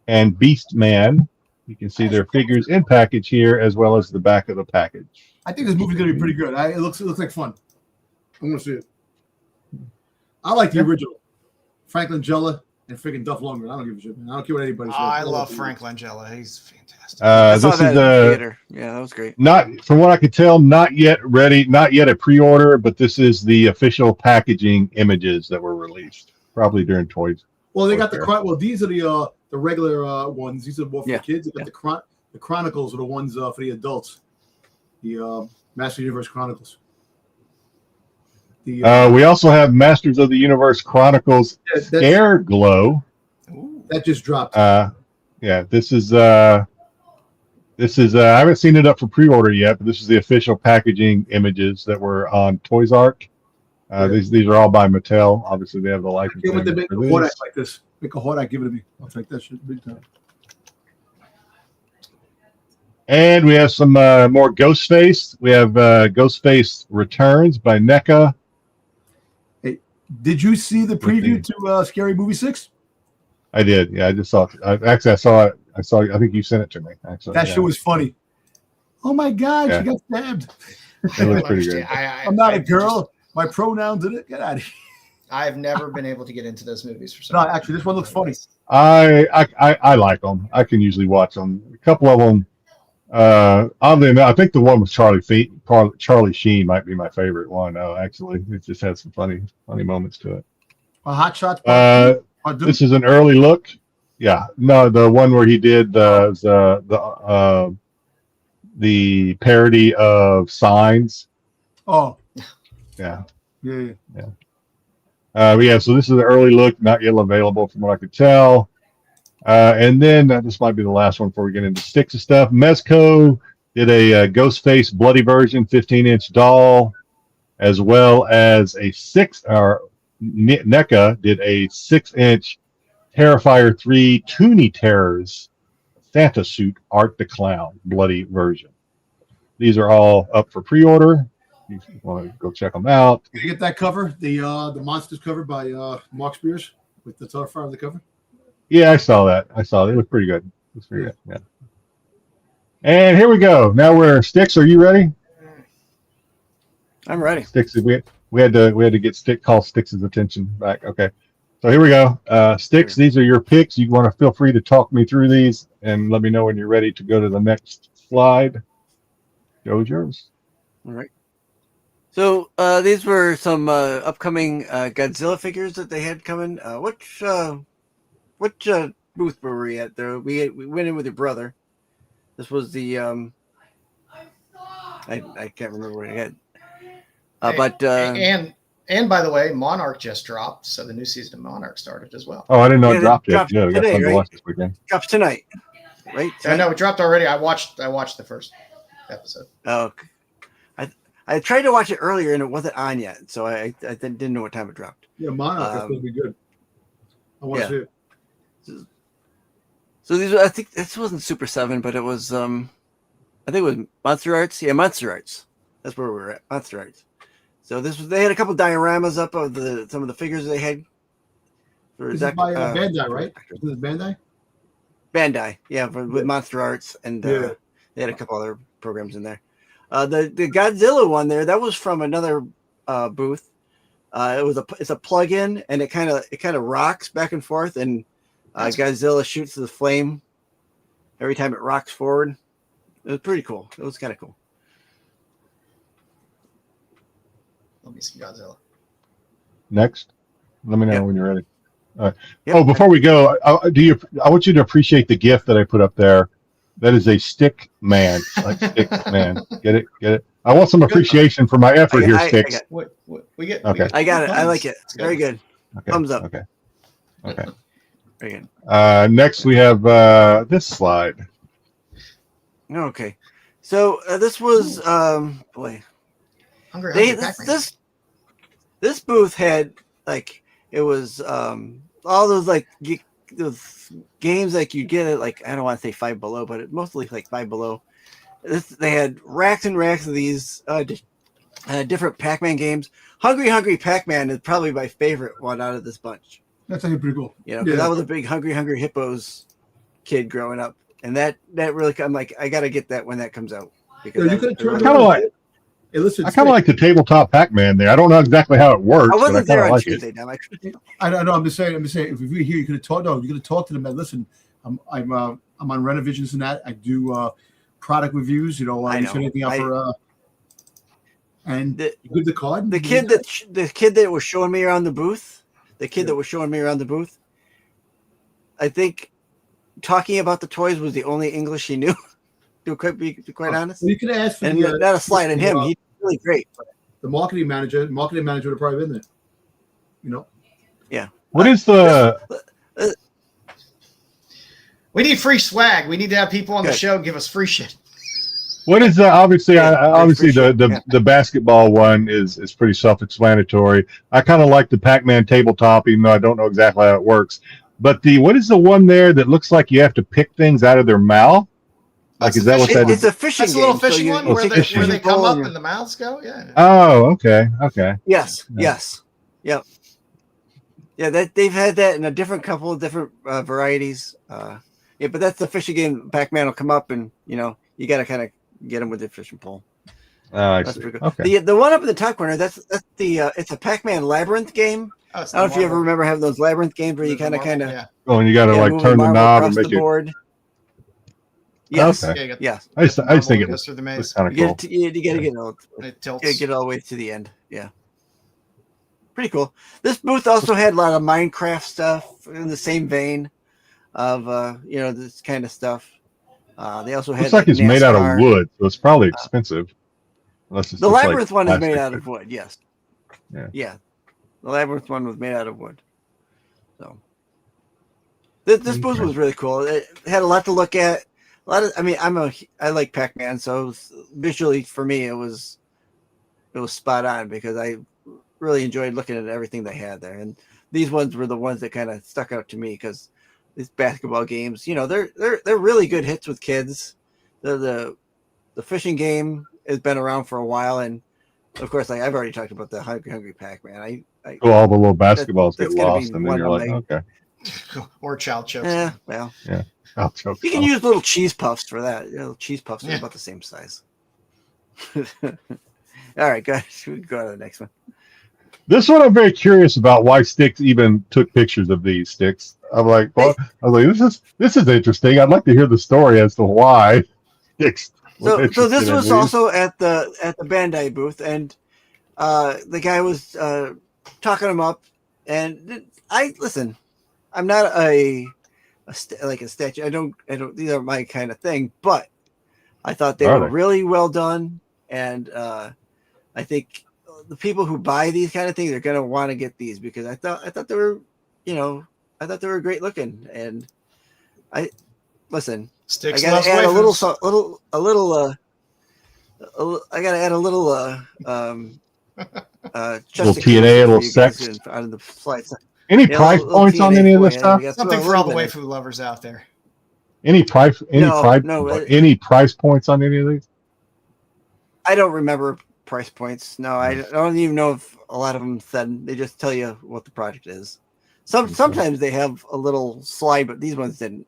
and Beast-Man. You can see their figures in package here, as well as the back of the package. I think this movie's gonna be pretty good. It looks like fun. I'm gonna see it. I like the original, Frank Langella and freaking Duff Lundgren. I don't give a shit, man. I don't care what anybody says. I love Frank Langella. He's fantastic. I saw This that is in the a theater. Yeah, that was great. not, from what I could tell, not yet ready, not yet a pre-order, but this is the official packaging images that were released, probably during Toys. Well, they got these are the regular ones. These are more for Yeah. the kids. They got the Chronicles are the ones for the adults. The Master Universe Chronicles. The We also have Masters of the Universe Chronicles Air Glow. that just dropped. Yeah, this is I haven't seen it up for pre-order yet, but this is the official packaging images that were on Toys Ark. These are all by Mattel. Obviously, they have the I licensing. can't wait to make for a these. Hordak like this. Make a Hordak, give it to me. I'll take that shit big time. And we have some more Ghostface. We have Ghostface Returns by NECA. Hey, did you see the preview to Scary Movie 6? I did. Yeah, I just saw it. I saw it. I think you sent it to me. Actually, That shit was funny. Oh my God, Yeah. she got stabbed. It looks pretty good. I'm not a girl. My pronouns in it. Get out of here. I've never been able to get into those movies for some No, reason. actually, this one looks funny. I like them. I can usually watch them. A couple of them. Oddly enough, I think the one with Charlie Sheen might be my favorite one. Actually, it just has some funny moments to it. A Hot Shots. This is an early look. Yeah, no, the one where he did the parody of Signs. Oh, Yeah. yeah. But yeah, so this is an early look, not yet available from what I could tell. And then this might be the last one before we get into Styx and stuff. Mezco did a Ghostface bloody version, 15-inch doll, as well as NECA did a 6-inch Terrifier 3 Toonie Terrors Santa suit Art the Clown bloody version. These are all up for pre-order. If you want to go check them out. Did you get that cover? The monsters cover by Mark Spears with the Terrifier on the cover. Yeah, I saw that. They look pretty good. Looks pretty good. Yeah. And here we go. Now we're Styx. Are you ready? I'm ready. Styx. We had to get call Styx's attention back. Okay. So here we go. Styx. These are your picks. You want to feel free to talk me through these and let me know when you're ready to go to the next slide. Joe's yours. All right. So these were some upcoming Godzilla figures that they had coming. Which booth were we at? There, we went in with your brother. This was the I can't remember what it had. And by the way, Monarch just dropped, so the new season of Monarch started as well. Oh, I didn't know it dropped yet. dropped Yeah, I got today, something to right? watch this weekend. drops tonight, right? I know it dropped already. I watched the first episode. Oh, okay. I tried to watch it earlier and it wasn't on yet, so I didn't know what time it dropped. Yeah, Monarch. That's gonna be good. I want to see it. So these, I think this wasn't Super 7, but it was I think it was Monster Arts. Yeah, Monster Arts. That's where we were at. Monster Arts. So they had a couple dioramas up of some of the figures they had. This is by Bandai, right? Isn't this Bandai? Bandai, yeah, with Monster Arts, and they had a couple other programs in there. The Godzilla one there, that was from another booth. It's a plug-in, and it kind of rocks back and forth, and Godzilla shoots the flame every time it rocks forward. It was pretty cool. It was kind of cool. Let me see Godzilla. Next, let me know when you're ready. All right. Yep. Oh, before we go, I want you to appreciate the gift that I put up there. That is a stick man, like stick man. Get it? I want some appreciation for my effort here, Styx. We get. Okay. I got it. I like it. It's good. Very good. Okay. Thumbs up. Okay. Very good. Next, we have this slide. Okay. So this was boy. Hungry Pac-Man. This booth had like it was all those like those games like you get it like I don't want to say Five Below, but it mostly like Five Below. They had racks and racks of these different Pac-Man games. Hungry Pac-Man is probably my favorite one out of this bunch. That's actually pretty cool. You know, because I was a big Hungry Hippos kid growing up, and that really I'm like I gotta get that when that comes out. Because you could turn I kind of like. Hey, listen, I kind of like the tabletop Pac-Man there. I don't know exactly how it works. I wasn't but I there on like Tuesday, it. damn. I don't know. I'm just saying. If we were here, you could have talked. No, you could have talked to them. And listen, I'm on Rennavisions and that. I do product reviews. You know, you said anything out for. And you give the card. The kid that was showing me around the booth. I think talking about the toys was the only English he knew. To be quite honest. Well, you could ask for and not a slide on him. He's really great. The marketing manager would have probably been there. You know. Yeah. What is the? We need free swag. We need to have people on the show give us free shit. What is the? Obviously, the basketball one is pretty self-explanatory. I kind of like the Pac-Man tabletop, even though I don't know exactly how it works. But what is the one there that looks like you have to pick things out of their mouth? Like, is that what that is? It's a fishing That's game. a little fishing one where they come up and and the mouths go. Yeah. Oh, okay. Yes. Yep. Yeah, they've had that in a couple of different varieties. Yeah, but that's the fishing game. Pac-Man will come up, and you got to kind of get him with the fishing pole. That's pretty good. Okay. The one up in the top corner, it's a Pac-Man labyrinth game. Oh, I don't know if you ever remember having those labyrinth games where you kind of Yeah. Oh, and you got to like turn the knob and make it. Board. Yes. Okay. Yes. I just think it goes through the maze. was kind of cool. You got to It tilts. get all the way to the end. Yeah. Pretty cool. This booth also had a lot of Minecraft stuff in the same vein of this kind of stuff. They also had Looks like it's NASCAR. made out of wood, so it's probably expensive. Unless it's The just labyrinth like one is made plastic. out of wood. Yes. Yeah. The labyrinth one was made out of wood. So this booth was really cool. It had a lot to look at. I like Pac-Man, so visually for me it was spot on because I really enjoyed looking at everything they had there. And these ones were the ones that kind of stuck out to me because these basketball games, they're really good hits with kids. The fishing game has been around for a while, and of course, like I've already talked about the Hungry Pac-Man. All the little basketballs that's get gonna lost, be and then one you're of like, my- okay. Or child chips. Yeah, well, Yeah. I'll choke you can them. use little cheese puffs for that. Cheese puffs are about the same size. All right, guys, we can go to the next one. This one I'm very curious about why Styx even took pictures of these Styx. I'm like, this is interesting. I'd like to hear the story as to why Styx. So this interested in was these. also at the Bandai booth, and the guy was talking him up, and listen. I'm not a statue. I don't. These are my kind of thing, but I thought they were really well done, and I think the people who buy these kind of things are going to want to get these because I thought they were, I thought they were great looking, and listen. Styx I got to add a little little TNA, a little sex out of the slides. Any price points on any of this stuff? Something for all the waifu lovers out there. Any price points on any of these? I don't remember price points. No, I don't even know if a lot of them said. They just tell you what the project is. Sometimes they have a little slide, but these ones didn't.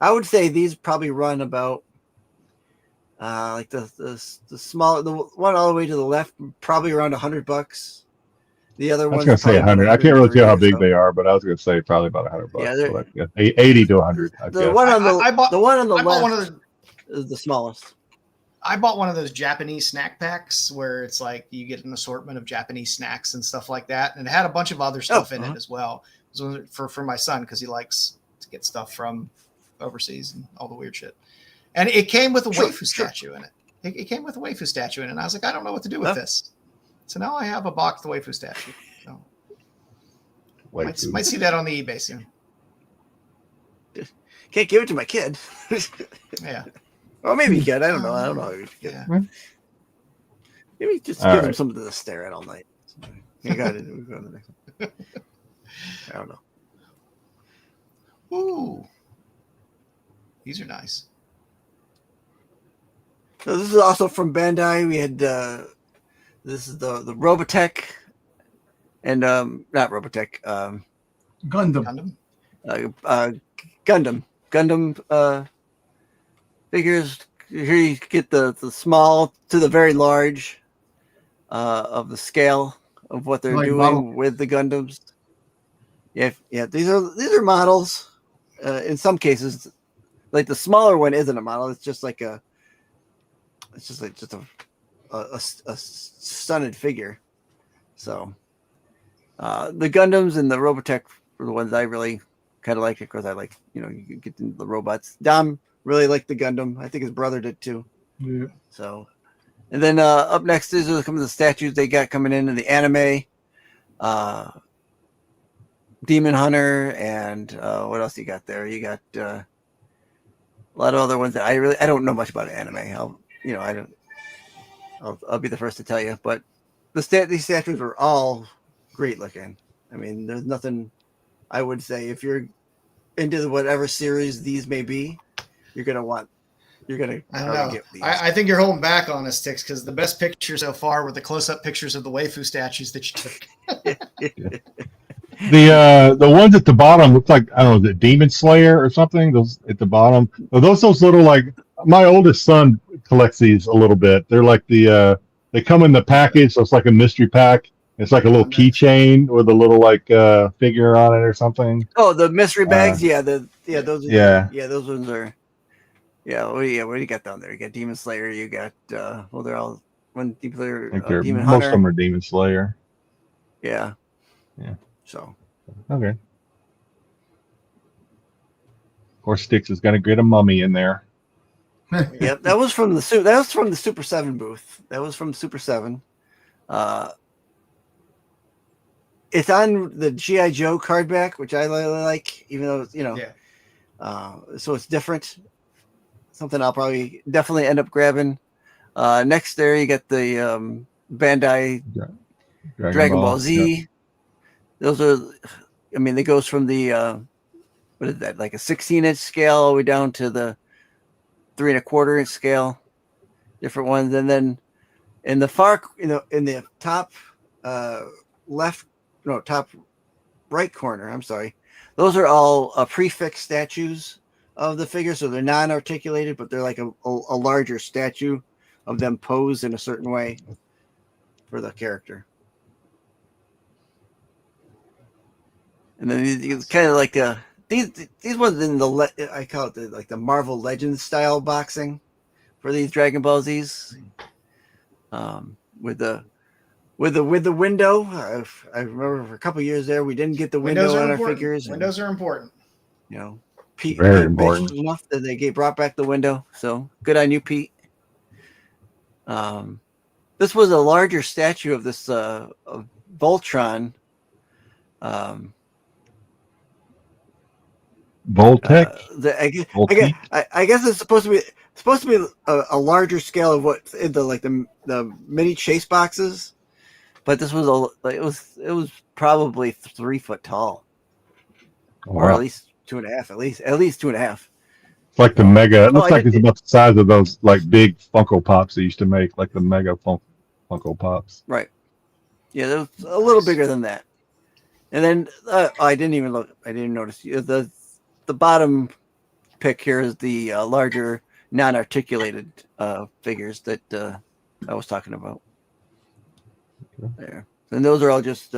I would say these probably run about Like the small, the one all the way to the left, probably around $100. The other I was one's going to say probably about 100. I can't really tell 130 how or big so. they are, but I was going to say probably about $100. Yeah, So I guess 80 to 100. I the guess. one on the I bought the one on the I bought one of left the is the smallest. I bought one of those Japanese snack packs where it's like you get an assortment of Japanese snacks and stuff like that, and it had a bunch of other stuff in it as well. It was for my son because he likes to get stuff from overseas and all the weird shit. And it came with a waifu statue in it. It came with a waifu statue in it, and I was like, I don't know what to do with this. So now I have a box of waifu statue. So might see that on the eBay soon. Can't give it to my kid. Yeah. Or maybe you can. I don't know. I don't know how you can. Yeah. Maybe just All give them right. something to stare at all night. You got it. We'll go to the next one. I don't know. Ooh. These are nice. So this is also from Bandai. We had this is the Robotech and not Robotech, Gundam. Gundam figures. Here you get the small to the very large of the scale of what they're Like doing model. with the Gundams. Yeah. These are models. In some cases, like the smaller one isn't a model. It's just like a stunted figure. So the Gundams and the Robotech were the ones I really kind of liked because I like, you can get into the robots. Dom really liked the Gundam. I think his brother did too. Yeah. So, and then up next is some of the statues they got coming in the anime. Demon Hunter and what else you got there? You got a lot of other ones that I don't know much about anime. I'll be the first to tell you, but these statues are all great looking. I mean, there's nothing I would say if you're into whatever series these may be, you're gonna I don't know. get these. I think you're holding back on us, Styx, because the best pictures so far were the close-up pictures of the waifu statues that you took. The ones at the bottom look like, I don't know, is it Demon Slayer or something? Those at the bottom. Are those little, like, my oldest son collects these a little bit. They're like they come in the package, so it's like a mystery pack. It's like a little keychain with a little like figure on it or something. Oh, the mystery bags, those Yeah. those ones are. Yeah, what do you got down there? You got Demon Slayer. You got they're all one Demon Slayer. I think they're Demon most Hunter. of them are Demon Slayer. Yeah. Yeah. So. Okay. Of course, Styx is gonna get a mummy in there. Yep, that was from the Super 7 booth. That was from Super 7. It's on the G.I. Joe card back, which I really like, even though so it's different. Something I'll probably definitely end up grabbing. Next there you get the Bandai Dragon Ball Z. Yeah. Those are, I mean, it goes from the what is that, like a 16-inch scale all the way down to the 3 1/4-inch scale, different ones. And then in the in the top top right corner, I'm sorry, those are all prefix statues of the figure. So they're non-articulated, but they're like a larger statue of them posed in a certain way for the character. And then it's kind of like these ones in the I call it like the Marvel Legends style boxing for these Dragon Ball Z's, with the window. I remember for a couple years there we didn't get the window on our figures. Windows are important. Pete Very bitched important. enough that they brought back the window. So good on you, Pete. This was a larger statue of this of Voltron. Voltec. I guess it's supposed to be a larger scale of what's in the mini chase boxes, but this was it was probably 3 foot tall, or at least 2.5, at least 2.5. It's like the mega. It looks I like it's about the size of those like big Funko Pops they used to make, like the mega Funko Pops. Right. Yeah, it was a little bigger than that. And then I didn't even look. I didn't notice the bottom pick here is the larger non-articulated figures that I was talking about. There, and those are all just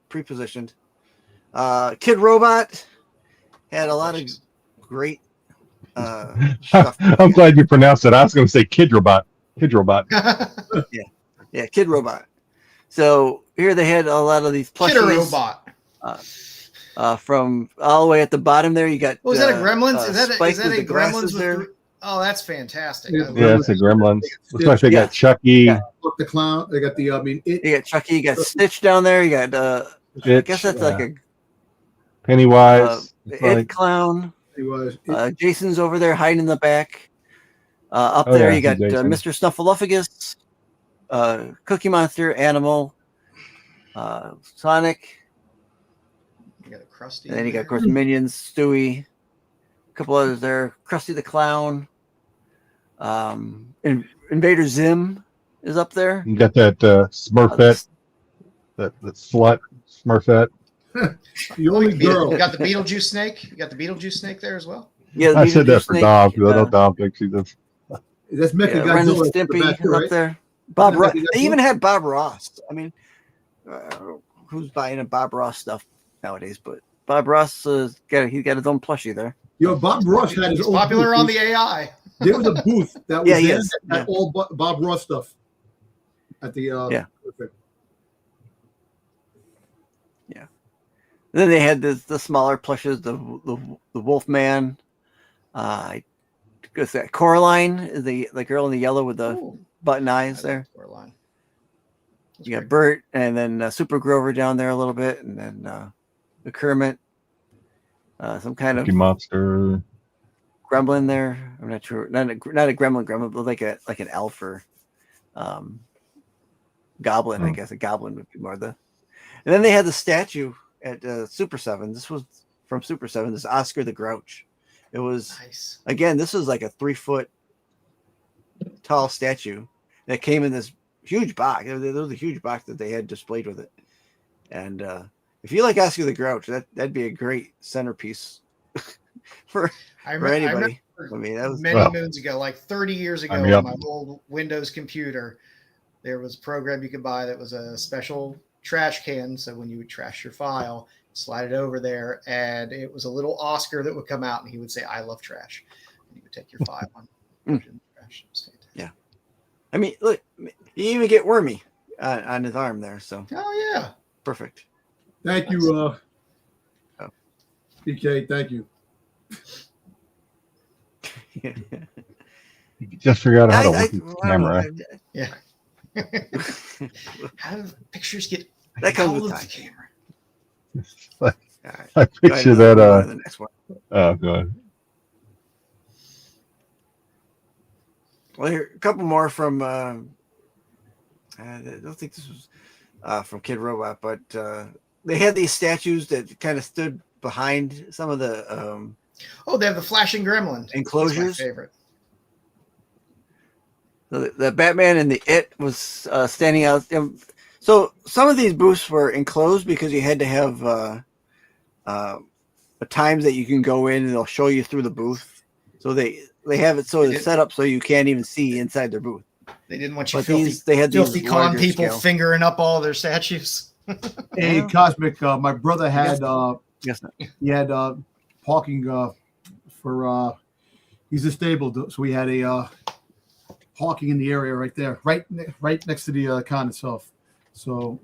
pre-positioned. Kid Robot had a lot of great stuff. I'm glad you pronounced it. I was going to say Kid Robot. Kid Robot. Yeah, Kid Robot. So here they had a lot of these plushies. Kid Robot. From all the way at the bottom there, you got. Was that a Gremlins? Is that Spike a with the Gremlins there? with? Oh, that's fantastic. Yeah, It's a Gremlins. Looks like they got Chucky. Yeah. Look, the clown. They got the. You got Chucky. You got Stitch down there. You got. I Stitch, guess that's like a Pennywise. Ed Clown. He was. Jason's over there hiding in the back. Up Oh, there, yeah, you got Jason. Mr. Snuffleupagus, Cookie Monster, Animal, Sonic, You got a Krusty. and then you got, of course, Minions, Stewie, a couple others there, Krusty the Clown, Invader Zim is up there. You got that Smurfette, that slut Smurfette. The only girl. You got the Beetlejuice snake. You got the Beetlejuice snake there as well. Yeah, I said that for Snake, Dom because I know Dom thinks he does. That's Mecha Ren and Godzilla. Stimpy Back there, up right? there. Bob Yeah, Ross. Mecha They Godzilla. even had Bob Ross. I mean, who's buying a Bob Ross stuff nowadays? But Bob Ross he's got his own plushie there. Yo, Bob Ross had his He's own popular booth. on the AI. There was a booth that was Yeah, he there is. that had all Bob Ross stuff at the Yeah. Then they had the smaller plushes, the Wolfman. What's that? Coraline is the girl in the yellow with the Ooh, button eyes there. You got Bert, and then Super Grover down there a little bit, and then the Kermit, some kind of Cookie Monster. gremlin there. I'm not sure. Not a gremlin, but like an elf or goblin. I guess a goblin would be more the. And then they had the statue at Super 7. This was from Super 7. This Oscar the Grouch. It was Nice. again. This was like a 3-foot tall statue that came in this huge box. There was a huge box that they had displayed with it. And if you like Oscar the Grouch, that'd be a great centerpiece for anybody. I mean, that was many moons ago, like 30 years ago, I'm on my old Windows computer, there was a program you could buy that was a special trash can. So when you would trash your file, slide it over there, and it was a little Oscar that would come out, and he would say, "I love trash." And you would take your file and put it in the trash. It was fantastic. Yeah. I mean, look, you even get Wormy on his arm there. So Oh yeah. perfect. Thank you, PK. Thank you. You just figure out how to work the camera. Yeah. How do pictures get That comes out with of time. the camera? All right. I Go picture ahead, that. the next one. Oh, good. Well, here a couple more from. I don't think this was from Kid Robot, but they had these statues that kind of stood behind some of the Oh, they have the flashing gremlin. Enclosures? That's my favorite. the Batman and the It was standing out. So some of these booths were enclosed because you had to have times that you can go in and they'll show you through the booth. So they have it so it's set up so you can't even see inside their booth. They didn't want you But they had filthy these con larger people scale. fingering up all their statues. Hey, Cosmic, my brother had Yes, not. he had parking for he's disabled, so we had a parking in the area right there, right next to the con itself. So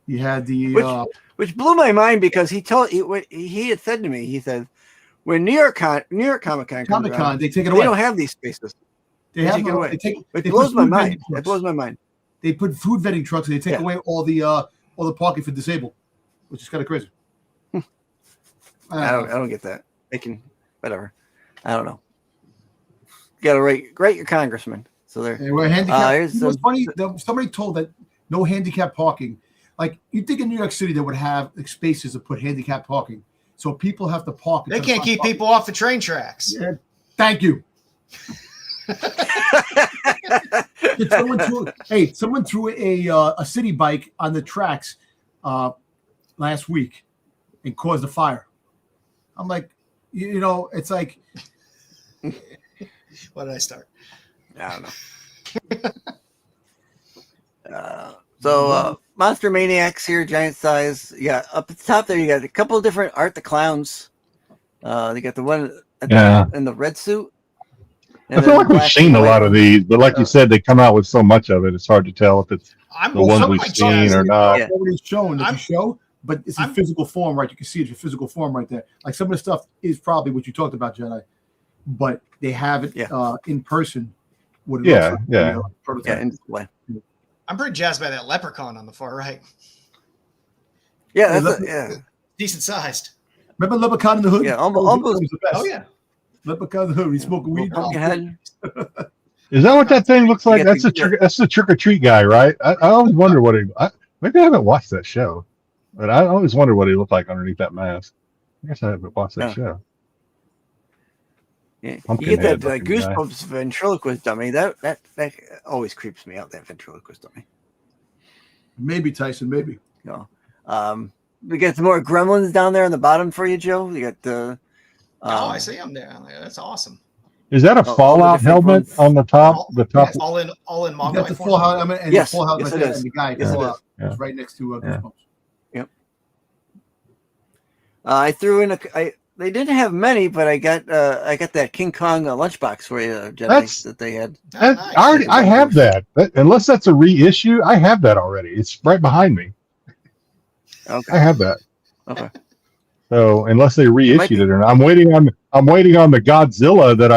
he had the Which blew my mind because he had said to me, he said, when New York Comic Con comes around, they take it they away. don't have these spaces. They have take it away. They take. It they blows put my food mind. vending It trucks. blows my mind. They put food vending trucks and they take Yeah. away all the parking for disabled, which is kind of crazy. I don't get that. They can whatever. I don't know. You gotta rate your congressman. So they're And we're handicapped. here's You know what's some- funny? Somebody told that no handicap parking. Like you think in New York City they would have spaces to put handicap parking, so people have to park. They instead of can't keep parking. people off the train tracks. Yeah. Thank you. Someone threw a city bike on the tracks last week and caused a fire. I'm like, you know, it's like What did I start? I don't know. So Monster Maniacs here, giant size. You got up at the top there. You got a couple of different Art the Clowns. You got the one in the red suit. I feel like we've seen a lot of these, but like you said, they come out with so much of it. It's hard to tell if it's the ones we've seen or not. Already shown that you show, but it's in physical form, right? You can see it in physical form right there. Like some of the stuff is probably what you talked about, Jedi, but they have it in person. What it looks like, prototype. In display. I'm pretty jazzed by that leprechaun on the far right. Yeah, that's decent sized. Remember Leprechaun in the Hood? Yeah, almost. Oh yeah, Leprechaun in the Hood. He's smoking weed. Is that what that thing looks like? That's the trick or treat guy, right? I always wonder what maybe I haven't watched that show, but I always wonder what he looked like underneath that mask. I guess I haven't watched that show. Yeah. You get that Goosebumps ventriloquist dummy. That always creeps me out. That ventriloquist dummy. Maybe Tyson. Maybe. We got some more gremlins down there on the bottom for you, Joe. You got the. I see them there. That's awesome. Is that a Fallout helmet on the top? The top. All in Mogwai. Got the full helmet and the full helmet it is. and the guy is right next to Goosebumps. Yep. I threw in they didn't have many, but I got that King Kong lunchbox for you, Jedi, that they had. I have that. Unless that's a reissue, I have that already. It's right behind me. Okay. I have that. Okay. So unless they reissued it or not, I'm waiting on the Godzilla that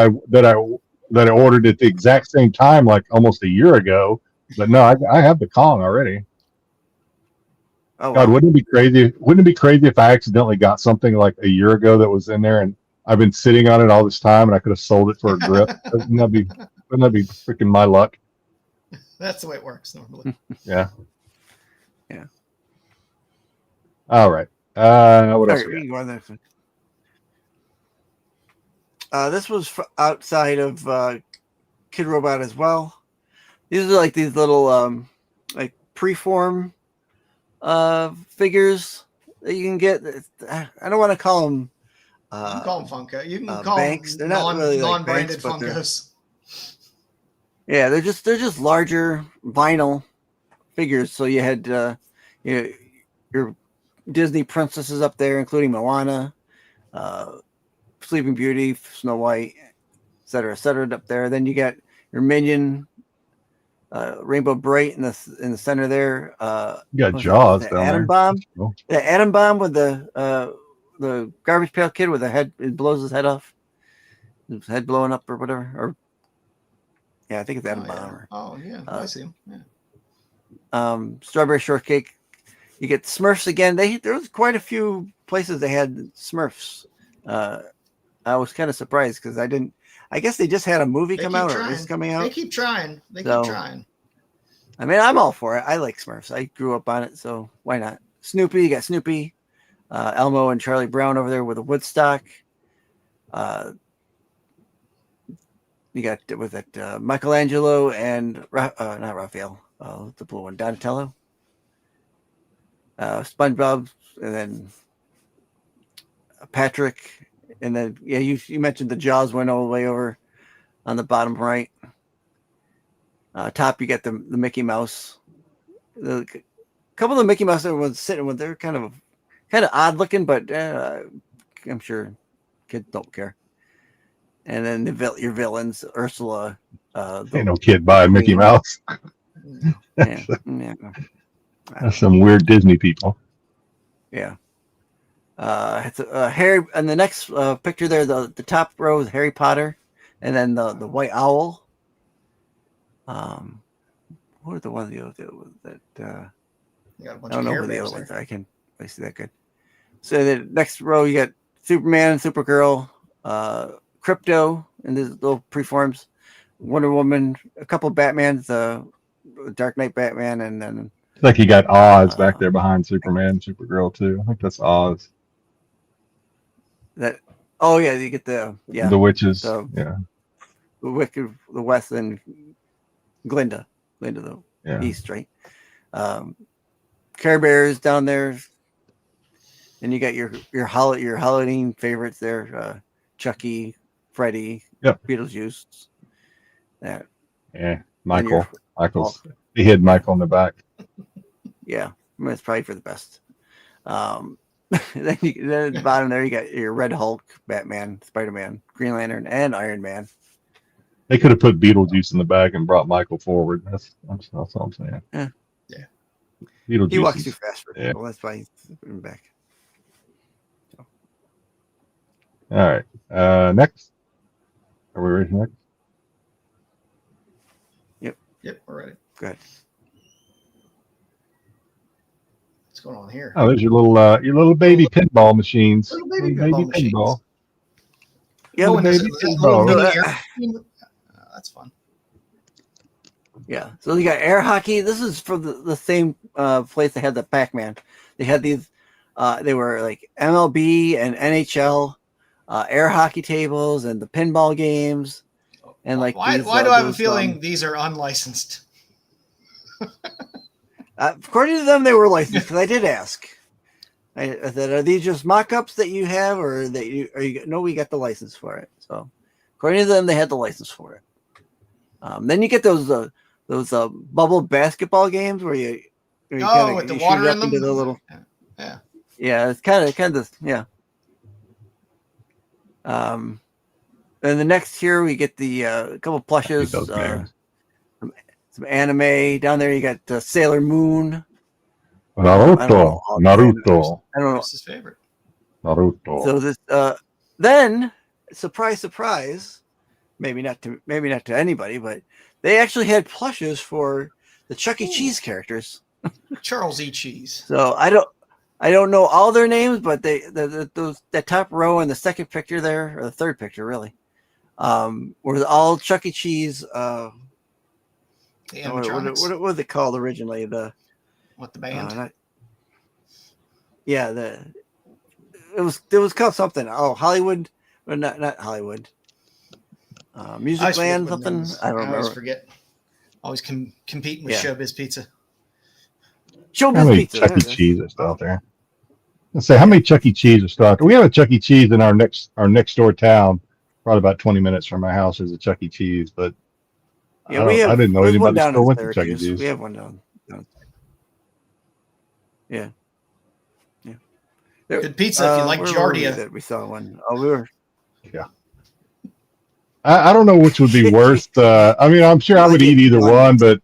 I ordered at the exact same time, like almost a year ago. But no, I have the Kong already. Oh, God, wouldn't it be crazy? Wouldn't it be crazy if I accidentally got something like a year ago that was in there and I've been sitting on it all this time and I could have sold it for a grip? Wouldn't that be freaking my luck? That's the way it works normally. Yeah. Yeah. All right. What else? This was outside of Kid Robot as well. These are like these little like preform figures that you can get. I don't want to call them. You can call them Funko. You can call banks. them They're not really non-branded banks, Funkos. Yeah, they're just larger vinyl figures. So you had your Disney princesses up there, including Moana, Sleeping Beauty, Snow White, et cetera, up there. Then you got your Minion, Rainbow Bright in the center there. You got Jaws down Atom there. Bomb. Cool. The Atom Bomb with the Garbage Pail Kid with the head, it blows his head off. His head blowing up or whatever. Or yeah, I think it's Atom Bomb. I see him. Yeah. Strawberry Shortcake. You get Smurfs again. There was quite a few places they had Smurfs. I was kind of surprised because I guess they just had a movie come out or is coming out. They keep trying. Keep trying. I mean, I'm all for it. I like Smurfs. I grew up on it, so why not? Snoopy, you got Snoopy, Elmo and Charlie Brown over there with a Woodstock. You got with that Michelangelo and not Raphael, the blue one, Donatello. SpongeBob, and then Patrick, and then you mentioned the Jaws one all the way over on the bottom right. Top, you got the Mickey Mouse. A couple of the Mickey Mouse that was sitting with, they're kind of odd looking, but I'm sure kids don't care. And then your villains, Ursula. Ain't no kid buying Mickey Mouse. Yeah. That's some weird Disney people. Yeah. It's Harry, and the next picture there, the top row is Harry Potter, and then the White Owl. What are the ones that you got a bunch I don't of know who the other there. ones are. I can't really see that good. So the next row, you got Superman, Supergirl, Crypto, and these little preforms, Wonder Woman, a couple of Batmans, Dark Knight Batman, and then it's like you got Oz back there behind Superman, Supergirl too. I think that's Oz. You get the witches, the Wicked, the West, and Glinda the East, right? Care Bears down there, and you got your Halloween favorites there, Chucky, Freddy, Yep. Beetlejuice. That. Yeah, And your- Michael's. He hid Michael in the back. Yeah, I mean, it's probably for the best. Then at the bottom there, you got your Red Hulk, Batman, Spider-Man, Green Lantern, and Iron Man. They could have put Beetlejuice in the back and brought Michael forward. That's all I'm saying. Yeah. Beetlejuice. He walks too fast for people. That's why he's in the back. So. All right. Next. Are we ready for next? Yep, we're ready. Go ahead. What's going on here? Oh, there's your little baby pinball machines. Little baby pinball machines. Yeah, Oh, and there's a baby little pinball. mini air machine. That's fun. Yeah. So you got air hockey. This is for the same place they had the Pac-Man. They had these. They were like MLB and NHL air hockey tables and the pinball games. And like, why do I have a feeling these are unlicensed? According to them, they were licensed because I did ask. I said, "Are these just mock-ups that you have, or that you are you?" No, we got the license for it. So, according to them, they had the license for it. Then you get those bubble basketball games where you with the shoot water up in them. into the little, yeah. It's kind of yeah. Then the next here we get the couple plushes, some anime down there. You got Sailor Moon, Naruto. I don't know. What's his favorite? Naruto. So this then surprise, maybe not to anybody, but they actually had plushes for the Chuck E. Cheese characters. Charles E. Cheese. So I don't know all their names, but that top row and the second picture there, or the third picture really, were all Chuck E. Cheese. The What was it called originally? The band? It was called something. Oh, Hollywood, or not Hollywood. Music Land something. I don't remember. I always forget. Always competing with Showbiz Pizza. How many Chuck E. Cheese are still out there? Let's say how many Chuck E. Cheese are still out there. We have a Chuck E. Cheese in our next door town. Probably about 20 minutes from my house is a Chuck E. Cheese, but I didn't know anybody still went to Chuck E. Cheese. We have one down. Yeah. Good pizza if you like Giardia. We saw one. Oh, we were. Yeah. I don't know which would be worse. I mean, I'm sure I would eat either one, but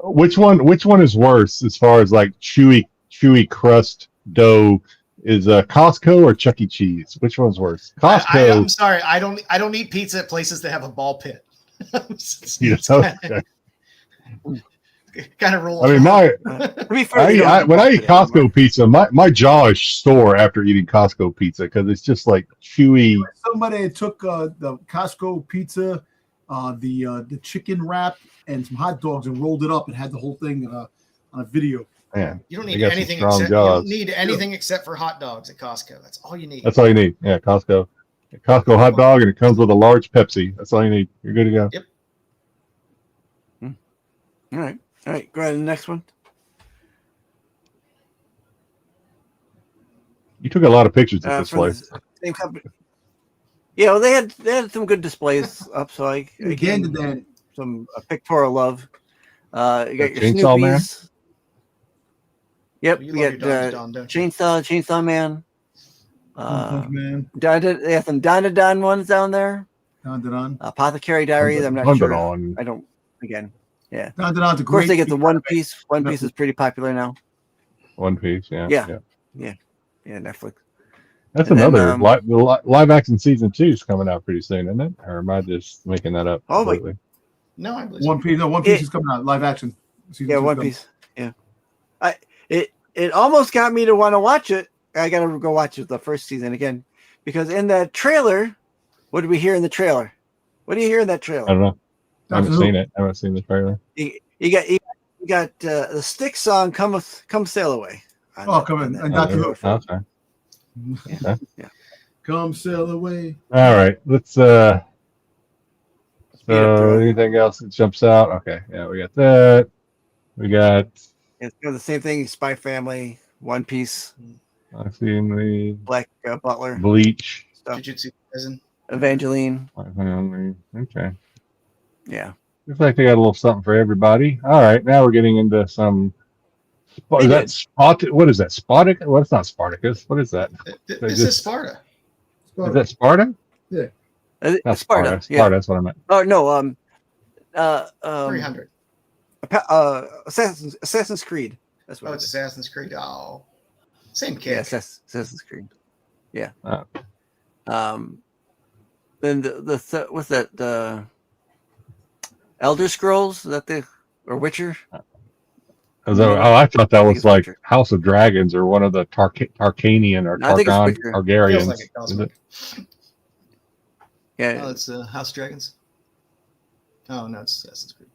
which one is worse as far as like chewy crust dough? Is Costco or Chuck E. Cheese? Which one's worse? Costco. I'm sorry, I don't eat pizza at places that have a ball pit. Kind of roll. I mean, when I eat Costco pizza, my jaw is sore after eating Costco pizza because it's just like chewy. Somebody took the Costco pizza, the chicken wrap, and some hot dogs and rolled it up and had the whole thing on a video. Man, you don't need anything except for hot dogs at Costco. That's all you need. That's all you need. Yeah, Costco hot dog, and it comes with a large Pepsi. That's all you need. You're good to go. Yep. All right. Go ahead to the next one. You took a lot of pictures at this place. Same company. Yeah, well, they had some good displays up, so I gave them some pictorial love. You got your Chainsaw Man. Yep, you got Chainsaw Man. Man. They have some Don ones down there. Don. Apothecary Diaries. I'm not sure. I don't. Again, yeah. Of course, they get the One Piece. One Piece is pretty popular now. One Piece, yeah. Netflix. That's another live action season 2 is coming out pretty soon, isn't it? Or am I just making that up? Oh, completely? No, I believe One Piece. No, One Piece is coming out live action. One Piece. Yeah. It almost got me to want to watch it. I got to go watch the first season again because in the trailer, what did we hear in the trailer? What do you hear in that trailer? I don't know. I haven't seen it. I haven't seen the trailer. You got the Styx song "Come Sail Away." Come in. And Dr. Who. Okay. Yeah. Come sail away. All right. Let's anything else that jumps out? Okay. Yeah, we got that. We got it's the same thing. Spy Family, One Piece. I've seen the Black Butler, Bleach stuff. Jujutsu Kaisen. Evangeline. Okay. Yeah. Looks like they got a little something for everybody. All right, now we're getting into some. They Is that did. What is that? Spartacus? Well, it's not Spartacus. What is that? This is Sparta. Is that Sparta? Not Sparta. Sparta. Yeah. That's what I meant. Oh no. 300. Assassin's Creed. That's what. Oh, it's Assassin's Creed. Oh, same kid. Yeah, Assassin's Creed. Yeah. Oh. Then the what's that? The Elder Scrolls? Is that or Witcher? I thought that was like Witcher. House of Dragons or one of the Tarkanian or I think it's Witcher. Feels Targaryens. like a cosmic. Yeah. Oh, it's House of Dragons. Oh no, it's Assassin's Creed.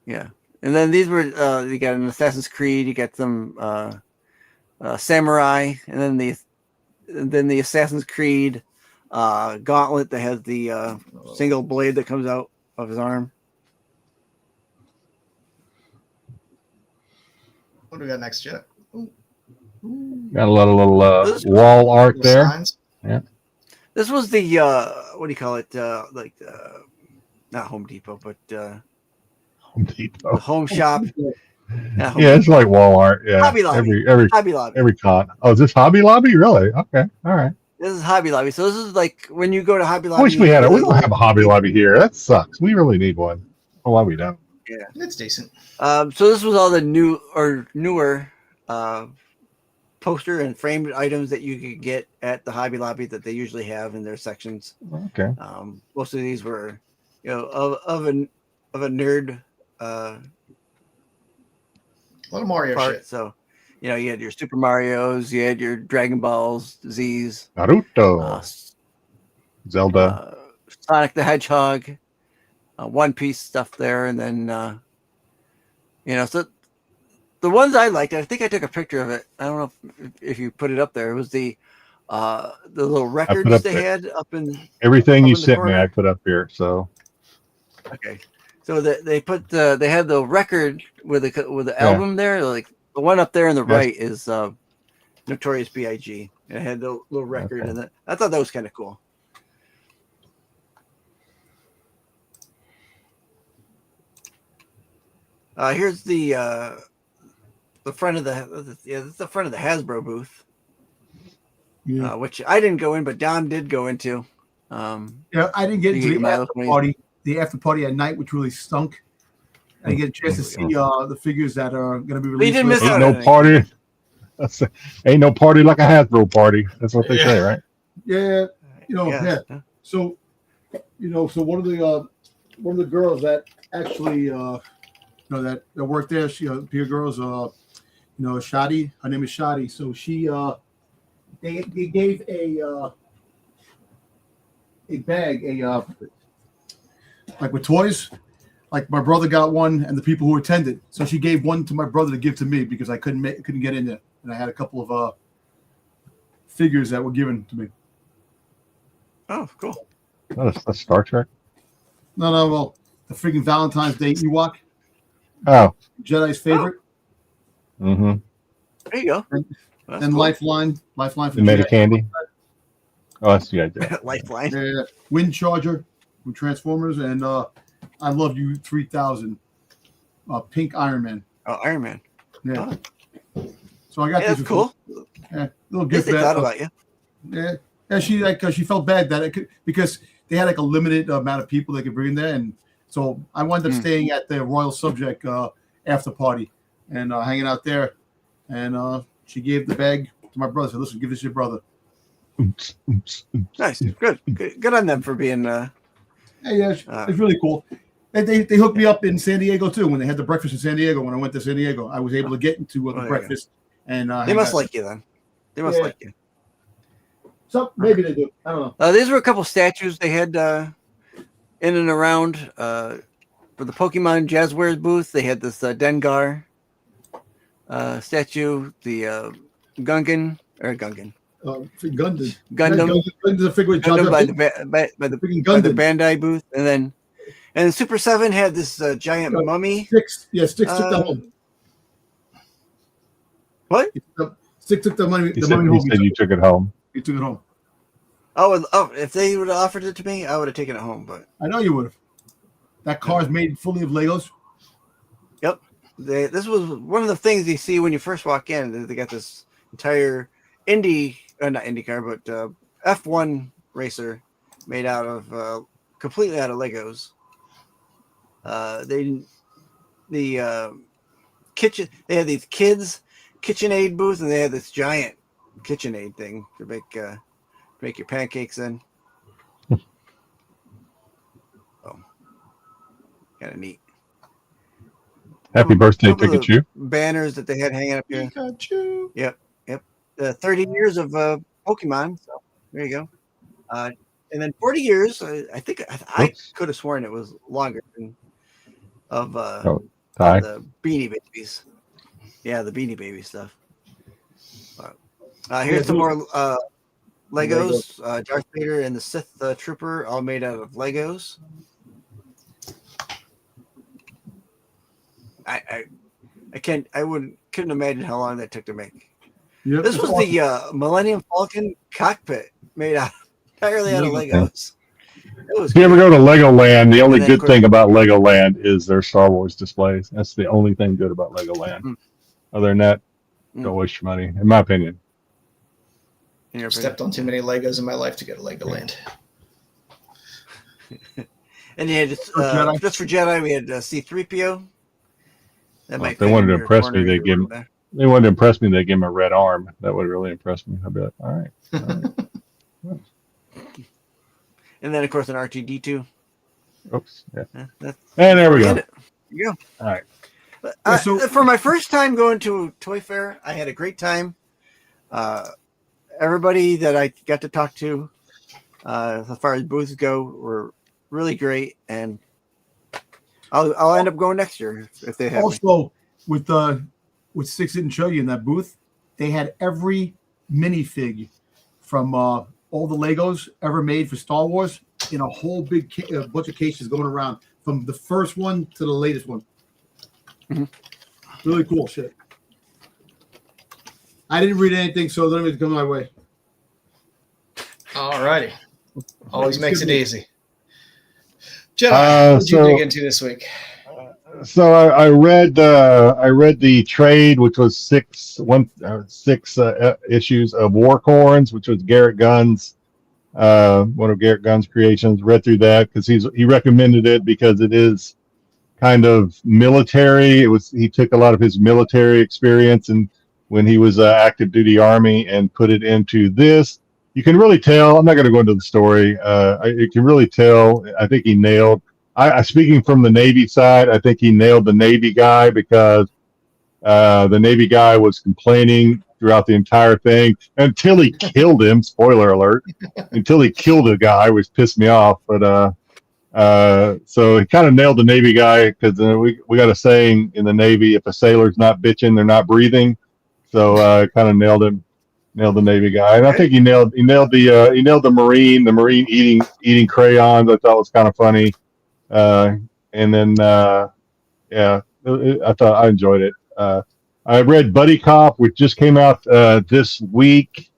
Yeah. And then these were you got an Assassin's Creed, you got some samurai, and then the Assassin's Creed gauntlet that has the single blade that comes out of his arm. What do we got next, Jet? Got a lot of little wall art Little there. signs. Yeah. This was the what do you call it? Not Home Depot, but Home the Depot. home shop. Yeah, it's like wall art. Yeah. Hobby Lobby. Hobby Lobby. Every con. Oh, is this Hobby Lobby? Really? Okay. All right. This is Hobby Lobby. So this is like when you go to Hobby I Lobby. wish we had it. We don't have a Hobby Lobby here. That sucks. We really need one. Oh, why we don't? Yeah. It's decent. So this was all the newer poster and framed items that you could get at the Hobby Lobby that they usually have in their sections. Okay. Most of these were, of a nerd A little Mario part. shit. So, you had your Super Marios, you had your Dragon Balls, Z's, Naruto. Zelda. Sonic the Hedgehog, One Piece stuff there, and then so the ones I liked, I think I took a picture of it. I don't know if you put it up there. It was the little records they had up in everything up you in the sent me. corner. I put up here. So Okay, so they had the record with the album there. Like the one up there on the right is Notorious B.I.G. It had the little record, and I thought that was kind of cool. Here's the front of this is the front of the Hasbro booth, which I didn't go in, but Dom did go into. I didn't get into the after party. The after party at night, which really stunk. I didn't get a chance to see the figures that are going to be released. You didn't miss out. Ain't no party. Ain't no party like a Hasbro party. That's what they say, right? Yeah, So, so one of the girls that actually, that worked there, she, peer girls, Shadi. Her name is Shadi. So she, they gave a bag, like with toys. Like my brother got one, and the people who attended. So she gave one to my brother to give to me because I couldn't get in there, and I had a couple of figures that were given to me. Oh, cool. That's Star Trek. No, well, the freaking Valentine's Day Ewok. Oh, Jedi's favorite. mm-hmm. There you go. And cool. Lifeline for the made of candy. Oh, that's the idea. Lifeline. Yeah, Wind Charger from Transformers, and I Love You 3000. Pink Iron Man. Oh, Iron Man. Yeah. So I got this. That's cool. Little gift they thought about you. Yeah. She felt bad that because they had like a limited amount of people they could bring in there, and so I wound up staying at the Royal Subject after party and hanging out there, and she gave the bag to my brother. Said, "Listen, give this to your brother." Nice, good on them for being. It's really cool. They hooked me up in San Diego too when they had the breakfast in San Diego. When I went to San Diego, I was able to get into the breakfast, and they must like you then. They must like you. So maybe they do. I don't know. These were a couple statues they had in and around for the Pokemon Jazzwares booth. They had this Dengar statue, the Gundam. Gundam. Gundam. The figure by the Bandai booth, and then Super 7 had this giant mummy. Styx took the home. What? Styx took the money. He said you took it home. He took it home. If they would have offered it to me, I would have taken it home. But I know you would have. That car is made fully of Legos. yep, this was one of the things you see when you first walk in. They got this entire not IndyCar, but F1 racer made out of completely out of Legos. The kitchen. They had these kids KitchenAid booth, and they had this giant KitchenAid thing to make your pancakes in. Kind of neat. Happy birthday, Couple of Pikachu. banners that they had hanging up here. Pikachu. Yep. 30 years of Pokemon. So there you go. And then 40 years. I think I could have sworn it was longer of Ty. the Beanie Babies. Yeah, the Beanie Baby stuff. Here's some more Legos. Darth Vader and the Sith Trooper, all made out of Legos. Couldn't imagine how long that took to make. Yep. This was the Millennium Falcon cockpit made out entirely out of Legos. If you ever go to Legoland, the only And then, good of course- thing about Legoland is their Star Wars displays. That's the only thing good about Legoland. Mm. Other than that, don't waste your money, in my opinion. in your I've opinion. stepped on too many Legos in my life to go to Legoland. And you had Jedi. just for Jedi, we had C-3PO. That Well, might if they fit wanted in to your impress corner me, of they your give room them- there. They wanted to impress me, they give him a red arm. That would really impress me. I'd be like, all right. And then, of course, an R2-D2. Oops. Yeah. That's And there we Get go. it. There you go. All right. For my first time going to a toy fair, I had a great time. Everybody that I got to talk to, as far as booths go, were really great, and I'll end up going next year if they have me. Also, with Styx didn't show you in that booth, they had every minifig from all the Legos ever made for Star Wars in a whole big bunch of cases going around from the first one to the latest one. Mhm. Really cool shit. I didn't read anything, so don't even come my way. All righty. Always makes it easy. Jedi, what did you so- dig into this week? So I read the trade, which was six issues of Warcorns, which was Garrett Gunn's one of Garrett Gunn's creations. Read through that because he recommended it because it is kind of military. He took a lot of his military experience and when he was active duty Army and put it into this. You can really tell. I'm not going to go into the story. You can really tell. I think he nailed. Speaking from the Navy side, I think he nailed the Navy guy because the Navy guy was complaining throughout the entire thing until he killed him. Spoiler alert! Until he killed a guy, which pissed me off. But so he kind of nailed the Navy guy because we got a saying in the Navy: if a sailor's not bitching, they're not breathing. So kind of nailed him. Nailed the Navy guy, and I think he nailed the Marine. The Marine eating crayons. I thought was kind of funny. And then I thought I enjoyed it. I read Buddy Cop, which just came out this week.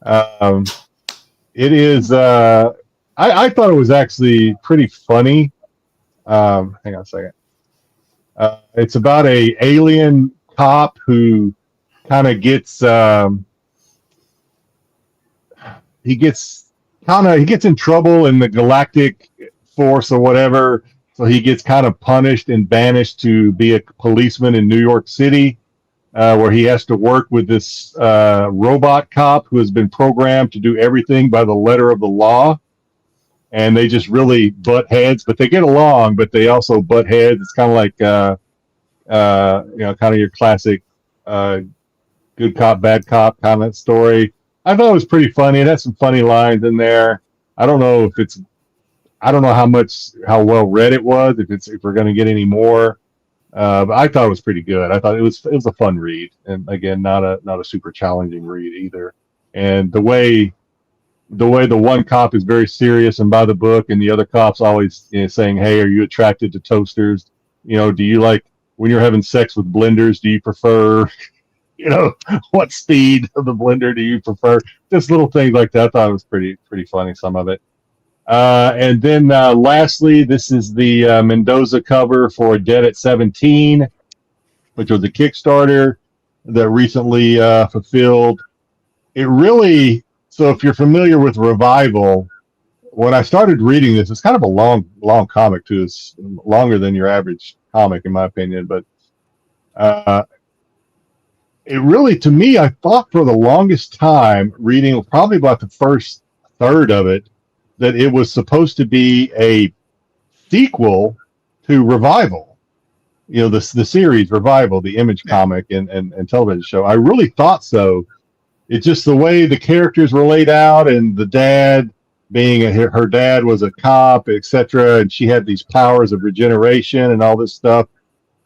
It is I thought it was actually pretty funny. Hang on a second. It's about a alien cop who kind of gets he gets in trouble in the galactic force or whatever, so he gets kind of punished and banished to be a policeman in New York City, where he has to work with this robot cop who has been programmed to do everything by the letter of the law, and they just really butt heads, but they get along, but they also butt heads. It's kind of like kind of your classic good cop bad cop kind of story. I thought it was pretty funny. It had some funny lines in there. I don't know how well read it was, if we're going to get any more. But I thought it was pretty good. I thought it was a fun read, and again, not a super challenging read either. And the way the one cop is very serious and by the book, and the other cop's always saying, "Hey, are you attracted to toasters? Do you like when you're having sex with blenders? Do you prefer what speed of the blender do you prefer? Just little things like that. I thought it was pretty funny, some of it. And then lastly, this is the Mendoza cover for Dead at 17, which was a Kickstarter that recently fulfilled. It really, so if you're familiar with Revival, when I started reading this, it's kind of a long comic too. It's longer than your average comic, in my opinion. But it really, to me, I thought for the longest time, reading probably about the first third of it, that it was supposed to be a sequel to Revival. The series Revival, the Image comic and television show. I really thought so. It's just the way the characters were laid out, and the dad being her dad was a cop, etc., and she had these powers of regeneration and all this stuff.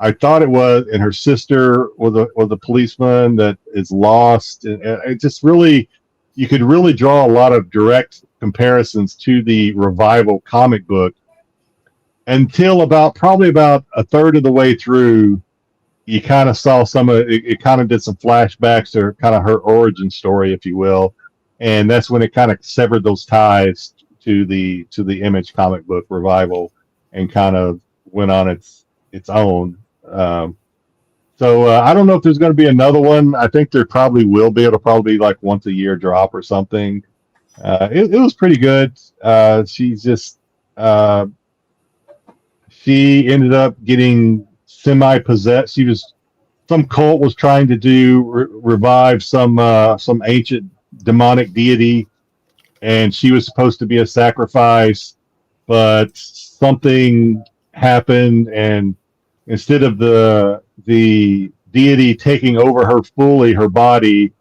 I thought it was, and her sister was a policeman that is lost, and it just really, you could really draw a lot of direct comparisons to the Revival comic book until probably about a third of the way through. You kind of saw some of it kind of did some flashbacks to kind of her origin story, if you will. And that's when it kind of severed those ties to the Image comic book Revival and kind of went on its own. So I don't know if there's going to be another one. I think there probably will be. It'll probably be like once a year drop or something. It was pretty good. She's just she ended up getting semi-possessed. Some cult was trying to revive some ancient demonic deity, and she was supposed to be a sacrifice, but something happened, and instead of the deity taking over her fully, her body,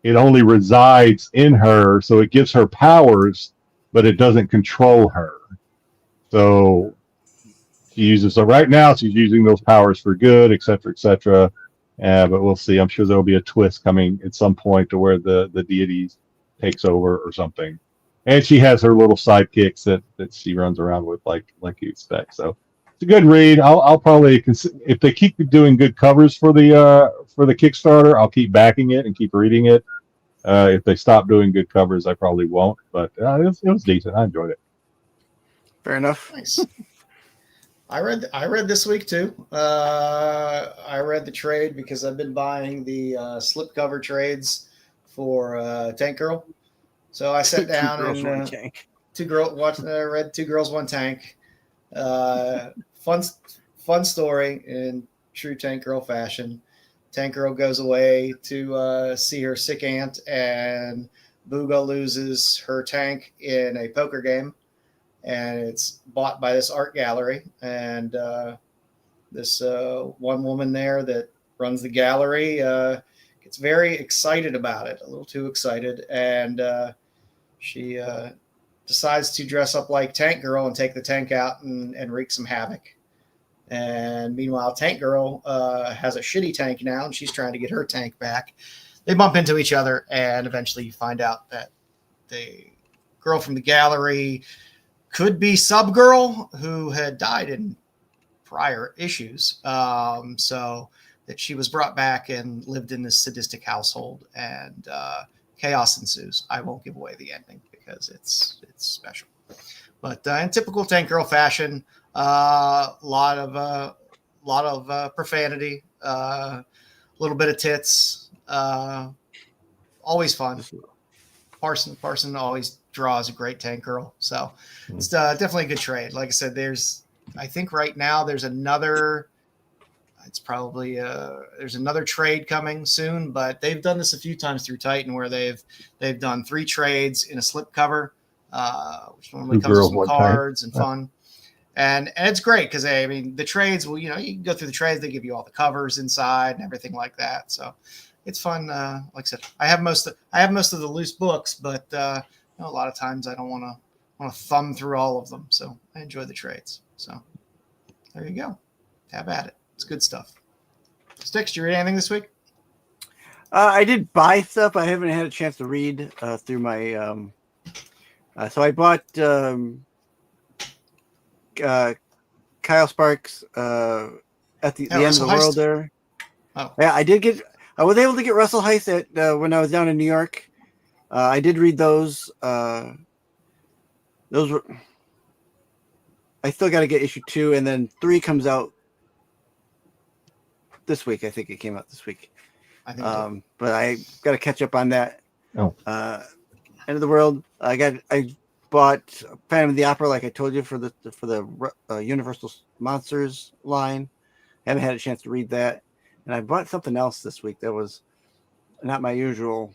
it only resides in her, so it gives her powers, but it doesn't control her. So right now she's using those powers for good, etc., etc. But we'll see. I'm sure there'll be a twist coming at some point to where the deity takes over or something. And she has her little sidekicks that she runs around with, like you expect. So it's a good read. I'll probably if they keep doing good covers for the Kickstarter, I'll keep backing it and keep reading it. If they stop doing good covers, I probably won't. But it was decent. I enjoyed it. Fair enough. Nice. I read this week too. I read the trade because I've been buying the slipcover trades for Tank Girl. So I sat down and read Two Girls, One Tank. Fun story in true Tank Girl fashion. Tank Girl goes away to see her sick aunt, and Booga loses her tank in a poker game. And it's bought by this art gallery, and this one woman there that runs the gallery gets very excited about it, a little too excited, and she decides to dress up like Tank Girl and take the tank out and wreak some havoc. And meanwhile, Tank Girl has a shitty tank now, and she's trying to get her tank back. They bump into each other, and eventually you find out that the girl from the gallery could be Subgirl, who had died in prior issues. So that she was brought back and lived in this sadistic household, and chaos ensues. I won't give away the ending because it's special. But in typical Tank Girl fashion, a lot of profanity, a little bit of tits, always fun. Parson always draws a great Tank Girl, so it's definitely a good trade. Like I said, I think right now there's another trade coming soon, but they've done this a few times through Titan where they've done 3 trades in a slipcover, which normally comes with some cards and fun. And it's great because the trades, well, you can go through the trades, they give you all the covers inside and everything like that. So it's fun. Like I said, I have most of the loose books, but a lot of times I don't want to thumb through all of them. So I enjoy the trades. So there you go. Have at it. It's good stuff. Styx, did you read anything this week? I did buy stuff. I haven't had a chance to read through my. So I bought Kyle Sparks at the end of the world there. Oh. Yeah, I did get. I was able to get Russell Heist at when I was down in New York. I did read those. Those were. I still got to get issue 2, and then 3 comes out this week. I think it came out this week. I think. But I got to catch up on that. Oh. End of the World. I bought Phantom of the Opera, like I told you, for the Universal Monsters line. Haven't had a chance to read that, and I bought something else this week that was not my usual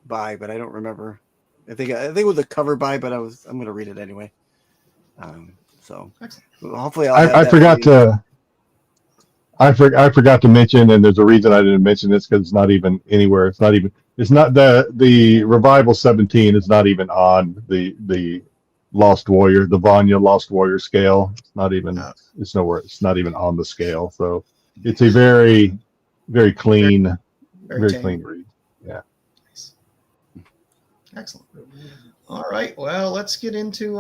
buy, but I don't remember. I think it was a cover buy, but I'm going to read it anyway. So hopefully I forgot to mention, and there's a reason I didn't mention this because it's not even anywhere. It's not the Revival 17 is not even on the Lost Warrior, the Vanya Lost Warrior scale. It's not even. It's nowhere. It's not even on the scale. So it's a very, very clean, very clean read. Yeah. Nice. Excellent. All right. Well, let's get into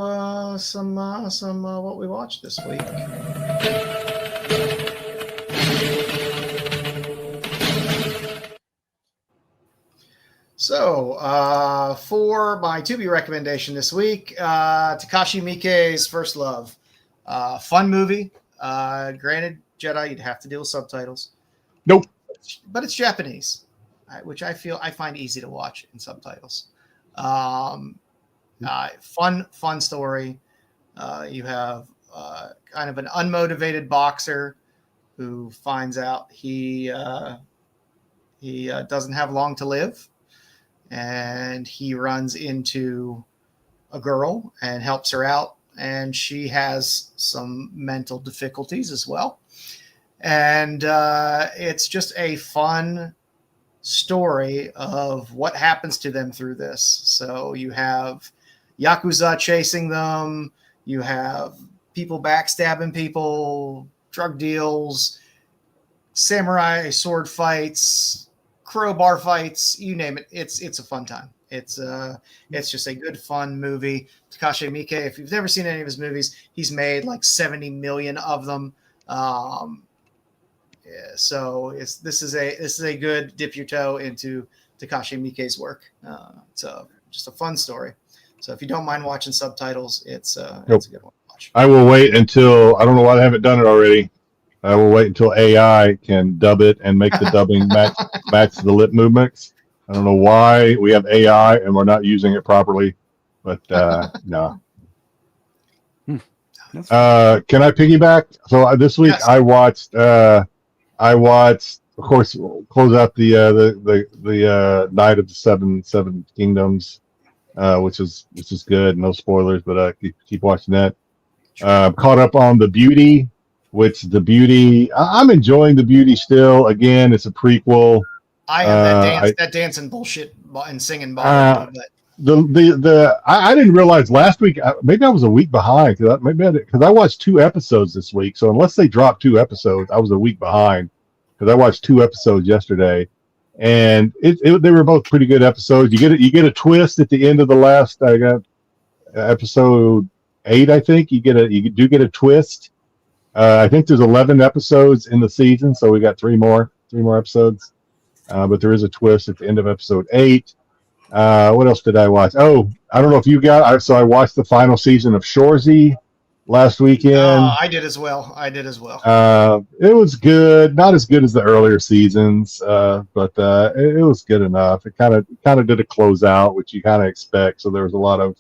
some what we watched this week. So, for my to-be recommendation this week, Takashi Miike's First Love. Fun movie. Granted, Jedi, you'd have to deal with subtitles. Nope. But it's Japanese, which I find easy to watch in subtitles. Fun story. You have kind of an unmotivated boxer who finds out he doesn't have long to live. And he runs into a girl and helps her out. And she has some mental difficulties as well. And it's just a fun story of what happens to them through this. So you have Yakuza chasing them. You have people backstabbing people, drug deals, samurai sword fights, crowbar fights, you name it. It's a fun time. It's just a good fun movie. Takashi Miike, if you've never seen any of his movies, he's made like 70 million of them. So this is a good dip your toe into Takashi Miike's work. It's just a fun story. So if you don't mind watching subtitles, it's a good one to watch. I will wait until I don't know why I haven't done it already. I will wait until AI can dub it and make the dubbing match the lip movements. I don't know why we have AI and we're not using it properly, but no. Can I piggyback? So this week yes. I watched, of course, close out the Night of the Seven Kingdoms, which is good. No spoilers, but keep watching that. Caught up on The Beauty. Which I'm enjoying The Beauty still. Again, it's a prequel. I am that dancing bullshit and singing ball. I didn't realize last week. Maybe I was a week behind because I watched 2 episodes this week. So unless they dropped 2 episodes, I was a week behind because I watched 2 episodes yesterday, and they were both pretty good episodes. You get a twist at the end of the last. I got episode 8. I think you do get a twist. I think there's 11 episodes in the season, so we got 3 more episodes. But there is a twist at the end of episode 8. What else did I watch? Oh, I don't know if you got. So I watched the final season of CURZI last weekend. I did as well. It was good, not as good as the earlier seasons, but it was good enough. It kind of did a closeout, which you kind of expect. So there was a lot of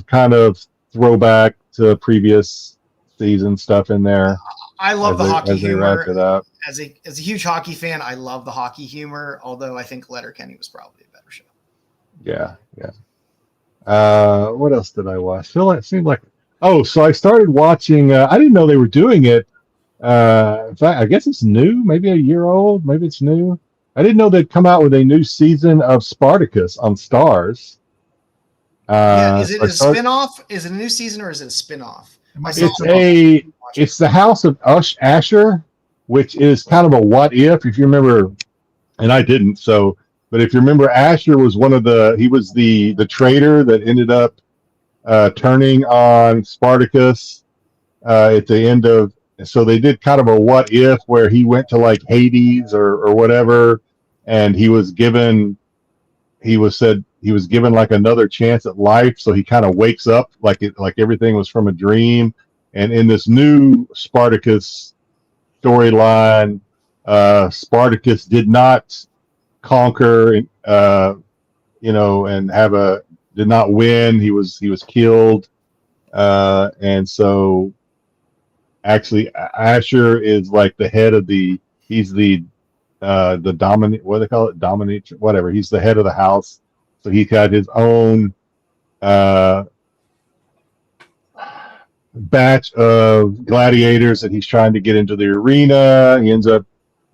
kind of throwback to previous season stuff in there. I love the hockey humor. It up. As a huge hockey fan, I love the hockey humor. Although I think Letterkenny was probably a better show. Yeah. What else did I watch? It seemed like. Oh, so I started watching. I didn't know they were doing it. In fact, I guess it's new. Maybe a year old. Maybe it's new. I didn't know they'd come out with a new season of Spartacus on Starz. Is it a spin-off? Is it a new season or is it a spin-off? It's the House of Asher, which is kind of a what if you remember, and I didn't. So, but if you remember, Asher was he was the traitor that ended up turning on Spartacus at the end of so they did kind of a what if where he went to like Hades or whatever, and he was given like another chance at life. So he kind of wakes up like everything was from a dream. And in this new Spartacus storyline, Spartacus did not conquer, and did not win. He was killed, and so actually Asher is like the head of he's the dominant, what do they call it, dominate, whatever. He's the head of the house, so he's got his own batch of gladiators that he's trying to get into the arena. He ends up,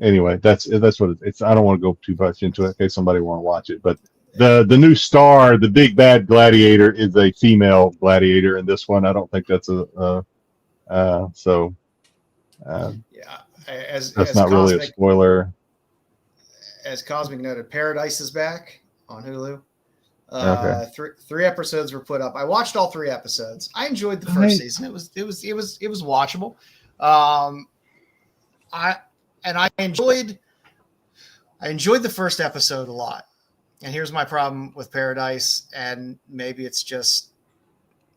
anyway, that's what it's. I don't want to go too much into it in case somebody want to watch it, but the new star, the big bad gladiator, is a female gladiator in this one. I don't think that's Yeah, that's not really a spoiler. As Cosmic noted, Paradise is back on Hulu. Okay. Three episodes were put up. I watched all 3 episodes. I enjoyed the first season. It was watchable. I enjoyed the first episode a lot. And here's my problem with Paradise, and maybe it's just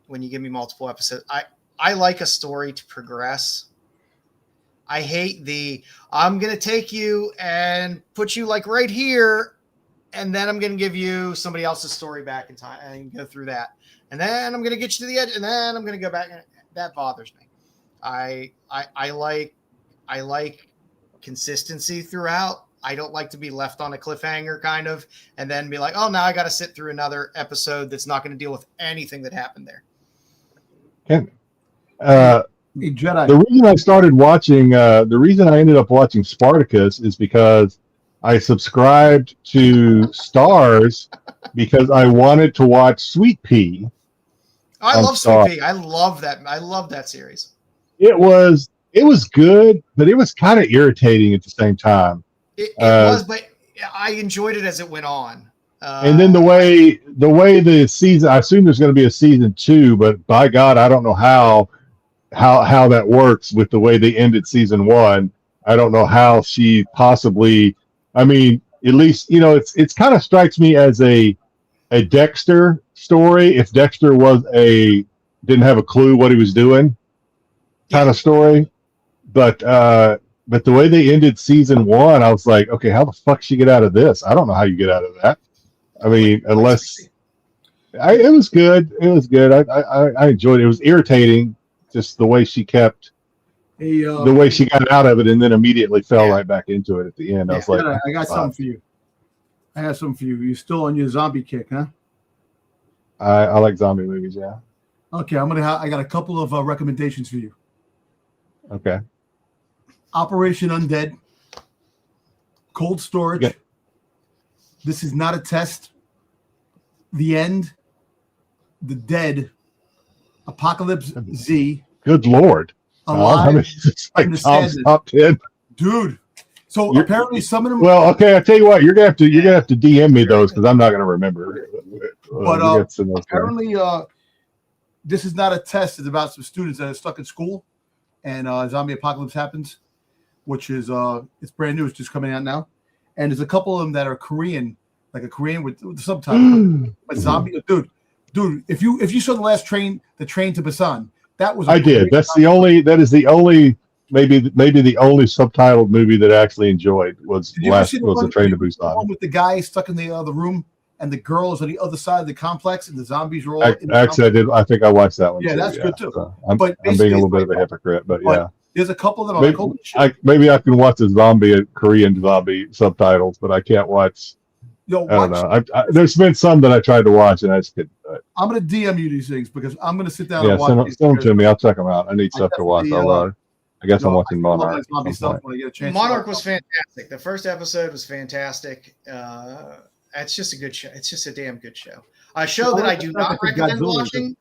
when you give me multiple episodes. I like a story to progress. I hate I'm going to take you and put you like right here, and then I'm going to give you somebody else's story back in time and go through that. And then I'm going to get you to the edge, and then I'm going to go back. That bothers me. I like consistency throughout. I don't like to be left on a cliffhanger kind of, and then be like, oh, now I got to sit through another episode that's not going to deal with anything that happened there. Hey, Jedi. The reason I started watching, the reason I ended up watching Spartacus is because I subscribed to Stars because I wanted to watch Sweet Pea. I love Sweet Pea. I love that series. It was good, but it was kind of irritating at the same time. It was, but I enjoyed it as it went on. And then the way the season, I assume there's going to be a season 2, but by God, I don't know how that works with the way they ended season 1. I don't know how she possibly. I mean, at least it's kind of strikes me as a Dexter story. If Dexter didn't have a clue what he was doing, kind of story, but the way they ended season 1, I was like, okay, how the fuck she get out of this? I don't know how you get out of that. I mean, unless it was good. It was good. I enjoyed it. It was irritating, just the way she kept, the way she got out of it, and then immediately fell right back into it at the end. I was like, I got something for you. You're still on your zombie kick, huh? I like zombie movies. Yeah. Okay, I got a couple of recommendations for you. Okay. Operation Undead. Cold Storage. Yeah. This is not a test. The End. The Dead. Apocalypse Z. Good Lord. Alive. It's like top 10. Dude. So apparently some of them. Well, okay, I tell you what, you're gonna have to DM me those because I'm not gonna remember. But apparently, this is not a test. It's about some students that are stuck in school, and zombie apocalypse happens, which is it's brand new. It's just coming out now, and there's a couple of them that are Korean, like a Korean with the subtitles. But zombie, dude. If you saw the Train to Busan, that was. I did. That is the only maybe the only subtitled movie that I actually enjoyed was the Train to Busan. With the guy stuck in the room, and the girl is on the other side of the complex, and the zombies are all. Actually, I did. I think I watched that one. Yeah, too, that's good too. So I'm being a little bit of a hypocrite, but yeah. There's a couple that are maybe I can watch the Korean zombie subtitles, but I can't watch. I don't know. There's been some that I tried to watch, and I just couldn't. I'm going to DM you these things because I'm going to sit down and watch. Send them to me. I'll check them out. I need stuff to watch. I guess I'm watching Monarch. Monarch was fantastic. The first episode was fantastic. It's just a good show. It's just a damn good show. A show that I do not recommend watching,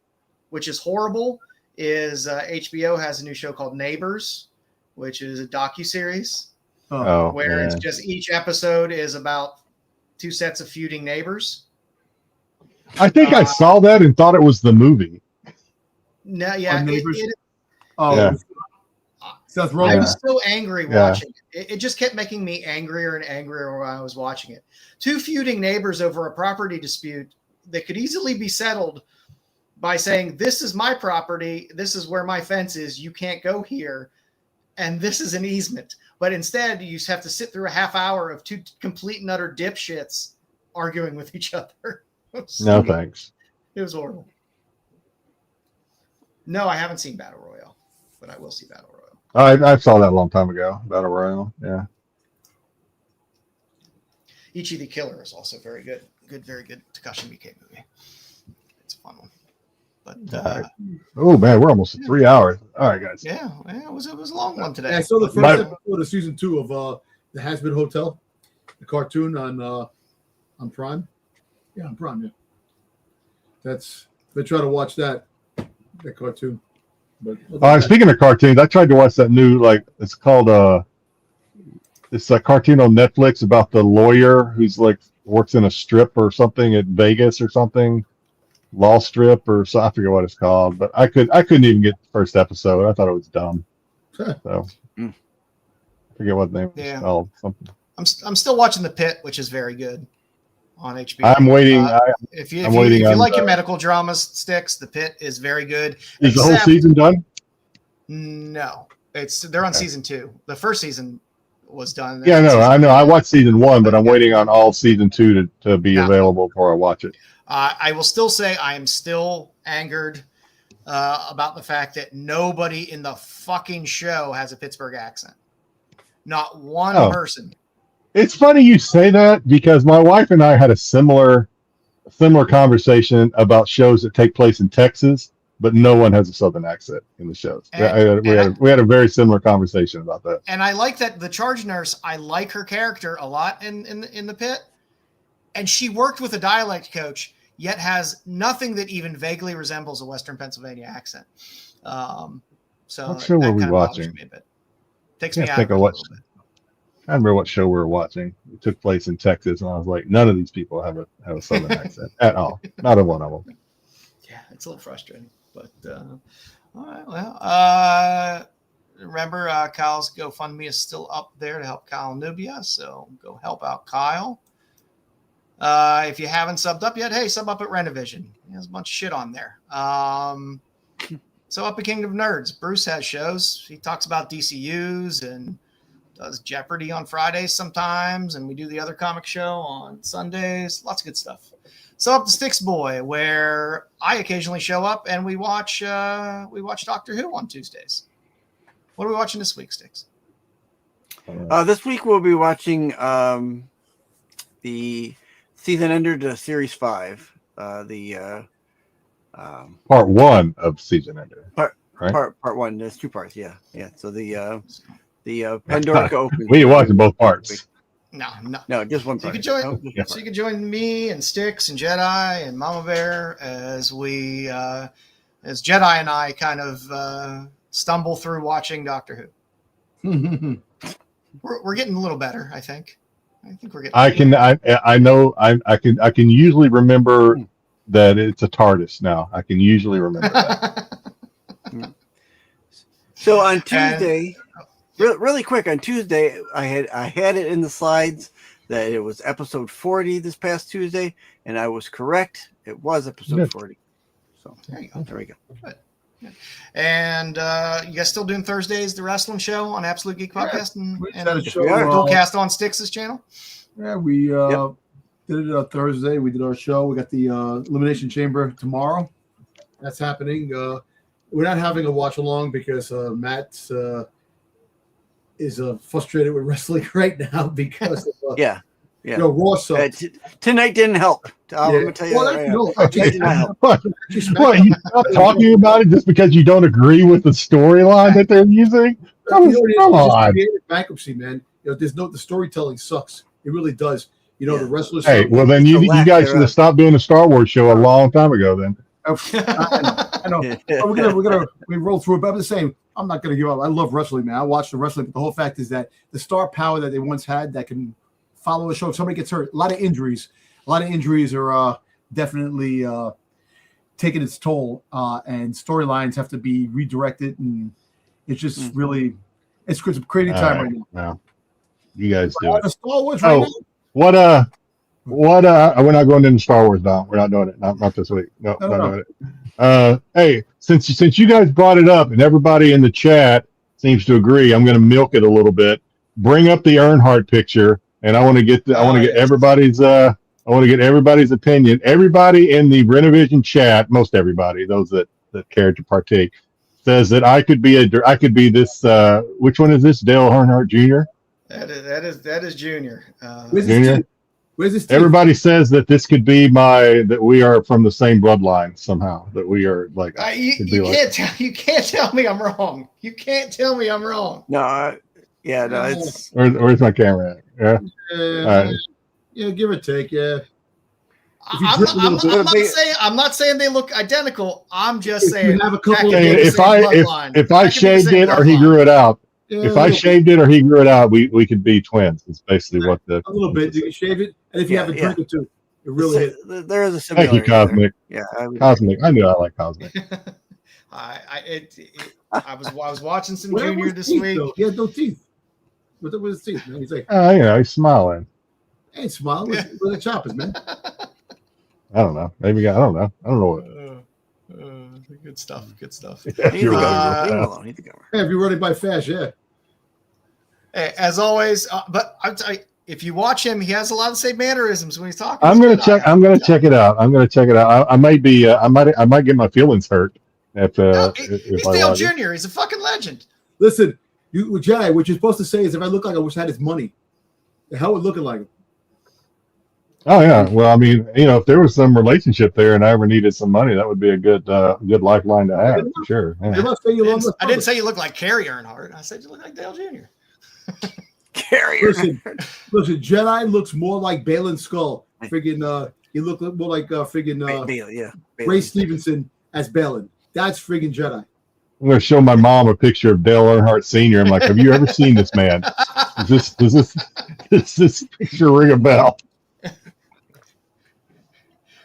which is horrible, is HBO has a new show called Neighbors, which is a docuseries where it's just each episode is about 2 sets of feuding neighbors. I think I saw that and thought it was the movie. No, yeah. Seth I Rogen. was so angry Yeah. watching it. It just kept making me angrier and angrier when I was watching it. Two feuding neighbors over a property dispute that could easily be settled by saying, this is my property, this is where my fence is, you can't go here, and this is an easement. But instead, you just have to sit through a half hour of two complete and utter dipshits arguing with each other. No thanks. It was horrible. No, I haven't seen Battle Royale, but I will see Battle Royale. I saw that a long time ago. Battle Royale. Yeah. Ichi the Killer is also very good. Very good Takashi Miike movie. It's a fun one. But Oh man, we're almost at 3 hours. All right, guys. yeah, it was a long one today. Yeah, I saw the first My- episode of season 2 of the Has-Been Hotel, the cartoon on Prime. Yeah, on Prime. Yeah, they try to watch that cartoon. But Speaking of cartoons, I tried to watch that new it's called it's a cartoon on Netflix about the lawyer who's works in a strip or something at Vegas or something, law strip or so. I forget what it's called, but I couldn't even get the first episode. I thought it was dumb. So I forget what the name Yeah. is called. Something. I'm still watching The Pit, which is very good on HBO. I'm waiting. If you I'm waiting on like your the- medical dramas, Styx, The Pit is very good. Is the whole Except- season done? No, they're on season 2. The first season was done. Yeah, no, I know. I watched season 1, but I'm waiting on all season 2 to be Yeah. available before I watch it. I will still say I am still angered about the fact that nobody in the fucking show has a Pittsburgh accent. Not one Oh. person. It's funny you say that because my wife and I had a similar conversation about shows that take place in Texas, but no one has a Southern accent in the shows. We had a very similar conversation about that. And I like that the charge nurse, I like her character a lot in the Pit. And she worked with a dialect coach, yet has nothing that even vaguely resembles a Western Pennsylvania accent. So What show were that we kind of bothers watching? me a bit. Takes Can't me out think of it of a what. little bit. I remember what show we were watching. It took place in Texas, and I was like, none of these people have a Southern accent at all. Not a one of them. Yeah, it's a little frustrating, but all right. Well, remember Kyle's GoFundMe is still up there to help Kyle Nubia, so go help out Kyle. If you haven't subbed up yet, hey, sub up at Rennavision. There's a bunch of shit on there. So up at Kingdom of Nerds, Bruce has shows. He talks about DCUs and does Jeopardy on Fridays sometimes, and we do the other comic show on Sundays. Lots of good stuff. So up to Styx Boy, where I occasionally show up and we watch Doctor Who on Tuesdays. What are we watching this week, Styx? This week we'll be watching the season ender to series 5. Part 1 of season ender. Part right? part 1. There's 2 parts. Yeah. So the Pandorica open. We watching both parts. No, just one So you part. could join. Oh, just one So you could join me and Styx and Jedi and Mama Bear as we, as Jedi and I kind of stumble through watching Doctor Who. We're getting a little better, I think. I think we're getting. I know I can usually remember that it's a TARDIS now. I can usually remember that. So on Tuesday, really quick on Tuesday, I had it in the slides that it was episode 40 this past Tuesday, and I was correct. It was episode Good. 40. So There you go. there we go. Good. Yeah. And you guys still doing Thursdays, the wrestling show on Absolute Geek Podcast and we had a show, dual cast on Styx's channel? Yeah, we did it on Thursday. We did our show. We got the Elimination Chamber tomorrow. That's happening. We're not having a watch along because Matt is frustrated with wrestling right now because of, Yeah. Raw sucks. Tonight didn't help. I'm gonna tell you Well, that right now. no, Tonight did not help. What, you stop talking about it just because you don't agree with the storyline that they're using? Come on. Bankruptcy, man. There's the storytelling sucks. It really does. The wrestlers. Hey, well then you guys should have stopped doing a Star Wars show a long time ago then. I know. But we roll through it. But I'm the same. I'm not gonna give up. I love wrestling, man. I watch the wrestling, but the whole fact is that the star power that they once had that can follow a show. If somebody gets hurt, a lot of injuries are definitely taking its toll, and storylines have to be redirected, and it's just really It's a crazy time right now. Well, you guys do it. The Star Wars right now. What we're not going into Star Wars now. We're not doing it. Not this week. No, not doing it. Hey, since you guys brought it up and everybody in the chat seems to agree, I'm going to milk it a little bit. Bring up the Earnhardt picture, and I want to get everybody's opinion. Everybody in the Rennavision chat, most everybody, those that cared to partake, says that I could be this. Which one is this? Dale Earnhardt Jr. That is Junior. Junior. Where's this? Everybody says that this could be that we are from the same bloodline somehow. That we are like. You can't tell me I'm wrong. You can't tell me I'm wrong. No, it's. Where's my camera at? Yeah. All right. Yeah, give or take. Yeah. I'm not saying they look identical. I'm just saying. Have a couple if I shaved it or he grew it out. Yeah, if I shaved it or he grew it out, we could be twins. It's basically what the a little bit. You can shave it, and if you have a drink or two, it really hits. There is a similarity. Thank you, Cosmic. Yeah, Cosmic. I knew I like Cosmic. I was watching some Junior this week. Though? He had no teeth. With his teeth, man. He's like, he's smiling. He ain't smiling. With the choppers, man. I don't know. Maybe I don't know. I don't know what. Good stuff. Good stuff. If you're running by fast, yeah. Hey, as always, but I'll tell you, if you watch him, he has a lot of the same mannerisms when he's talking. I'm gonna check it out. I might be. I might get my feelings hurt if he's Dale Jr. He's a fucking legend. Listen, Jedi, what you're supposed to say is, if I look like I wish I had his money, how would looking like him? Oh yeah. Well, I mean, if there was some relationship there and I ever needed some money, that would be a good lifeline to have for sure. Yeah. I didn't say you look like Carrie Earnhardt. I said you look like Dale Jr. Carrie. Listen, Jedi looks more like Balin Skull. Friggin', he looked more like Ray Stevenson as Balin. That's friggin' Jedi. I'm going to show my mom a picture of Dale Earnhardt Sr. I'm like, have you ever seen this man? Does this picture ring a bell?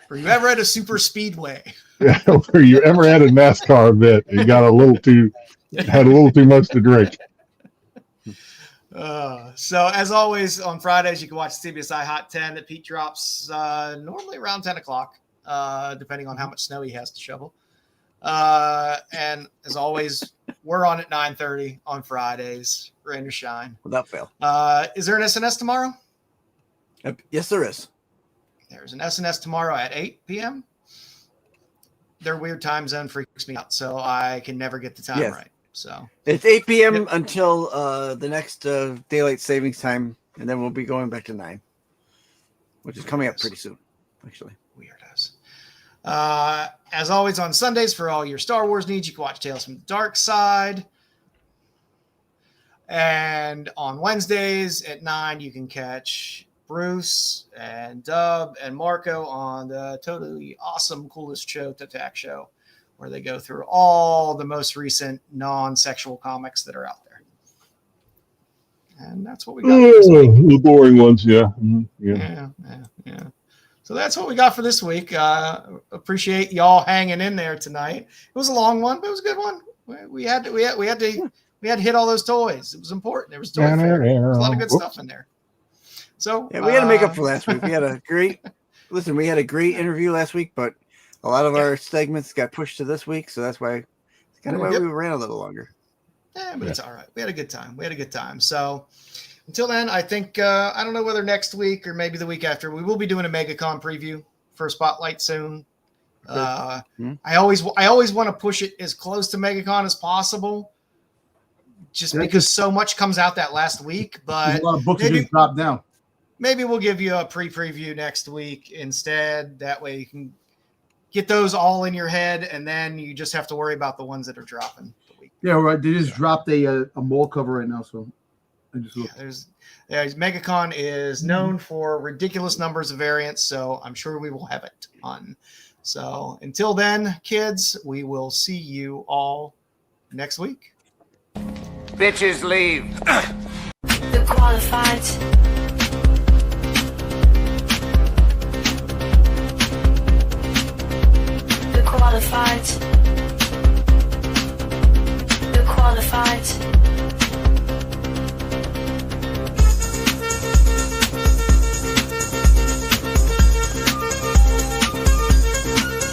Were you ever at a super speedway? Yeah, were you ever at a NASCAR event and you got a little too much to drink? So as always, on Fridays you can watch CBSI Hot 10 that Pete drops normally around 10 o'clock, depending on how much snow he has to shovel. And as always, we're on at 9:30 on Fridays. Rain or shine, without fail. Is there an SNS tomorrow? Yes, there is. There's an SNS tomorrow at 8 p.m. Their weird time zone freaks me out, so I can never get the time right. So it's 8 p.m. until the next daylight savings time, and then we'll be going back to 9, which is coming up pretty soon, actually. Weirdos. As always, on Sundays, for all your Star Wars needs, you can watch Tales from the Dark Side. And on Wednesdays at 9, you can catch Bruce and Dub and Marco on the totally awesome, coolest show, Attack Show, where they go through all the most recent non-sexual comics that are out there. And that's what we got. The boring ones, yeah. Yeah. So that's what we got for this week. Appreciate y'all hanging in there tonight. It was a long one, but it was a good one. We had to hit all those toys. It was important. There was toy fair. There was a lot of good stuff in there. So we had to make up for last week. We had a great interview last week, but a lot of our segments got pushed to this week, so that's why it's kind of why we ran a little longer. Yeah, but it's all right. We had a good time. So until then, I think I don't know whether next week or maybe the week after, we will be doing a MegaCon preview for Spotlight soon. I always want to push it as close to MegaCon as possible, just because so much comes out that last week. But a lot of books just dropped down. Maybe we'll give you a pre-preview next week instead. That way you can get those all in your head, and then you just have to worry about the ones that are dropping the week. Yeah, right. They just dropped a mall cover right now, so I just looked. MegaCon is known for ridiculous numbers of variants, so I'm sure we will have a ton. So until then, kids, we will see you all next week. Bitches leave. The qualified.